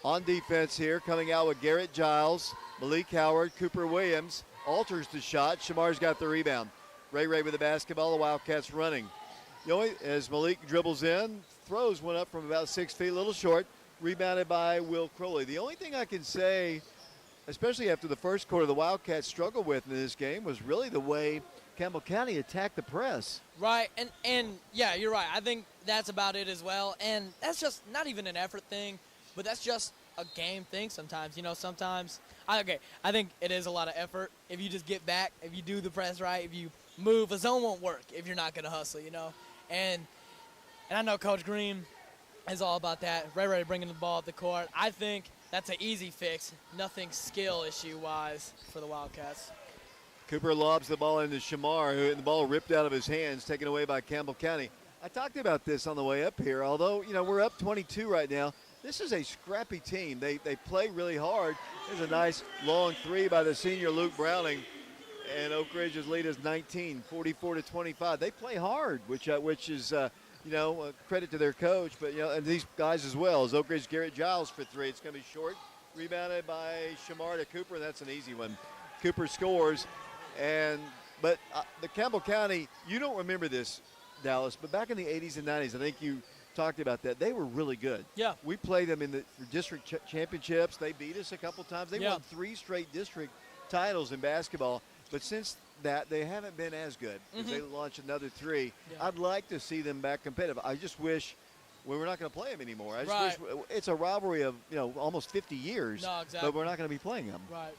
on defense here, coming out with Garrett Giles, Malik Howard, Cooper Williams, alters the shot. Shamar's got the rebound. Ray with the basketball, the Wildcats running. As Malik dribbles in, throws one up from about 6 feet, a little short, rebounded by Will Crowley. The only thing I can say, especially after the first quarter, the Wildcats struggled with in this game was really the way Campbell County attacked the press. Right, and yeah, you're right. I think that's about it as well. And that's just not even an effort thing, but that's just a game thing sometimes. Sometimes, I think it is a lot of effort. If you just get back, if you do the press right, if you move, a zone won't work if you're not going to hustle, And I know Coach Green is all about that. Ray bringing the ball up the court. I think that's an easy fix, nothing skill issue-wise for the Wildcats. Cooper lobs the ball into Shamar, and the ball ripped out of his hands, taken away by Campbell County. I talked about this on the way up here, although, we're up 22 right now. This is a scrappy team. They play really hard. There's a nice long three by the senior Luke Browning, and Oak Ridge's lead is 19, 44-25. They play hard, which is credit to their coach, but and these guys as well. As Oak Ridge, Garrett Giles for three. It's going to be short, rebounded by Shamar to Cooper, and that's an easy one. Cooper scores, but the Campbell County, you don't remember this, Dallas, but back in the 80s and 90s, I think you talked about that. They were really good. Yeah. We played them in the district championships. They beat us a couple times. They won 3 straight district titles in basketball, but since that, they haven't been as good. They launched another 3. Yeah. I'd like to see them back competitive. I just wish we're not going to play them anymore. I just wish it's a rivalry of almost 50 years. No, exactly. But we're not going to be playing them. Right.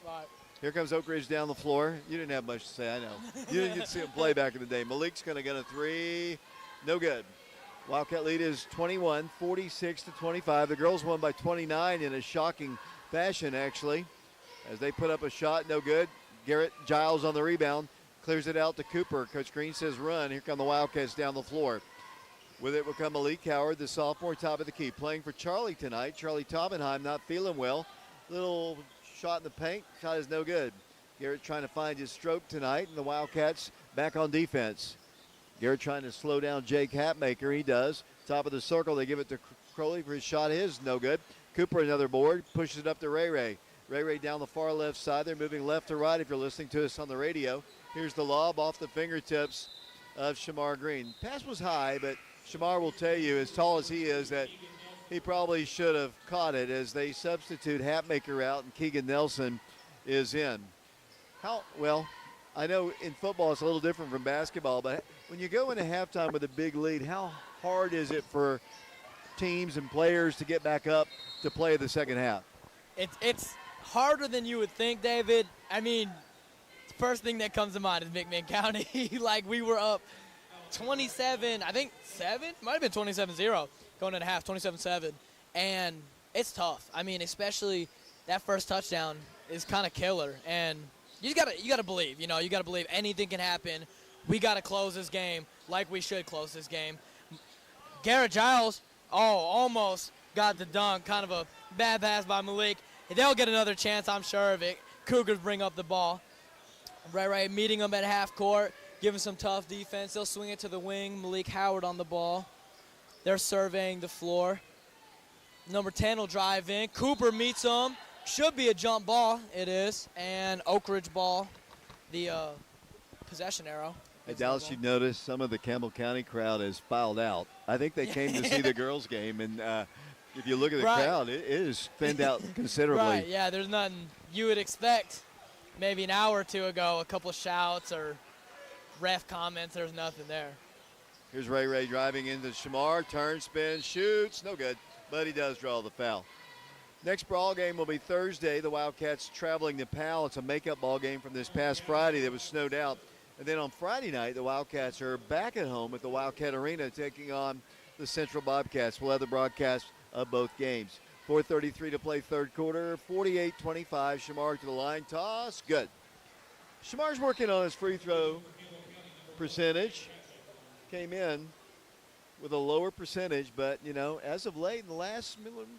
Here comes Oak Ridge down the floor. You didn't have much to say, I know. You didn't get to see him play back in the day. Malik's going to get a 3. No good. Wildcat lead is 21, 46-25. The girls won by 29 in a shocking fashion, actually, as they put up a shot. No good. Garrett Giles on the rebound. Clears it out to Cooper. Coach Green says run. Here come the Wildcats down the floor. With it will come Malik Howard, the sophomore, top of the key. Playing for Charlie tonight. Charlie Taubenheim not feeling well. Little shot in the paint. Shot is no good. Garrett trying to find his stroke tonight, and the Wildcats back on defense. Garrett trying to slow down Jake Hatmaker. He does. Top of the circle. They give it to Crowley for his shot. His no good. Cooper another board. Pushes it up to Ray. Ray down the far left side. They're moving left to right if you're listening to us on the radio. Here's the lob off the fingertips of Shamar Green. Pass was high, but Shamar will tell you, as tall as he is, that he probably should have caught it as they substitute Hatmaker out and Keegan Nelson is in. I know in football it's a little different from basketball, but when you go into halftime with a big lead, how hard is it for teams and players to get back up to play the second half? It's harder than you would think, David. I mean, the first thing that comes to mind is McMinn County. We were up 27, I think 7? Might have been 27-0 going into half, 27-7. And it's tough. I mean, especially that first touchdown is kind of killer. And you gotta believe, you gotta believe anything can happen. We gotta close this game like we should close this game. Garrett Giles, almost got the dunk. Kind of a bad pass by Malik. They'll get another chance, I'm sure of it. Cougars bring up the ball. Right, meeting them at half court, giving some tough defense. They'll swing it to the wing. Malik Howard on the ball. They're surveying the floor. Number 10 will drive in. Cooper meets them. Should be a jump ball. It is. And Oak Ridge ball, the possession arrow. Hey, Dallas, you noticed some of the Campbell County crowd has filed out. I think they came to see the girls' game, and if you look at the crowd, it is thinned out considerably. Right, yeah, there's nothing you would expect maybe an hour or two ago, a couple of shouts or ref comments. There's nothing there. Here's Ray driving into Shamar, turns, spins, shoots, no good, but he does draw the foul. Next ball game will be Thursday. The Wildcats traveling to Powell. It's a makeup ball game from this past Friday that was snowed out. And then on Friday night, the Wildcats are back at home at the Wildcat Arena taking on the Central Bobcats. We'll have the broadcast of both games. 4:33 to play third quarter. 48-25. Shamar to the line. Toss. Good. Shamar's working on his free throw percentage. Came in with a lower percentage, but, you know, as of late in the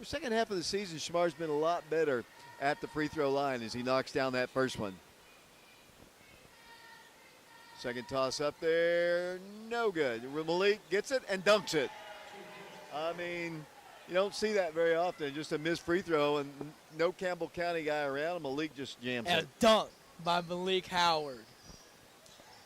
second half of the season, Shamar's been a lot better at the free throw line as he knocks down that first one. Second toss up there, no good. Malik gets it and dunks it. I mean, you don't see that very often, just a missed free throw and no Campbell County guy around, and Malik just jams it. And a dunk by Malik Howard.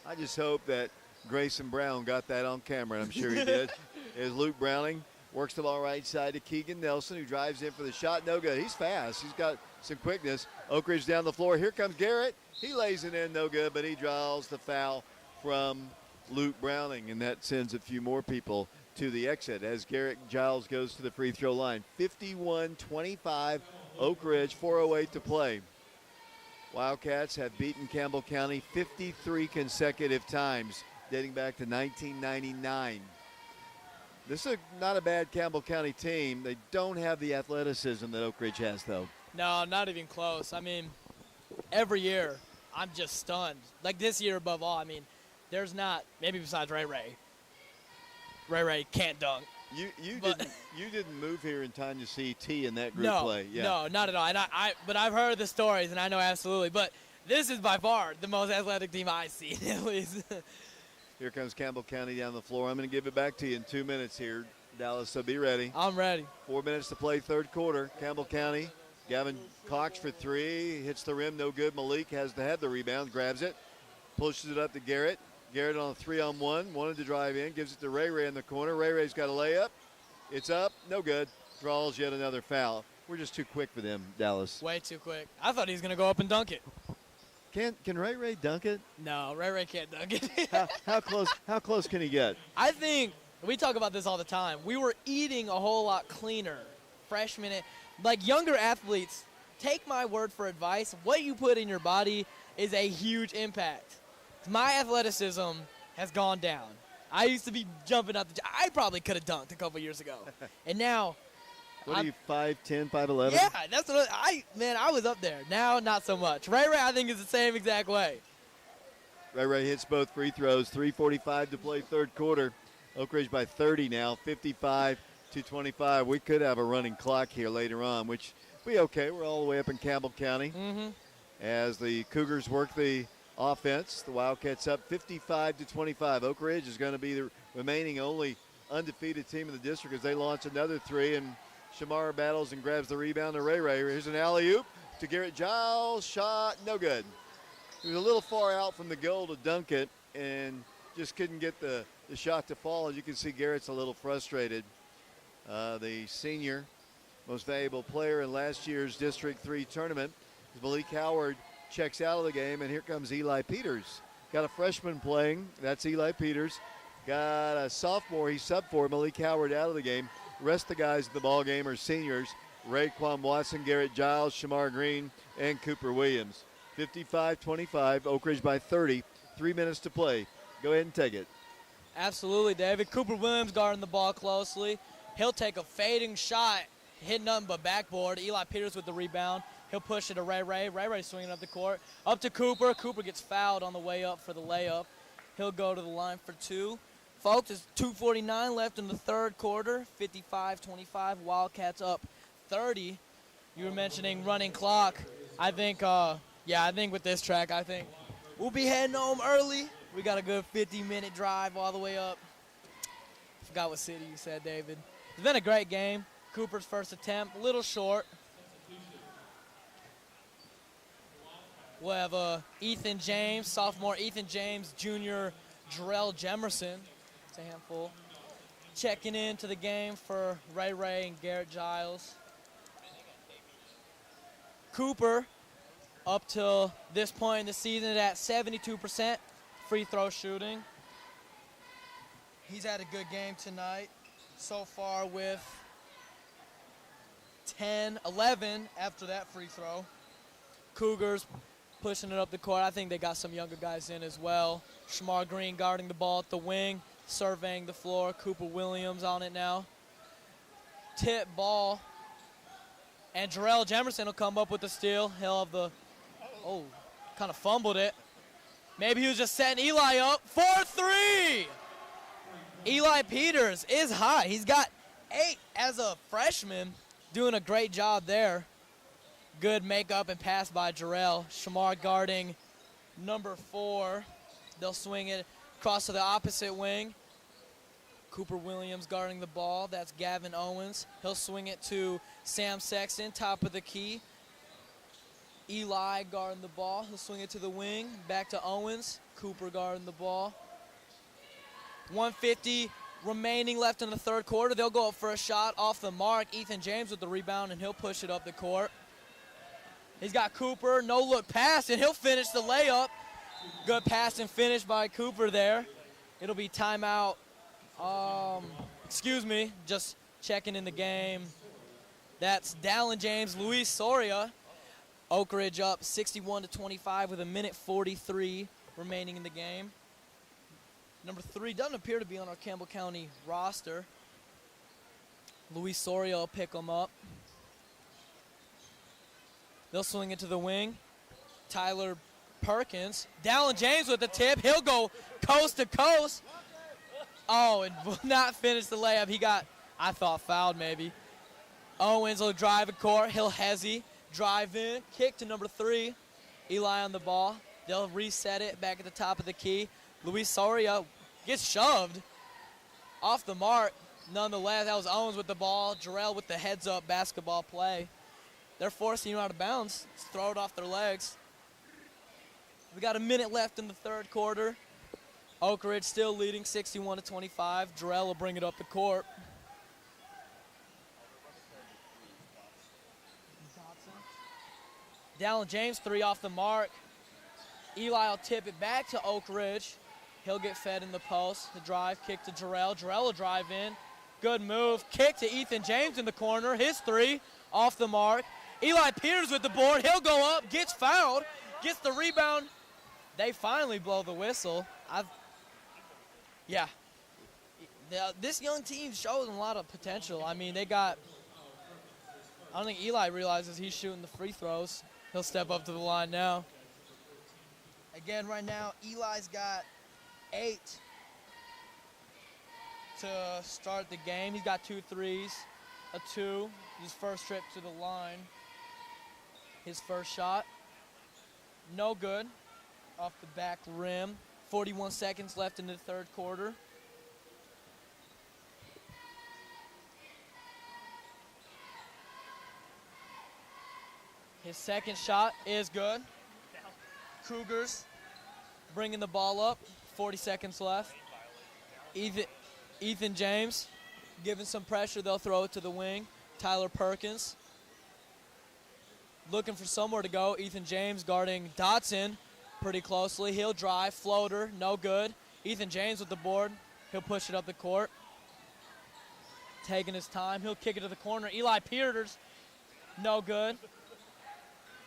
I just hope that Grayson Brown got that on camera, and I'm sure he did. As Luke Browning works the ball right side to Keegan Nelson, who drives in for the shot. No good. He's fast. He's got some quickness. Oak Ridge down the floor. Here comes Garrett. He lays it in, no good, but he draws the foul from Luke Browning, and that sends a few more people to the exit as Garrett Giles goes to the free throw line. 51-25, Oak Ridge, 4:08 to play. Wildcats have beaten Campbell County 53 consecutive times, dating back to 1999. This is not a bad Campbell County team. They don't have the athleticism that Oak Ridge has, though. No, not even close. I mean, every year I'm just stunned. Like this year above all, I mean, there's not, maybe besides Ray Ray. Ray Ray can't dunk. You didn't move here in time to see T in that group No, play. Yeah. no, not at all. And but I've heard the stories, and I know absolutely. But this is by far the most athletic team I've seen, at least. Here comes Campbell County down the floor. I'm going to give it back to you in 2 minutes here, Dallas, so be ready. I'm ready. 4 minutes to play third quarter. Campbell County, Gavin Cox for three. Hits the rim, no good. Malik has to have the rebound, grabs it, pushes it up to Garrett. Garrett on a 3-on-1, wanted to drive in, gives it to Ray Ray in the corner. Ray Ray's got a layup. It's up, no good. Draws yet another foul. We're just too quick for them, Dallas. Way too quick. I thought he was going to go up and dunk it. Can Ray Ray dunk it? No, Ray Ray can't dunk it. How close can he get? I think we talk about this all the time. We were eating a whole lot cleaner. Freshmen, like younger athletes, take my word for advice. What you put in your body is a huge impact. My athleticism has gone down. I used to be jumping out I probably could have dunked a couple years ago. And now What are you, 5'10", 5'11"? Yeah, that's what I was up there. Now, not so much. Ray Ray, I think, is the same exact way. Ray Ray hits both free throws. 3:45 to play third quarter. Oak Ridge by 30 now, 55-25. We could have a running clock here later on, which will be okay. We're all the way up in Campbell County. Mm-hmm. As the Cougars work the offense, the Wildcats up 55-25. Oak Ridge is going to be the remaining only undefeated team in the district as they launch another three, and Shamar battles and grabs the rebound to Ray Ray. Here's an alley-oop to Garrett Giles. Shot, no good. He was a little far out from the goal to dunk it and just couldn't get the shot to fall. As you can see, Garrett's a little frustrated. The senior, most valuable player in last year's District 3 tournament. Malik Howard checks out of the game, and here comes Eli Peters. Got a freshman playing. That's Eli Peters. Got a sophomore. He's sub for Malik Howard out of the game. The rest of the guys in the ball game are seniors. Raekwon Watson, Garrett Giles, Shamar Green, and Cooper Williams. 55-25, Oak Ridge by 30. 3 minutes to play. Go ahead and take it. Absolutely, David. Cooper Williams guarding the ball closely. He'll take a fading shot, hit nothing but backboard. Eli Peters with the rebound. He'll push it to Ray Ray. Ray Ray swinging up the court. Up to Cooper. Cooper gets fouled on the way up for the layup. He'll go to the line for two. Folks, it's 2:49 left in the third quarter. 55-25. Wildcats up 30. You were mentioning running clock. I think, I think with this track, I think we'll be heading home early. We got a good 50-minute drive all the way up. Forgot what city you said, David. It's been a great game. Cooper's first attempt, a little short. We'll have Ethan James, sophomore Ethan James, junior Jarrell Jemerson. It's a handful. Checking into the game for Ray Ray and Garrett Giles. Cooper, up till this point in the season, at 72% free throw shooting. He's had a good game tonight so far with 10, 11 after that free throw. Cougars pushing it up the court. I think they got some younger guys in as well. Shamar Green guarding the ball at the wing, surveying the floor. Cooper Williams on it now. Tip ball. And Jarrell Jemerson will come up with the steal. He'll have the, kind of fumbled it. Maybe he was just setting Eli up for 3. Eli Peters is hot. He's got 8 as a freshman, doing a great job there. Good makeup and pass by Jarrell. Shamar guarding number 4. They'll swing it across to the opposite wing. Cooper Williams guarding the ball. That's Gavin Owens. He'll swing it to Sam Sexton, top of the key. Eli guarding the ball. He'll swing it to the wing. Back to Owens. Cooper guarding the ball. 1:50 remaining left in the third quarter. They'll go up for a shot off the mark. Ethan James with the rebound, and he'll push it up the court. He's got Cooper. No-look pass, and he'll finish the layup. Good pass and finish by Cooper there. It'll be timeout. Just checking in the game. That's Dallin James, Luis Soria. Oak Ridge up 61-25 with 1:43 remaining in the game. Number 3 doesn't appear to be on our Campbell County roster. Luis Soria will pick him up. They'll swing it to the wing. Tyler Perkins. Dallin James with the tip. He'll go coast to coast. And will not finish the layup. He got, I thought, fouled maybe. Owens will drive a court. He'll hezzy. Drive in. Kick to number 3. Eli on the ball. They'll reset it back at the top of the key. Luis Soria gets shoved off the mark. Nonetheless, that was Owens with the ball. Jarrell with the heads-up basketball play. They're forcing him out of bounds. Just throw it off their legs. We got a minute left in the third quarter. Oak Ridge still leading 61-25. Jarrell will bring it up the court. Dallin James, 3 off the mark. Eli will tip it back to Oak Ridge. He'll get fed in the post. The drive, kick to Jarrell. Jarrell will drive in. Good move. Kick to Ethan James in the corner. His 3 off the mark. Eli Peters with the board. He'll go up, gets fouled, gets the rebound. They finally blow the whistle. This young team shows a lot of potential. I mean, I don't think Eli realizes he's shooting the free throws. He'll step up to the line now. Again, right now, Eli's got 8 to start the game. He's got 2 threes, a 2, his first trip to the line. His first shot, no good, off the back rim. 41 seconds left in the third quarter. His second shot is good. Cougars bringing the ball up. 40 seconds left. Ethan James giving some pressure. They'll throw it to the wing. Tyler Perkins looking for somewhere to go. Ethan James guarding Dotson pretty closely. He'll drive. Floater. No good. Ethan James with the board. He'll push it up the court. Taking his time. He'll kick it to the corner. Eli Peters. No good.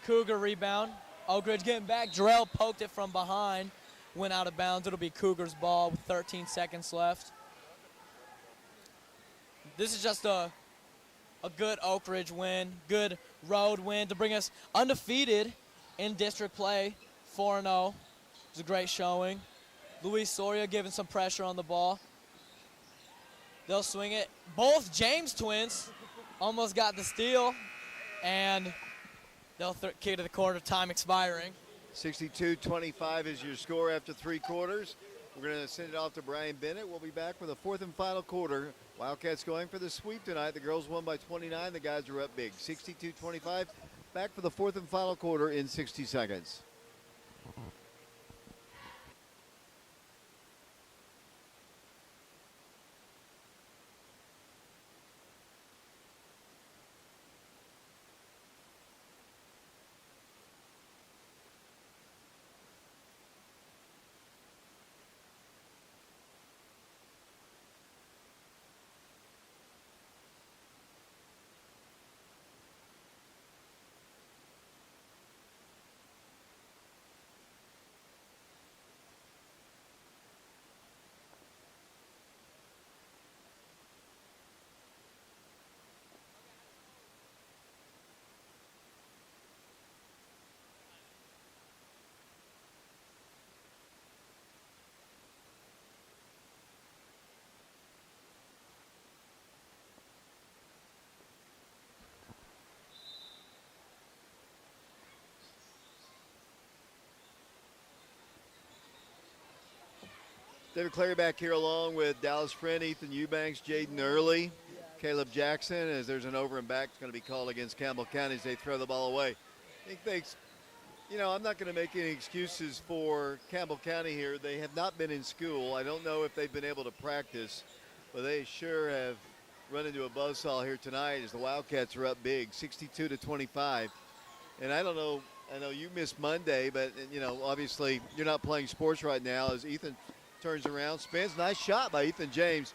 Cougar rebound. Oak Ridge getting back. Jarrell poked it from behind. Went out of bounds. It'll be Cougars ball with 13 seconds left. This is just a good Oak Ridge win. Good road win to bring us undefeated in district play. 4-0. It's a great showing. Luis Soria giving some pressure on the ball. They'll swing it. Both James twins almost got the steal. And they'll kick to the corner, time expiring. 62-25 is your score after 3 quarters. We're going to send it off to Brian Bennett. We'll be back for the 4th and final quarter. Wildcats going for the sweep tonight. The girls won by 29. The guys are up big. 62-25. Back for the 4th and final quarter in 60 seconds. David Clary back here along with Dallas Friend, Ethan Eubanks, Jaden Early, Caleb Jackson, as there's an over and back that's going to be called against Campbell County as they throw the ball away. I think I'm not going to make any excuses for Campbell County here. They have not been in school. I don't know if they've been able to practice, but they sure have run into a buzzsaw here tonight as the Wildcats are up big, 62-25. And I don't know, I know you missed Monday, but, obviously you're not playing sports right now as Ethan turns around, spins. Nice shot by Ethan James.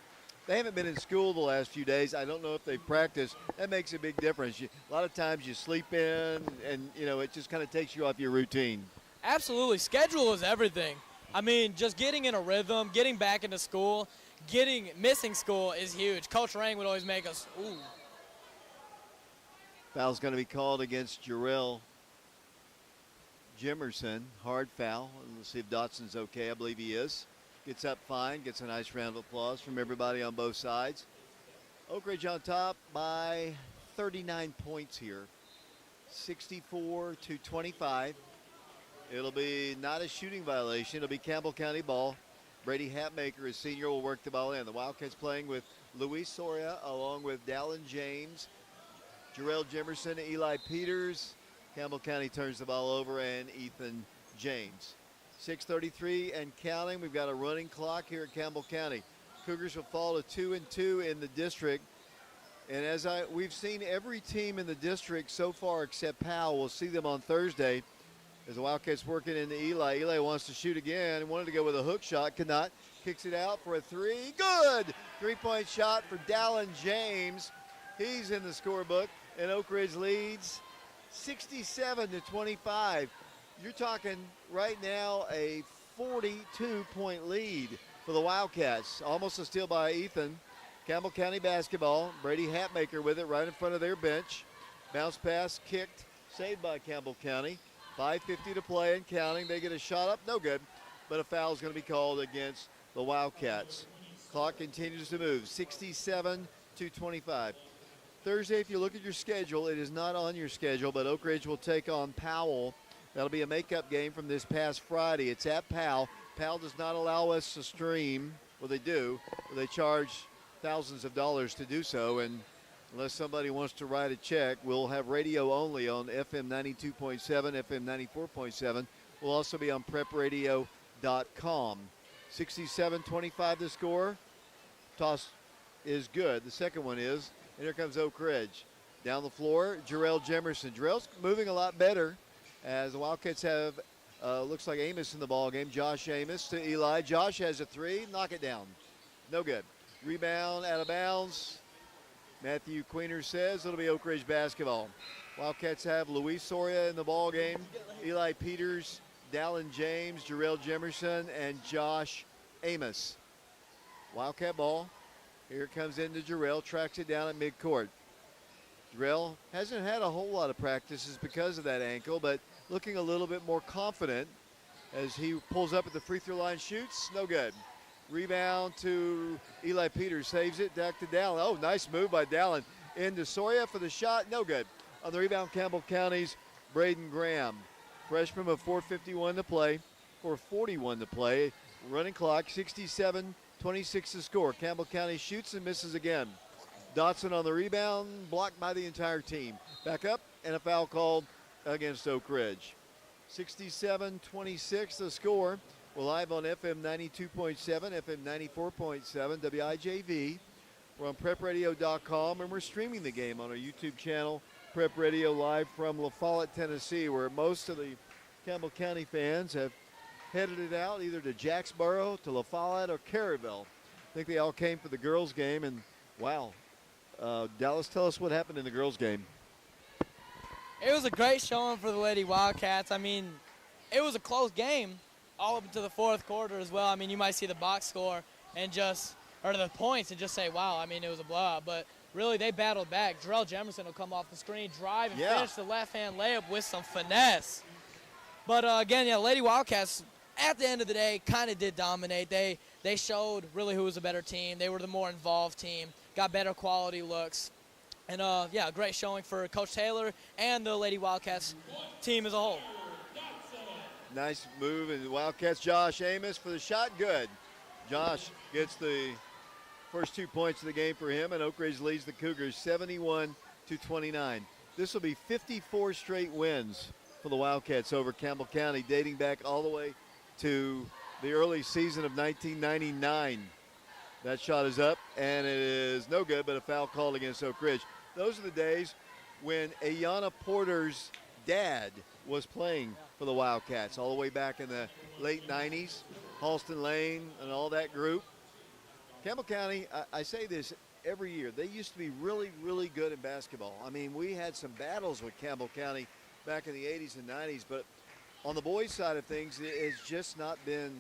They haven't been in school the last few days. I don't know if they've practiced. That makes a big difference. A lot of times you sleep in and, it just kind of takes you off your routine. Absolutely. Schedule is everything. I mean, just getting in a rhythm, getting back into school, missing school is huge. Coach Rang would always make us, ooh. Foul's going to be called against Jarrell Jimerson. Hard foul. Let's see if Dotson's okay. I believe he is. Gets up fine, gets a nice round of applause from everybody on both sides. Oak Ridge on top by 39 points here, 64-25. It'll be not a shooting violation. It'll be Campbell County ball. Brady Hatmaker, his senior, will work the ball in. The Wildcats playing with Luis Soria along with Dallin James, Jarrell Jimerson, Eli Peters. Campbell County turns the ball over, and Ethan James. 6:33 and counting. We've got a running clock here at Campbell County. Cougars will fall to 2-2 in the district. And as we've seen every team in the district so far except Powell. We'll see them on Thursday as the Wildcats working into Eli. Eli wants to shoot again. Wanted to go with a hook shot. Could not. Kicks it out for a three. Good! Three-point shot for Dallin James. He's in the scorebook. And Oak Ridge leads 67-25. You're talking right now a 42-point lead for the Wildcats. Almost a steal by Ethan. Campbell County basketball. Brady Hatmaker with it right in front of their bench. Bounce pass kicked, saved by Campbell County. 5:50 to play and counting. They get a shot up, no good. But a foul is going to be called against the Wildcats. Clock continues to move, 67-25. Thursday, if you look at your schedule, it is not on your schedule, but Oak Ridge will take on Powell. That'll be a makeup game from this past Friday. It's at Powell. Powell does not allow us to stream. Well, they do. But they charge thousands of dollars to do so. And unless somebody wants to write a check, we'll have radio only on FM 92.7, FM 94.7. We'll also be on prepradio.com. 67-25 the score. Toss is good. The second one is. And here comes Oak Ridge. Down the floor, Jarrell Jimerson. Jarrell's moving a lot better as the Wildcats have, looks like Amos in the ball game. Josh Amos to Eli. Josh has a three. Knock it down. No good. Rebound out of bounds. Matthew Queener says it'll be Oak Ridge basketball. Wildcats have Luis Soria in the ball game. Eli Peters, Dallin James, Jarrell Jimerson, and Josh Amos. Wildcat ball. Here it comes into Jarrell. Tracks it down at midcourt. Jarrell hasn't had a whole lot of practices because of that ankle, but looking a little bit more confident as he pulls up at the free throw line, shoots, no good. Rebound to Eli Peters, saves it, back to Dallin. Oh, nice move by Dallin. Into Soria for the shot, no good. On the rebound, Campbell County's Braden Graham. Freshman with 4:51 to play, 4:41 to play. Running clock, 67-26 to score. Campbell County shoots and misses again. Dotson on the rebound, blocked by the entire team. Back up, and a foul called against Oak Ridge. 67-26 the score. We're live on FM 92.7, FM 94.7, WIJV. We're on prepradio.com, and we're streaming the game on our YouTube channel, Prep Radio, live from La Follette, Tennessee, where most of the Campbell County fans have headed it out either to Jacksboro, to La Follette, or Caryville. I think they all came for the girls' game, and wow. Dallas, tell us what happened in the girls' game. It was a great showing for the Lady Wildcats. I mean, it was a close game all up into the fourth quarter as well. I mean, you might see the box score and or the points and just say, wow, I mean, it was a blowout. But really, they battled back. Jarrell Jimerson will come off the screen, drive, and finish the left-hand layup with some finesse. But, again, Lady Wildcats, at the end of the day, kind of did dominate. They showed really who was a better team. They were the more involved team, got better quality looks. And, a great showing for Coach Taylor and the Lady Wildcats team as a whole. Nice move, and the Wildcats, Josh Amos for the shot, good. Josh gets the first 2 points of the game for him, and Oak Ridge leads the Cougars 71-29. This will be 54 straight wins for the Wildcats over Campbell County, dating back all the way to the early season of 1999. That shot is up, and it is no good, but a foul called against Oak Ridge. Those are the days when Ayanna Porter's dad was playing for the Wildcats all the way back in the late 90s, Halston Lane and all that group. Campbell County, I say this every year, they used to be really, really good in basketball. I mean, we had some battles with Campbell County back in the 80s and 90s, but on the boys' side of things, it's just not been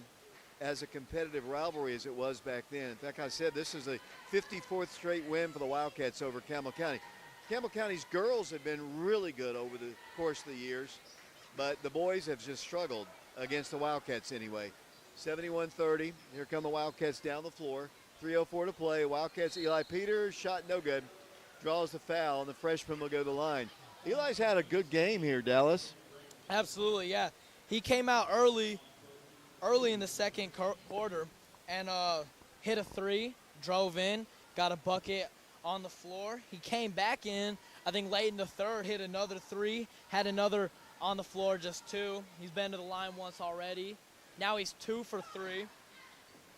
as a competitive rivalry as it was back then. In fact, I said this is the 54th straight win for the Wildcats over Campbell County. Campbell County's girls have been really good over the course of the years, but the boys have just struggled against the Wildcats anyway. 71-30. Here come the Wildcats down the floor. 3:04 to play. Wildcats, Eli Peters, shot no good. Draws the foul, and the freshman will go to the line. Eli's had a good game here, Dallas. Absolutely, yeah. He came out early in the second quarter and hit a three, drove in, got a bucket on the floor. He came back in, I think late in the third, hit another three, had another on the floor, just two. He's been to the line once already. Now he's 2 for 3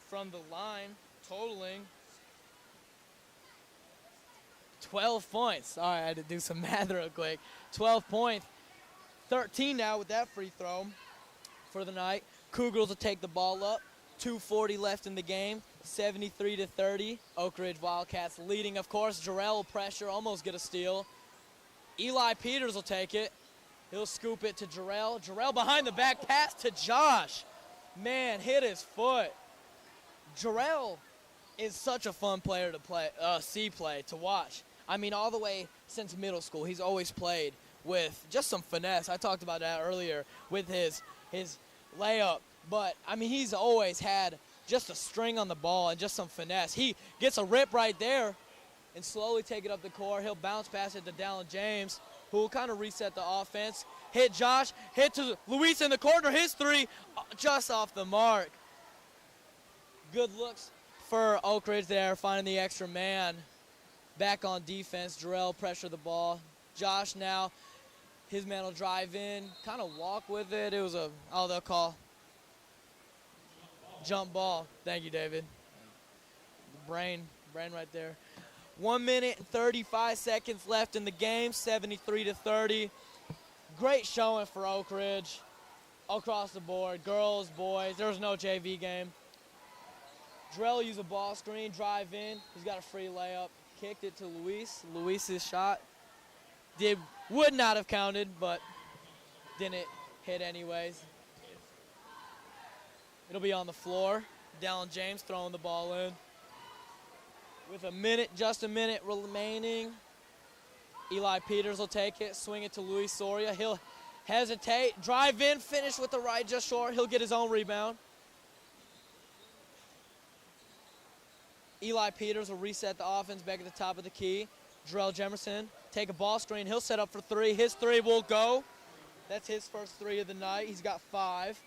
from the line, totaling 12 points. All right, I had to do some math real quick. 12 points, 13 now with that free throw for the night. Cougars will take the ball up. 2:40 left in the game, 73-30. Oak Ridge Wildcats leading, of course. Jarrell will pressure, almost get a steal. Eli Peters will take it. He'll scoop it to Jarrell. Jarrell behind the back, pass to Josh. Man, hit his foot. Jarrell is such a fun player to play, to watch. I mean, all the way since middle school, he's always played with just some finesse. I talked about that earlier with his layup. But, I mean, he's always had just a string on the ball and just some finesse. He gets a rip right there and slowly take it up the court. He'll bounce pass it to Dallin James, who will kind of reset the offense. Hit Josh, hit to Luis in the corner, his three, just off the mark. Good looks for Oak Ridge there, finding the extra man. Back on defense, Jarrell pressure the ball. Josh now, his man will drive in, kind of walk with it. It was they'll call jump ball. Thank you, David. Brain right there. 1 minute and 35 seconds left in the game, 73-30. Great showing for Oak Ridge across the board. Girls, boys, there was no JV game. Drell used a ball screen, drive in. He's got a free layup. Kicked it to Luis. Luis's shot would not have counted, but didn't hit anyways. It'll be on the floor. Dallin James throwing the ball in. With just a minute remaining, Eli Peters will take it, swing it to Luis Soria. He'll hesitate, drive in, finish with the right just short. He'll get his own rebound. Eli Peters will reset the offense back at the top of the key. Jarrell Jemerson take a ball screen. He'll set up for three. His three will go. That's his first three of the night. He's got 5.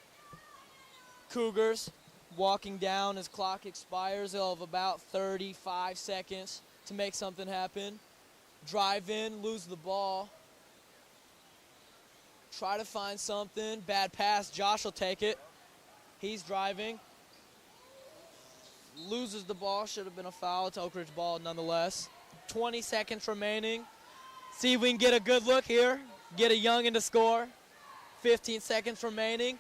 Cougars walking down as clock expires. They'll have about 35 seconds to make something happen. Drive in, lose the ball. Try to find something. Bad pass. Josh will take it. He's driving. Loses the ball. Should have been a foul. It's Oak Ridge ball nonetheless. 20 seconds remaining. See if we can get a good look here. Get a youngin to score. 15 seconds remaining.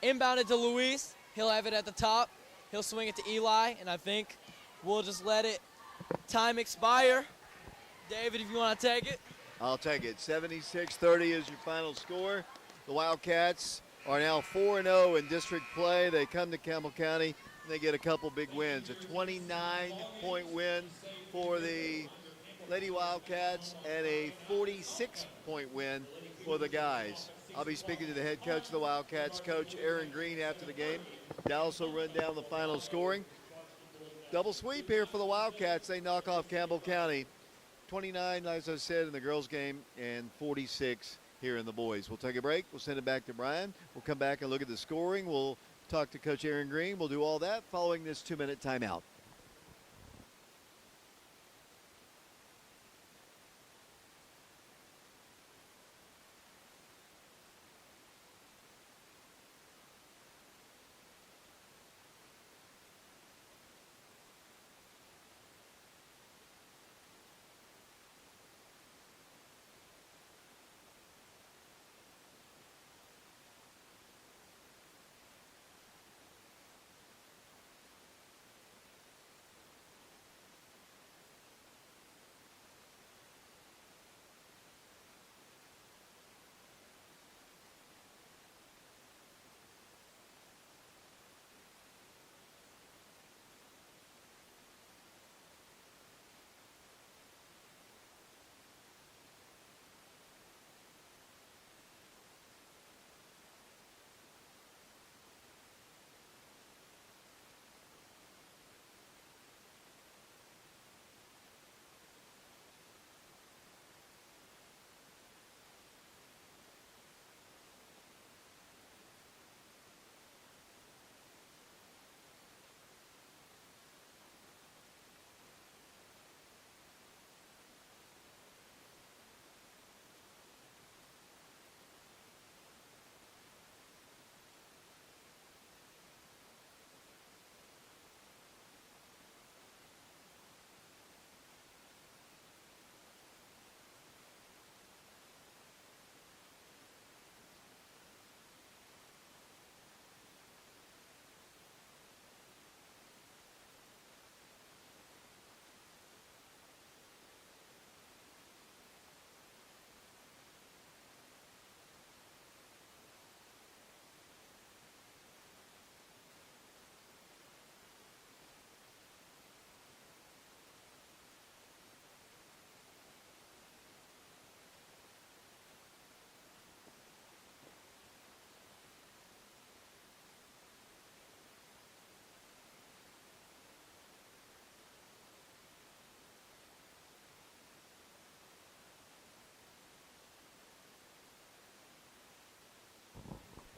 Inbounded to Luis. He'll have it at the top. He'll swing it to Eli, and I think we'll just let it time expire. David, if you want to take it. I'll take it. 76-30 is your final score. The Wildcats are now 4-0 in district play. They come to Campbell County, and they get a couple big wins. A 29-point win for the Lady Wildcats and a 46-point win for the guys. I'll be speaking to the head coach of the Wildcats, Coach Aaron Green, after the game. Dallas will run down the final scoring. Double sweep here for the Wildcats. They knock off Campbell County. 29, as I said, in the girls' game, and 46 here in the boys. We'll take a break. We'll send it back to Brian. We'll come back and look at the scoring. We'll talk to Coach Aaron Green. We'll do all that following this 2-minute timeout.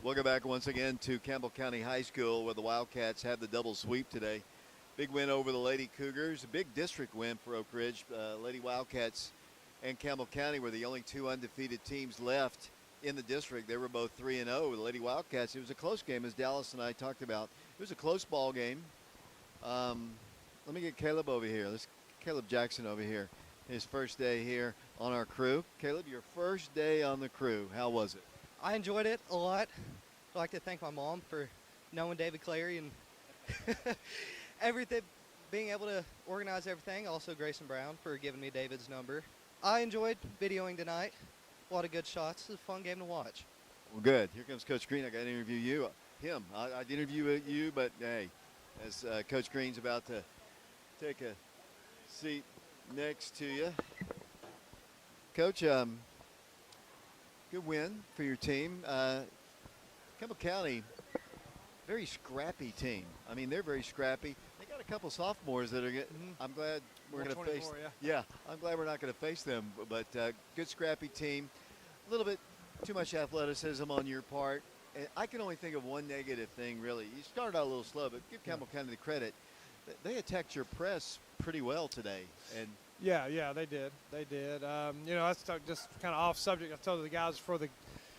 Welcome back once again to Campbell County High School, where the Wildcats have the double sweep today. Big win over the Lady Cougars, a big district win for Oak Ridge. Lady Wildcats and Campbell County were the only two undefeated teams left in the district. They were both 3-0. The Lady Wildcats, it was a close game, as Dallas and I talked about. It was a close ball game. Let me get Caleb over here. Let's Caleb Jackson over here. His first day here on our crew. Caleb, your first day on the crew. How was it? I enjoyed it a lot. I'd like to thank my mom for knowing David Clary and everything, being able to organize everything. Also Grayson Brown for giving me David's number. I enjoyed videoing tonight. A lot of good shots. It was a fun game to watch. Well, good. Here comes Coach Green. I got to interview him. I'd interview you, but hey, as Coach Green's about to take a seat next to you. Coach, good win for your team. Campbell County, very scrappy team. I mean, they're very scrappy. They got a couple sophomores that are getting. I'm glad we're going to face. Yeah, I'm glad we're not going to face them. But good scrappy team. A little bit too much athleticism on your part. And I can only think of one negative thing, really. You started out a little slow, but give Campbell County the credit. They attacked your press pretty well today. And yeah, they did. That's just kind of off subject. I told the guys before the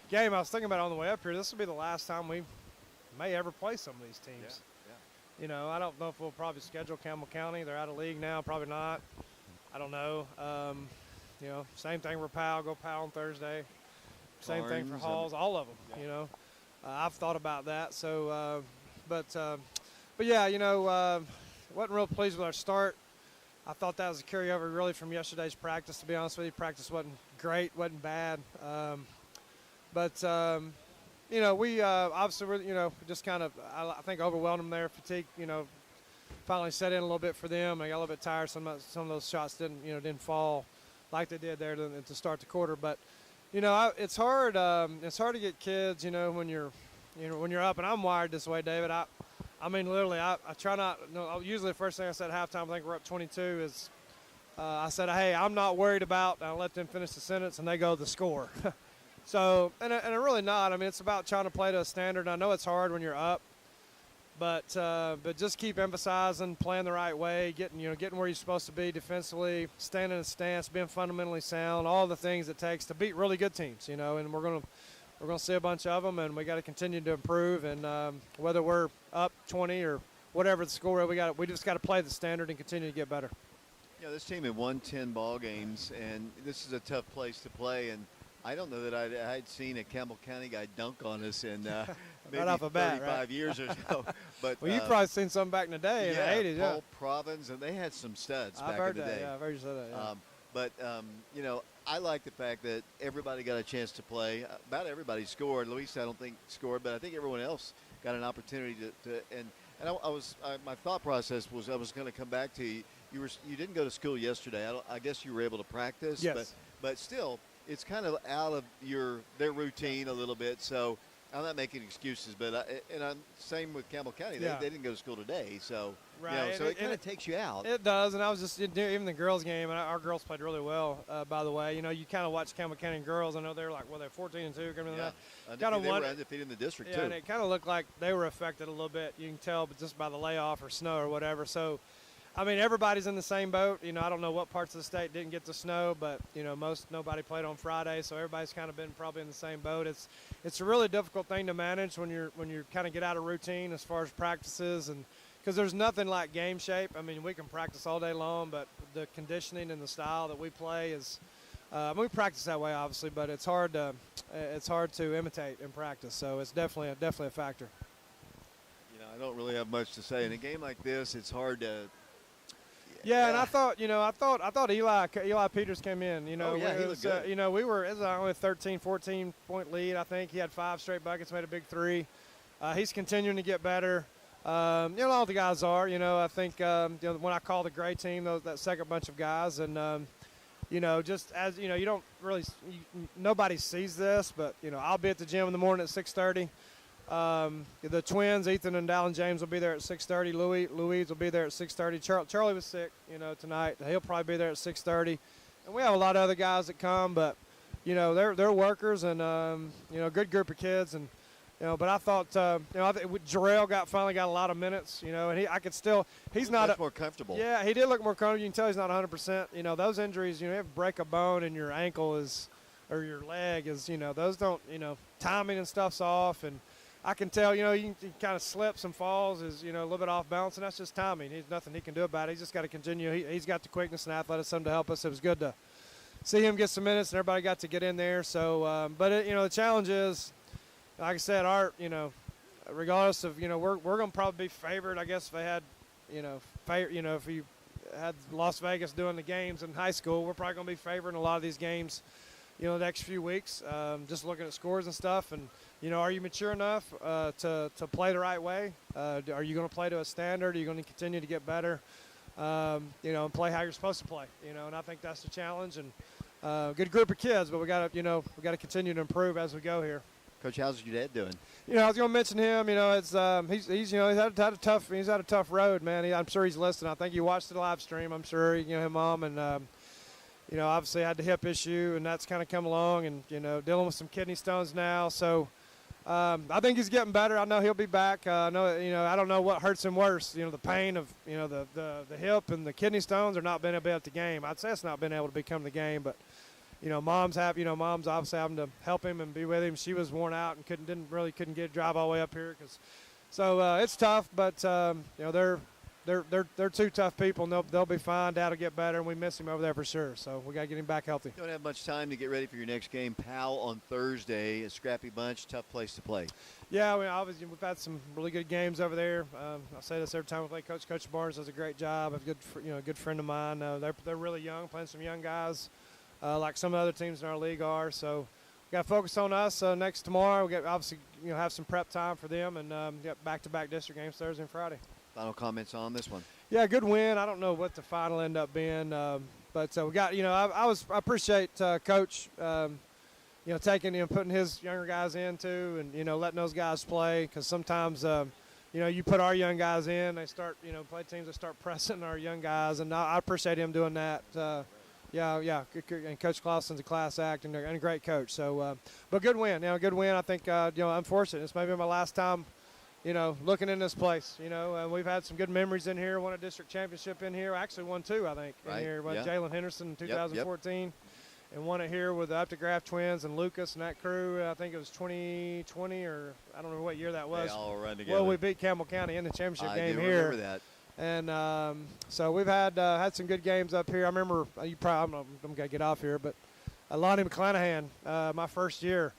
game, I was thinking about it on the way up here. This will be the last time we may ever play some of these teams. Yeah. I don't know if we'll probably schedule Campbell County. They're out of league now, probably not. I don't know. Same thing for Powell. Go Powell on Thursday. Same Barnes, thing for Halls. All of them. Yeah. I've thought about that. So, but yeah, wasn't real pleased with our start. I thought that was a carryover really from yesterday's practice, to be honest with you. Practice wasn't great, wasn't bad. We obviously were, just kind of, I think, overwhelmed them there. Fatigue, finally set in a little bit for them. I got a little bit tired. Some of those shots didn't fall like they did there to start the quarter. But, it's hard. It's hard to get kids, when you're up. And I'm wired this way, David. I mean, literally, I try not. Usually, the first thing I said at halftime, I think we're up 22, is I said, hey, I'm not worried about. And I let them finish the sentence, and they go the score. So, and really not. I mean, it's about trying to play to a standard. I know it's hard when you're up, But just keep emphasizing playing the right way, getting where you're supposed to be defensively, standing in a stance, being fundamentally sound, all the things it takes to beat really good teams. And we're gonna see a bunch of them, and we got to continue to improve. And whether we're up 20 or whatever the score, we just got to play the standard and continue to get better. This team had won 10 ball games, and this is a tough place to play. And I don't know that I'd seen a Campbell County guy dunk on us in maybe right off the bat, 35 right? years or so. But well, you've probably seen some back in the day in the 80s. Paul Province, and they had some studs back in the day. Yeah, I've heard you say that. Yeah. But I like the fact that everybody got a chance to play. About everybody scored. Luis, I don't think scored, but I think everyone else got an opportunity to my thought process was I was going to come back to you. You didn't go to school yesterday. I guess you were able to practice. Yes. But still, it's kind of out of their routine a little bit. So I'm not making excuses, but I'm same with Campbell County. They didn't go to school today, so right. So it kind of takes you out. It does, and I was just even the girls' game, and our girls played really well. By the way, you kind of watch Campbell County girls. I know they're they're 14-2 coming in that. They were undefeated in the district too. And it kind of looked like they were affected a little bit. You can tell, but just by the layoff or snow or whatever. So. I mean, everybody's in the same boat. I don't know what parts of the state didn't get the snow, but nobody played on Friday, so everybody's kind of been probably in the same boat. It's a really difficult thing to manage when you're kind of get out of routine as far as practices, and because there's nothing like game shape. I mean, we can practice all day long, but the conditioning and the style that we play is. We practice that way, obviously, but it's hard to imitate in practice. So it's definitely a factor. I don't really have much to say in a game like this. It's hard to. Yeah, and I thought Eli Peters came in. He looked good. It was only a 13, 14 point lead. I think he had 5 straight buckets, made a big 3. He's continuing to get better. All the guys are. I think when I call the gray team, that second bunch of guys, and just as you don't really nobody sees this, but I'll be at the gym in the morning at 6:30. The twins, Ethan and Dallin James, will be there at 6:30. Louise will be there at 6:30. Charlie was sick, tonight. He'll probably be there at 6:30. And we have a lot of other guys that come, but they're workers and a good group of kids. And but I thought I think Jarrell finally got a lot of minutes. And he's not much more comfortable. Yeah, he did look more comfortable. You can tell he's not 100%. Those injuries, you have to break a bone in your ankle or your leg those don't timing and stuff's off. And I can tell, you can kind of slips and falls, is, a little bit off balance, and that's just timing. He's nothing he can do about it. He's just got to continue. He's got the quickness and athleticism to help us. It was good to see him get some minutes, and everybody got to get in there. So, the challenge is, like I said, regardless of, we're going to probably be favored, I guess, if they had, if you had Las Vegas doing the games in high school, we're probably going to be favored in a lot of these games, the next few weeks, just looking at scores and stuff. And, are you mature enough to play the right way? Are you going to play to a standard? Are you going to continue to get better, and play how you're supposed to play? And I think that's the challenge. And good group of kids, but we got to continue to improve as we go here. Coach, how's your dad doing? I was going to mention him. It's he's had a tough road, man. I'm sure he's listening. I think you watched the live stream. I'm sure his mom and obviously had the hip issue, and that's kind of come along, and dealing with some kidney stones now. So. I think he's getting better. I know he'll be back. I don't know what hurts him worse. The pain of, the hip and the kidney stones, or not being able to be at the game. I'd say it's not being able to become the game, but, mom's obviously having to help him and be with him. She was worn out and couldn't get drive all the way up here. So it's tough, but, they're two tough people, and they'll be fine. Dad will get better, and we miss him over there for sure. So we got to get him back healthy. You don't have much time to get ready for your next game. Powell on Thursday, a scrappy bunch, tough place to play. Yeah, obviously we've had some really good games over there. I say this every time we play. Coach Barnes does a great job. A good friend of mine. They're really young, playing some young guys, like some of the other teams in our league are. So we got to focus on us. Tomorrow we got obviously have some prep time for them, and get back-to-back district games Thursday and Friday. Final comments on this one? Yeah, good win. I don't know what the final end up being, but we got. I appreciate Coach, taking putting his younger guys in too, and letting those guys play, because sometimes you put our young guys in, they start play teams that start pressing our young guys, and I appreciate him doing that. And Coach Clausen's a class act and a great coach. So, but good win. Good win. I think unfortunate. It's maybe my last time looking in this place, and we've had some good memories in here. Won a district championship in here. Actually won 2, I think, in here. With Jalen Henderson in 2014. And won it here with the Updegraff twins and Lucas and that crew. I think it was 2020 or I don't know what year that was. They all run together. Well, we beat Campbell County in the championship game here. I do remember that. And so we've had some good games up here. I remember I'm going to get off here, but Lonnie McClanahan, my first year,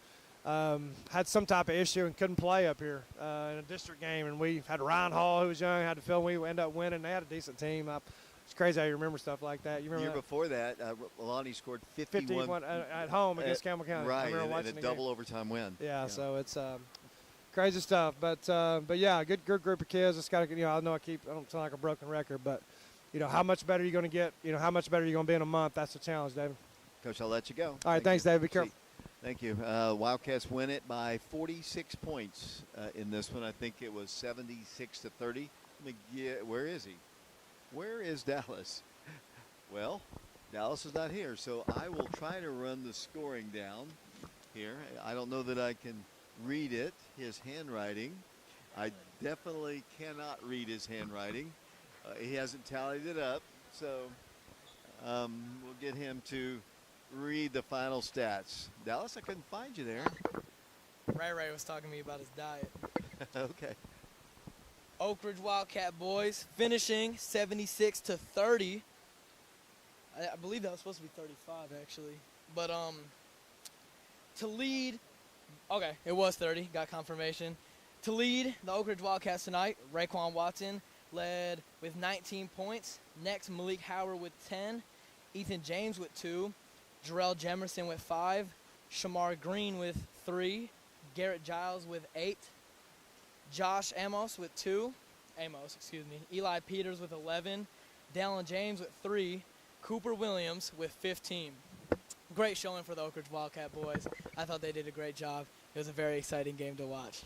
had some type of issue and couldn't play up here in a district game. And we had Ryan Hall, who was young, had to fill. We ended up winning. They had a decent team. It's crazy how you remember stuff like that. You remember the year before that, Lonnie scored 51 at home against Campbell County. Right, and a double overtime win. Yeah, so it's crazy stuff. But yeah, good group of kids. It's got to, I know I don't sound like a broken record, but how much better are you going to get? How much better are you going to be in a month? That's the challenge, David. Coach, I'll let you go. All right, thanks, David. Be careful. Thank you. Wildcats win it by 46 points in this one. I think it was 76-30. Where is he? Where is Dallas? Well, Dallas is not here, so I will try to run the scoring down here. I don't know that I can read it, his handwriting. I definitely cannot read his handwriting. He hasn't tallied it up, so we'll get him to read the final stats. Dallas, I couldn't find you there. Ray was talking to me about his diet. Okay. Oak Ridge Wildcat boys finishing 76-30. I believe that was supposed to be 35 actually, but to lead. Okay, it was 30. Got confirmation. To lead the Oak Ridge Wildcats tonight, Raekwon Watson led with 19 points. Next, Malik Howard with 10, Ethan James with 2, Jarrell Jemerson with 5, Shamar Green with 3, Garrett Giles with 8. Josh Amos with 2, Eli Peters with 11, Dallin James with 3, Cooper Williams with 15. Great showing for the Oak Ridge Wildcat boys. I thought they did a great job. It was a very exciting game to watch.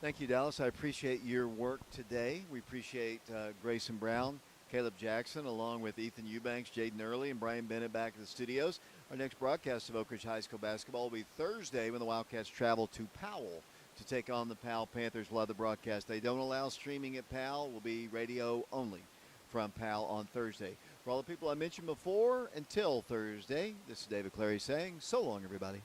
Thank you, Dallas. I appreciate your work today. We appreciate Grayson Brown, Caleb Jackson, along with Ethan Eubanks, Jaden Early, and Brian Bennett back in the studios. Our next broadcast of Oak Ridge High School basketball will be Thursday when the Wildcats travel to Powell to take on the Powell Panthers. We'll have the broadcast. They don't allow streaming at Powell. Will be radio only from Powell on Thursday. For all the people I mentioned before, until Thursday, this is David Clary saying so long, everybody.